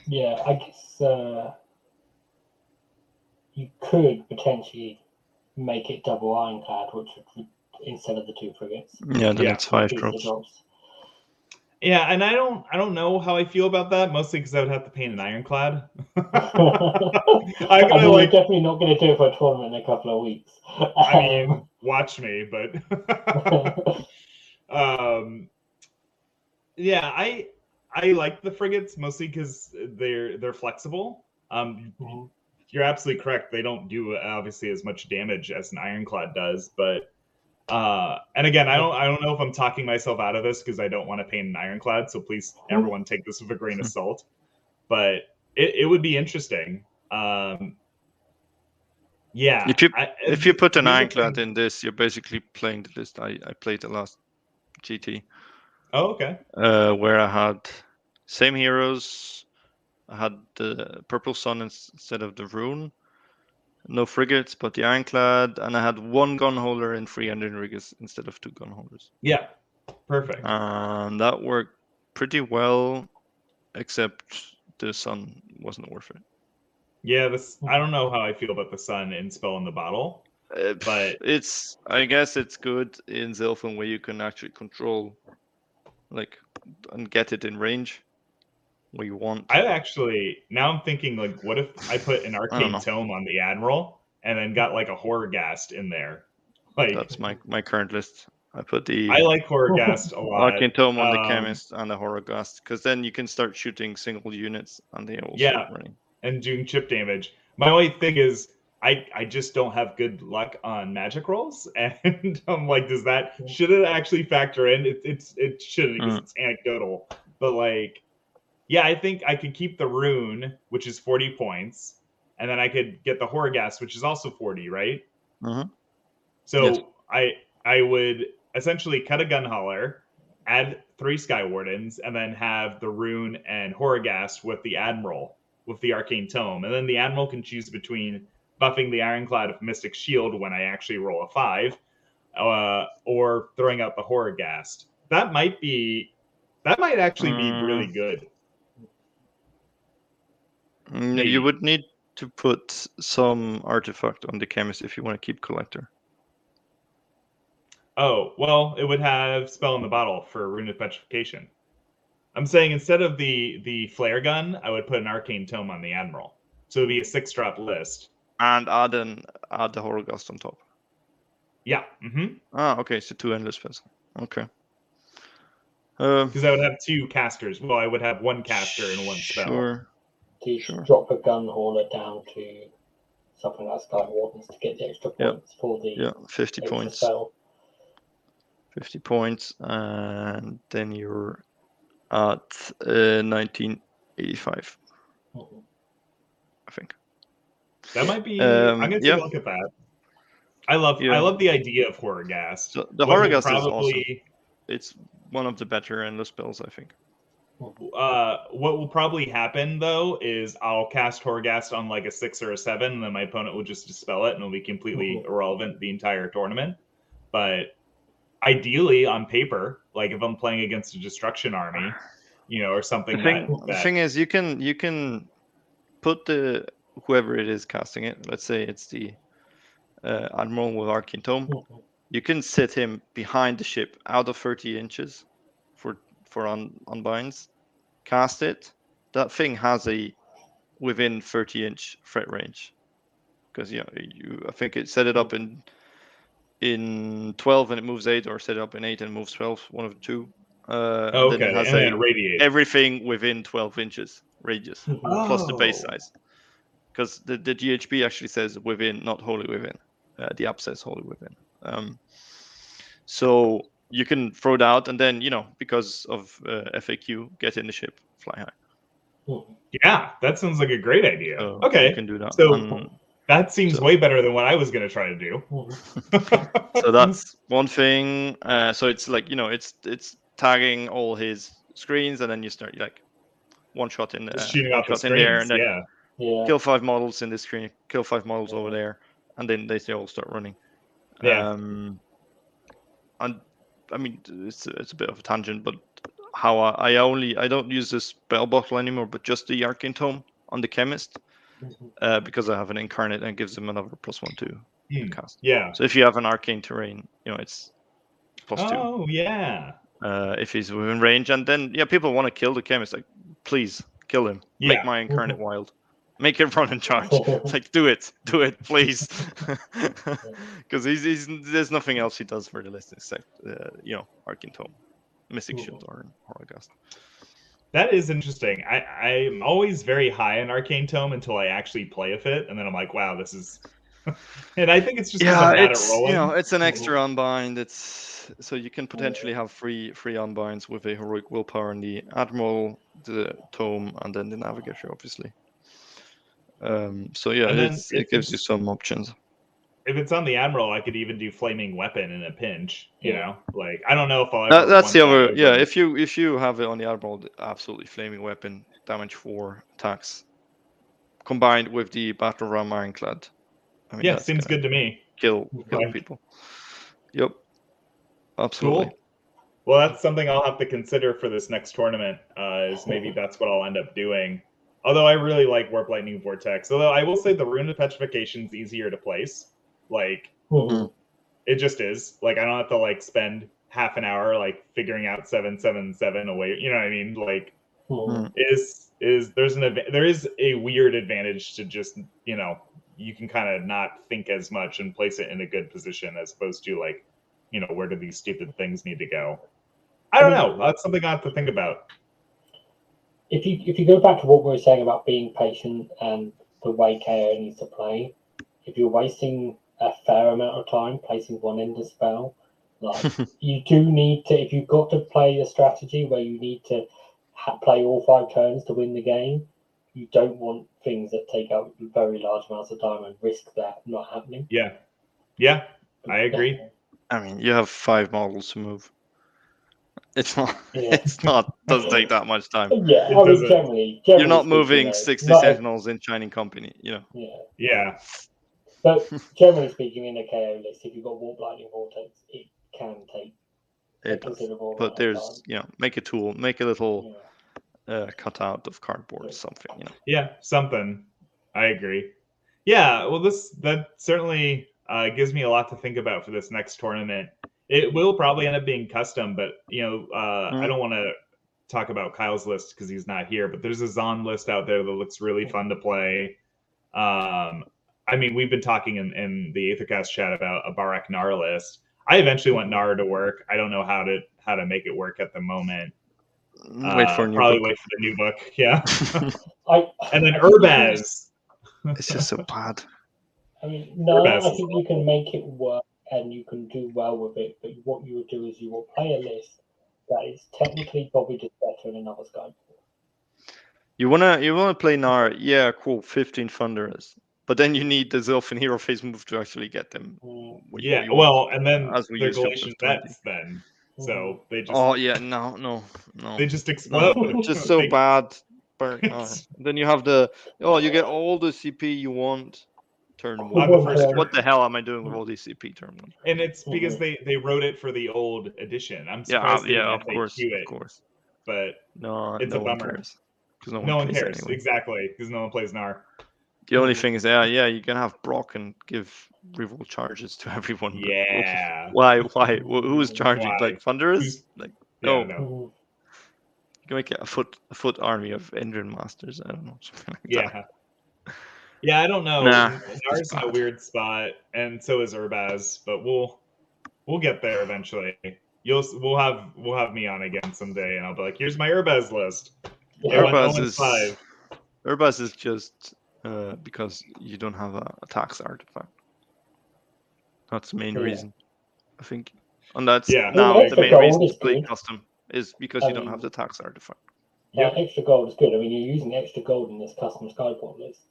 Yeah, I guess you could potentially make it double ironclad, which would, instead of the 2 frigates. Yeah, then Yeah. it's 5 reduce the drops. drops. Yeah, and I don't know how I feel about that, mostly because I would have to paint an ironclad. I mean, we're definitely not going to do it for a tournament in a couple of weeks. I mean, watch me, but yeah, I like the frigates mostly because they're flexible. You're absolutely correct. They don't do obviously as much damage as an ironclad does, but and again, I don't know if I'm talking myself out of this because I don't want to paint an ironclad. So please, everyone, take this with a grain of salt. But it would be interesting. Yeah. If you put an ironclad in this, you're basically playing the list I played the last GT. Oh, okay. Where I had same heroes. I had the Purple Sun instead of the Rune. No frigates, but the ironclad, and I had 1 gun holder and 3 engine riggers instead of 2 gun holders. Yeah, perfect. And that worked pretty well, except the Sun wasn't worth it. Yeah, I don't know how I feel about the Sun in Spell in the Bottle, but I guess it's good in Zilfin where you can actually control, and get it in range where you want. Now I'm thinking, what if I put an Arcane Tome on the Admiral and then got a Horrorghast in there? That's my current list. I like Horrorghast a lot. Arcane Tome on the Chemist and the Horrorghast, because then you can start shooting single units and they all start running. And doing chip damage. My only thing is I just don't have good luck on magic rolls, and I'm like, should it actually factor in? It shouldn't because it's anecdotal. But yeah, I think I could keep the Rune, which is 40 points, and then I could get the Horrorghast, which is also 40, right? Mm-hmm. So yes. I would essentially cut a gun hauler, add 3 Sky Wardens, and then have the Rune and Horrorghast with the Admiral, with the Arcane Tome. And then the Admiral can choose between buffing the Ironclad with Mystic Shield when I actually roll a 5, or throwing out the Horrorghast. That might actually be really good. Maybe. You would need to put some artifact on the Chemist if you want to keep Collector. Oh, well, it would have Spell in the Bottle for Rune of Petrification. I'm saying instead of the flare gun, I would put an Arcane Tome on the Admiral. So it would be a 6-drop list. And add the Horrorghast on top. Yeah. Mm-hmm. Okay, so 2 Endless Vessel. Okay. Because I would have 2 casters. Well, I would have 1 caster and 1 spell. Sure. Drop a gun hauler down to something like Sky Wardens to get the extra points for the 50 points. Spell. 50 points, and then you're at 1985. Mm-hmm. I think. That might be. I'm gonna take a look at that. I love the idea of Horrorghast. So the Horrorghast is awesome. It's one of the better endless spells, I think. What will probably happen though is I'll cast Horrorghast on a 6 or a 7, and then my opponent will just dispel it, and it'll be completely irrelevant the entire tournament. But ideally, on paper, if I'm playing against a destruction army, or something. The thing is, you can put whoever it is casting it. Let's say it's the Admiral with Arcane Tome. You can sit him behind the ship, out of 30 inches, for unbinds. Cast it. That thing has a within 30-inch threat range, because I think it set it up in 12 and it moves 8, or set it up in 8 and it moves 12, one of the two. Okay, then it has and radiate everything within 12 inches radius, plus the base size. Because the GHB actually says within, not wholly within. The app says wholly within. So you can throw it out, and then, because of FAQ, get in the ship, fly high. Yeah, that sounds like a great idea. So okay, you can do that. So That seems way better than what I was going to try to do. So that's one thing. So it's like, it's tagging all his screens, and then you start like one shot in shooting one out the shot in there, and screens, then kill 5 models in this screen, kill 5 models over there, and then they all start running. Yeah. And I mean, it's a bit of a tangent, but how I don't use this spell bottle anymore, but just the Arcane Tome on the Chemist, because I have an Incarnate and it gives them another +1 to cast. Yeah. So if you have an Arcane Terrain, it's +2. Oh yeah. If he's within range, and then people want to kill the Chemist, like, please kill him. Yeah. Make my Incarnate wild. Make him run in charge. Like, do it, please. Because there's nothing else he does for the list except Arcane Tome, Mystic Shield, or Horrorgast. That is interesting. I'm always very high on Arcane Tome until I actually play with it, and then I'm like, wow, this is. And I think it's just because I'm bad at rolling. It's an extra unbind. So you can potentially have free unbinds with a Heroic Willpower in the Admiral, the Tome, and then the Navigator, obviously. It gives you some options. If it's on the Admiral, I could even do Flaming Weapon in a pinch. Like, I don't know if I'll ever. That's the other. Yeah, if you have it on the Admiral, absolutely Flaming Weapon, damage 4 attacks, combined with the Battle Ram Ironclad. I mean, seems good to me. Kill people. Yep. Absolutely. Cool. Well, that's something I'll have to consider for this next tournament. Is maybe that's what I'll end up doing. Although I really like Warp Lightning Vortex. Although I will say the Rune of Petrification is easier to place. Like, it just is. Like, I don't have to like spend half an hour like figuring out 777 away. You know what I mean? Like, there is a weird advantage to just you can kind of not think as much and place it in a good position as opposed to like, where do these stupid things need to go? I don't know. That's something I have to think about. If you go back to what we were saying about being patient and the way KO needs to play, if you're wasting a fair amount of time placing one ender spell, like you do need to, if you've got to play a strategy where you need to play all 5 turns to win the game, you don't want things that take out very large amounts of time and risk that not happening. Yeah, I agree. I mean, you have 5 models to move. It's not. Doesn't take that much time. Yeah, I mean, generally you're not moving 60 Sentinels in Shining Company. Yeah. But generally speaking, in a KO list, if you've got Warp Lightning Vortex, it can take considerable. But there's, make a tool, make a little cutout of cardboard or something. Yeah, something. I agree. Yeah, well, that certainly gives me a lot to think about for this next tournament. It will probably end up being custom, but I don't want to talk about Kyle's list because he's not here. But there's a Zon list out there that looks really fun to play. I mean, we've been talking in the Aethercast chat about a Barak Nar list. I eventually want Nar to work. I don't know how to make it work at the moment. Wait for the new book. Yeah. And then Urbaz. It's just so bad. I mean, no, I think you can make it work and you can do well with it. But what you will do is you will play a list that is technically probably just better in another Skyport. You wanna play Nar? Yeah, cool. 15 Thunderers. But then you need the Zilfin Hero Phase move to actually get them. And then they're Galatian Vets then. So they just... Oh, yeah, no. They just explode. No, just so bad. Then you have you get all the CP you want turn 1. What the hell am I doing with all these CP turn 1? And it's because they wrote it for the old edition. I'm surprised of course. But it's no a bummer. Because no one cares anyway. Exactly, because no one plays Nar. The only thing is, you can have Brock and give revolt charges to everyone. Yeah. Why? Who's charging? Why? Like Thunderers? No. You can make it a foot army of Endrin Masters. I don't know. Something like that. Yeah, I don't know. Nar's in a weird spot, and so is Urbaz. But we'll get there eventually. We'll have me on again someday, and I'll be like, here's my Urbaz list. Urbaz is just because you don't have a tax artifact. That's the main reason, I think. And that's the main reason to play custom is because you don't have the tax artifact. Extra gold is good. I mean, you're using extra gold in this custom Skyport list.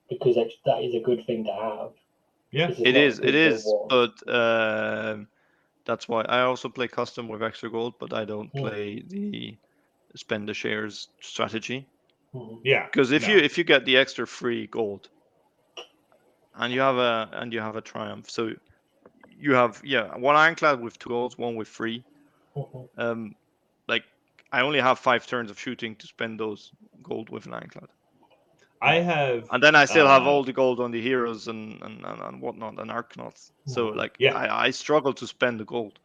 because that is a good thing to have. Yeah, it is, reward. but that's why I also play custom with extra gold, but I don't play the spend the shares strategy. Yeah, because if you get the extra free gold, and you have a triumph, so you have one ironclad with 2 golds, one with 3. Like I only have 5 turns of shooting to spend those gold with an ironclad. I have, and then I still have all the gold on the heroes and whatnot and arcanauts. So like I struggle to spend the gold.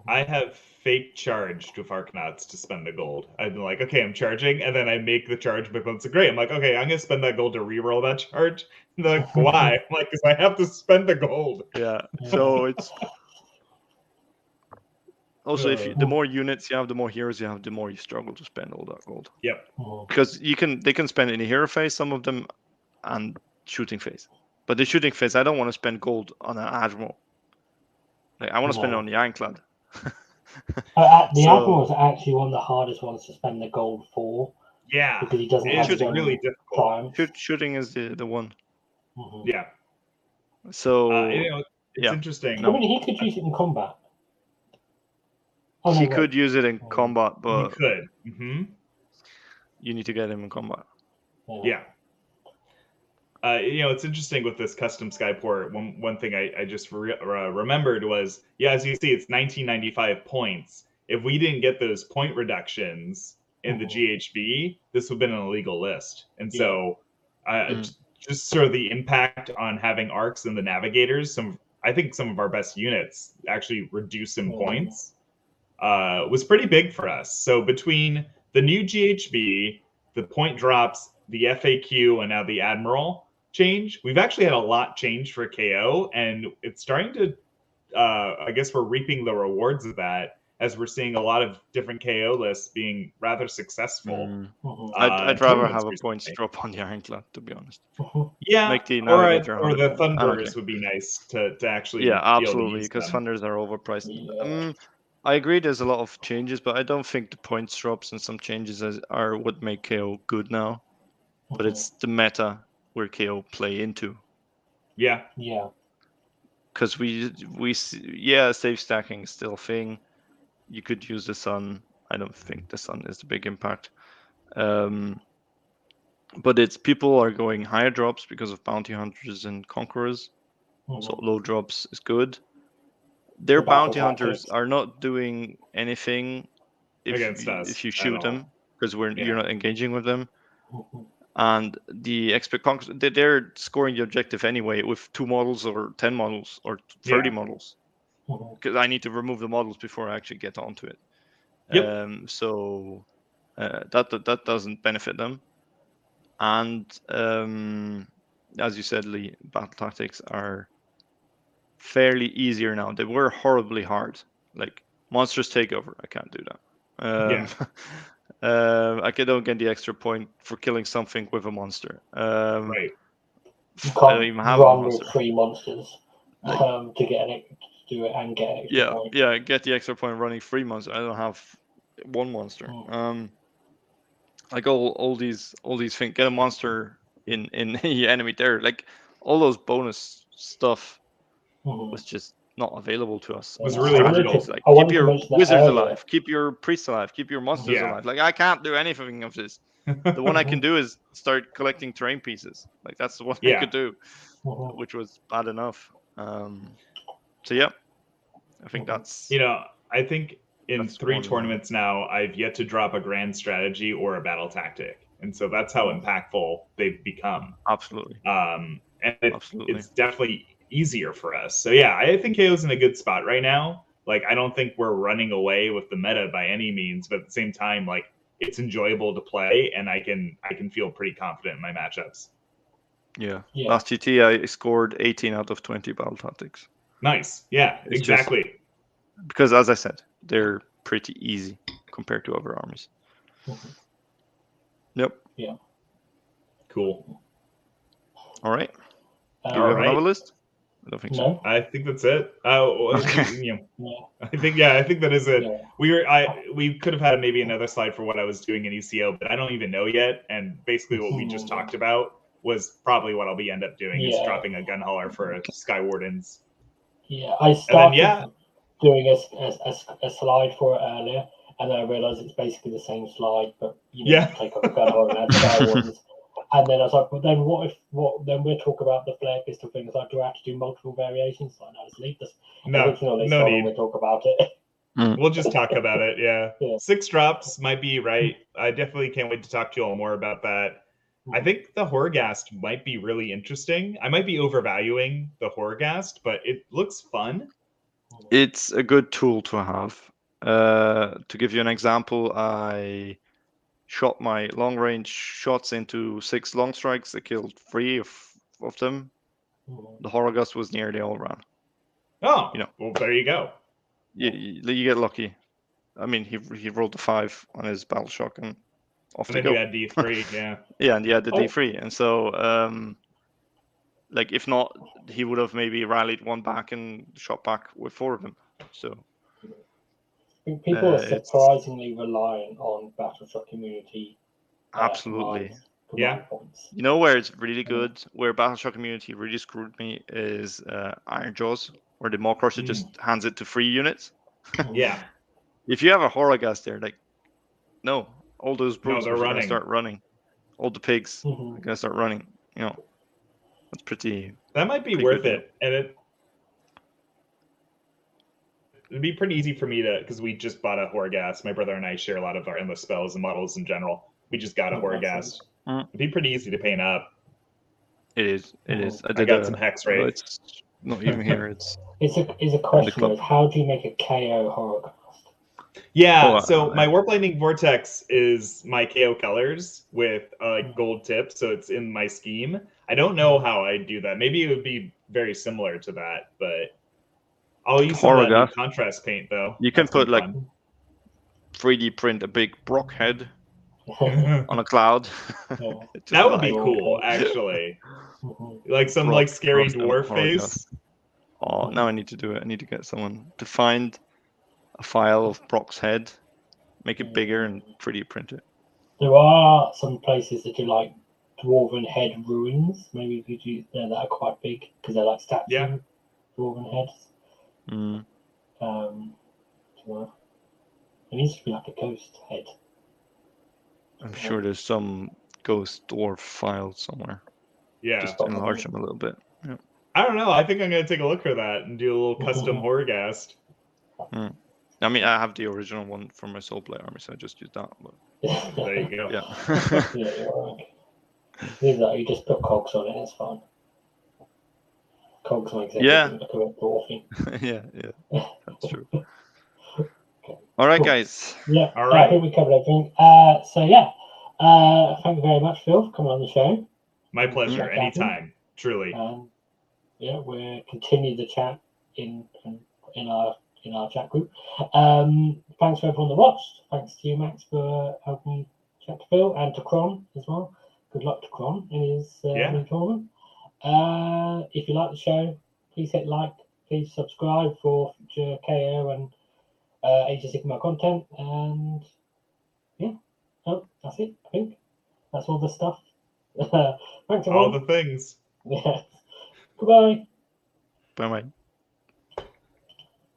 I have fake charged with Arcanauts to spend the gold. I've been like, okay, I'm charging, and then I make the charge, but it's great. I'm like, okay, I'm gonna spend that gold to reroll that charge. And they're like, why? I'm like, because I have to spend the gold. Yeah. So it's also if the more units you have, the more heroes you have, the more you struggle to spend all that gold. Yep. Because they can spend in the hero phase, some of them, and shooting phase. But the shooting phase, I don't want to spend gold on an admiral. Like I want to spend it on the ironclad. The Admiral is actually one of the hardest ones to spend the gold for. Yeah, because he doesn't have shooting really difficult. Shooting is the one. Yeah. So it's interesting. I mean, he could use it in combat. He could use it in combat, but he could. You need to get him in combat. Yeah. It's interesting with this custom Skyport. One thing I just remembered was, as you see, it's 1995 points. If we didn't get those point reductions in the GHB, this would have been an illegal list. And so, just sort of the impact on having arcs and the navigators. I think some of our best units actually reduce in points. Was pretty big for us. So between the new GHB, the point drops, the FAQ, and now the Admiral change, we've actually had a lot change for KO, and it's starting to I guess we're reaping the rewards of that as we're seeing a lot of different KO lists being rather successful. I'd rather have a points drop on the ironclad, to be honest. Yeah, make the or the Thunders would be nice to actually absolutely, because Thunders are overpriced. I agree there's a lot of changes, but I don't think the points drops and some changes are what make KO good now. But it's the meta where KO play into. Yeah. Because we safe stacking is still a thing. You could use the sun. I don't think the sun is the big impact. But it's people are going higher drops because of bounty hunters and conquerors. So low drops is good. Their bounty hunters are not doing anything if you shoot them, because you're not engaging with them. And the expert conquerors, they're scoring the objective anyway with 2 models or 10 models or 30 models. Because I need to remove the models before I actually get onto it. So that doesn't benefit them. And as you said, Lee, battle tactics are fairly easier now. They were horribly hard. Like monsters takeover, I can't do that. I don't get the extra point for killing something with a monster. You can't I don't even have a monster. with 3 monsters to get to do it and get an extra point. Yeah, get the extra point running 3 monsters. I don't have 1 monster. Like all these things. Get a monster in the enemy there. Like all those bonus stuff was just not available to us. It was really brutal. Like keep your wizards alive, keep your priests alive, keep your monsters alive. Like I can't do anything of this. The one I can do is start collecting terrain pieces. Like that's the one I could do, which was bad enough. So I think that's. I think in 3 tournaments now, I've yet to drop a grand strategy or a battle tactic, and so that's how impactful they've become. Absolutely. And it's definitely easier for us. So I think KO's in a good spot right now. Like I don't think we're running away with the meta by any means, but at the same time, like it's enjoyable to play, and I can feel pretty confident in my matchups. Yeah. Last GT I scored 18 out of 20 battle tactics. Nice. Yeah, it's exactly. Because as I said, they're pretty easy compared to other armies. Yep. Yeah. Cool. All right. Do you have another list? I don't think so. I think that's it. I think that is it. Yeah. We could have had maybe another slide for what I was doing in ECO, but I don't even know yet. And basically what we just talked about was probably what I'll end up doing, is Yeah. dropping a gun hauler for a Sky Wardens. Yeah, I started doing a slide for it earlier, and then I realised it's basically the same slide, but you take off a gun hauler and add Sky Wardens. And then I was like, but then then we'll talk about the flare pistol thing. Like, do I have to do multiple variations? Like, no, just leave this. No need. We'll talk about it. We'll just talk about it, yeah. 6 drops might be right. I definitely can't wait to talk to you all more about that. I think the Horgast might be really interesting. I might be overvaluing the Horgast, but it looks fun. It's a good tool to have. To give you an example, I shot my long range shots into 6 long strikes. I killed 3 of them. The Horgast was nearly all around. Oh, well, there you go. You get lucky. I mean, he rolled a 5 on his battle shock, and off and they then go. You had D3, yeah. Yeah, and he had the D3, and so like if not, he would have maybe rallied 1 back and shot back with 4 of them. So people are surprisingly reliant on battle shock immunity. Absolutely. Points. You know where it's really good, where battle shock immunity really screwed me, is Iron Jaws, where the Maw Crusher just hands it to 3 units. Yeah. If you have a Horrorghast there, like, no, all those brutes are going to start running. All the pigs are going to start running. That's pretty. That might be worth it, and it'd be pretty easy for me to, because we just bought a Horrorghast. My brother and I share a lot of our endless spells and models in general. We just got a Horrorghast. It'd be pretty easy to paint up. It is. I got some Hex Ray. It's not even here. It's a question of how do you make a KO Horrorghast? Yeah, so my Warp Lightning Vortex is my KO colors with gold tip, so it's in my scheme. I don't know how I do that. Maybe it would be very similar to that, but I'll use some of that contrast paint, though. You can put, like, 3D print a big Brock head on a cloud. That would be cool, actually. Like some Brock, scary dwarf face. Oh, now I need to do it. I need to get someone to find a file of Brock's head, make it bigger, and 3D print it. There are some places that do like dwarven head ruins. Maybe you could use that are quite big because they're like statues. Dwarven heads. It needs to be like a ghost head. I'm sure there's some ghost dwarf file somewhere. Yeah, just enlarge them a little bit. Yeah. I don't know. I think I'm gonna take a look for that and do a little custom Horrorghast. I mean, I have the original one from my Soulblade army, so I just use that. But... There you go. Yeah. You're right. You just put cogs on it, it's fine. Cogs makes everything look a bit dwarfy. Yeah, that's true. All right, guys. Yeah, all right. I think we covered everything. Thank you very much, Phil, for coming on the show. My pleasure. Anytime, truly. We'll continue the chat in our chat group. Thanks for everyone that watched. Thanks to you, Max, for helping me chat to Phil, and to Kron as well. Good luck to Kron in his new tournament. If you like the show, please hit like. Please subscribe for future KO and Age of Sigmar content. And that's it. I think that's all the stuff. Thanks, everyone. All the things. Yeah. Goodbye. Bye-bye.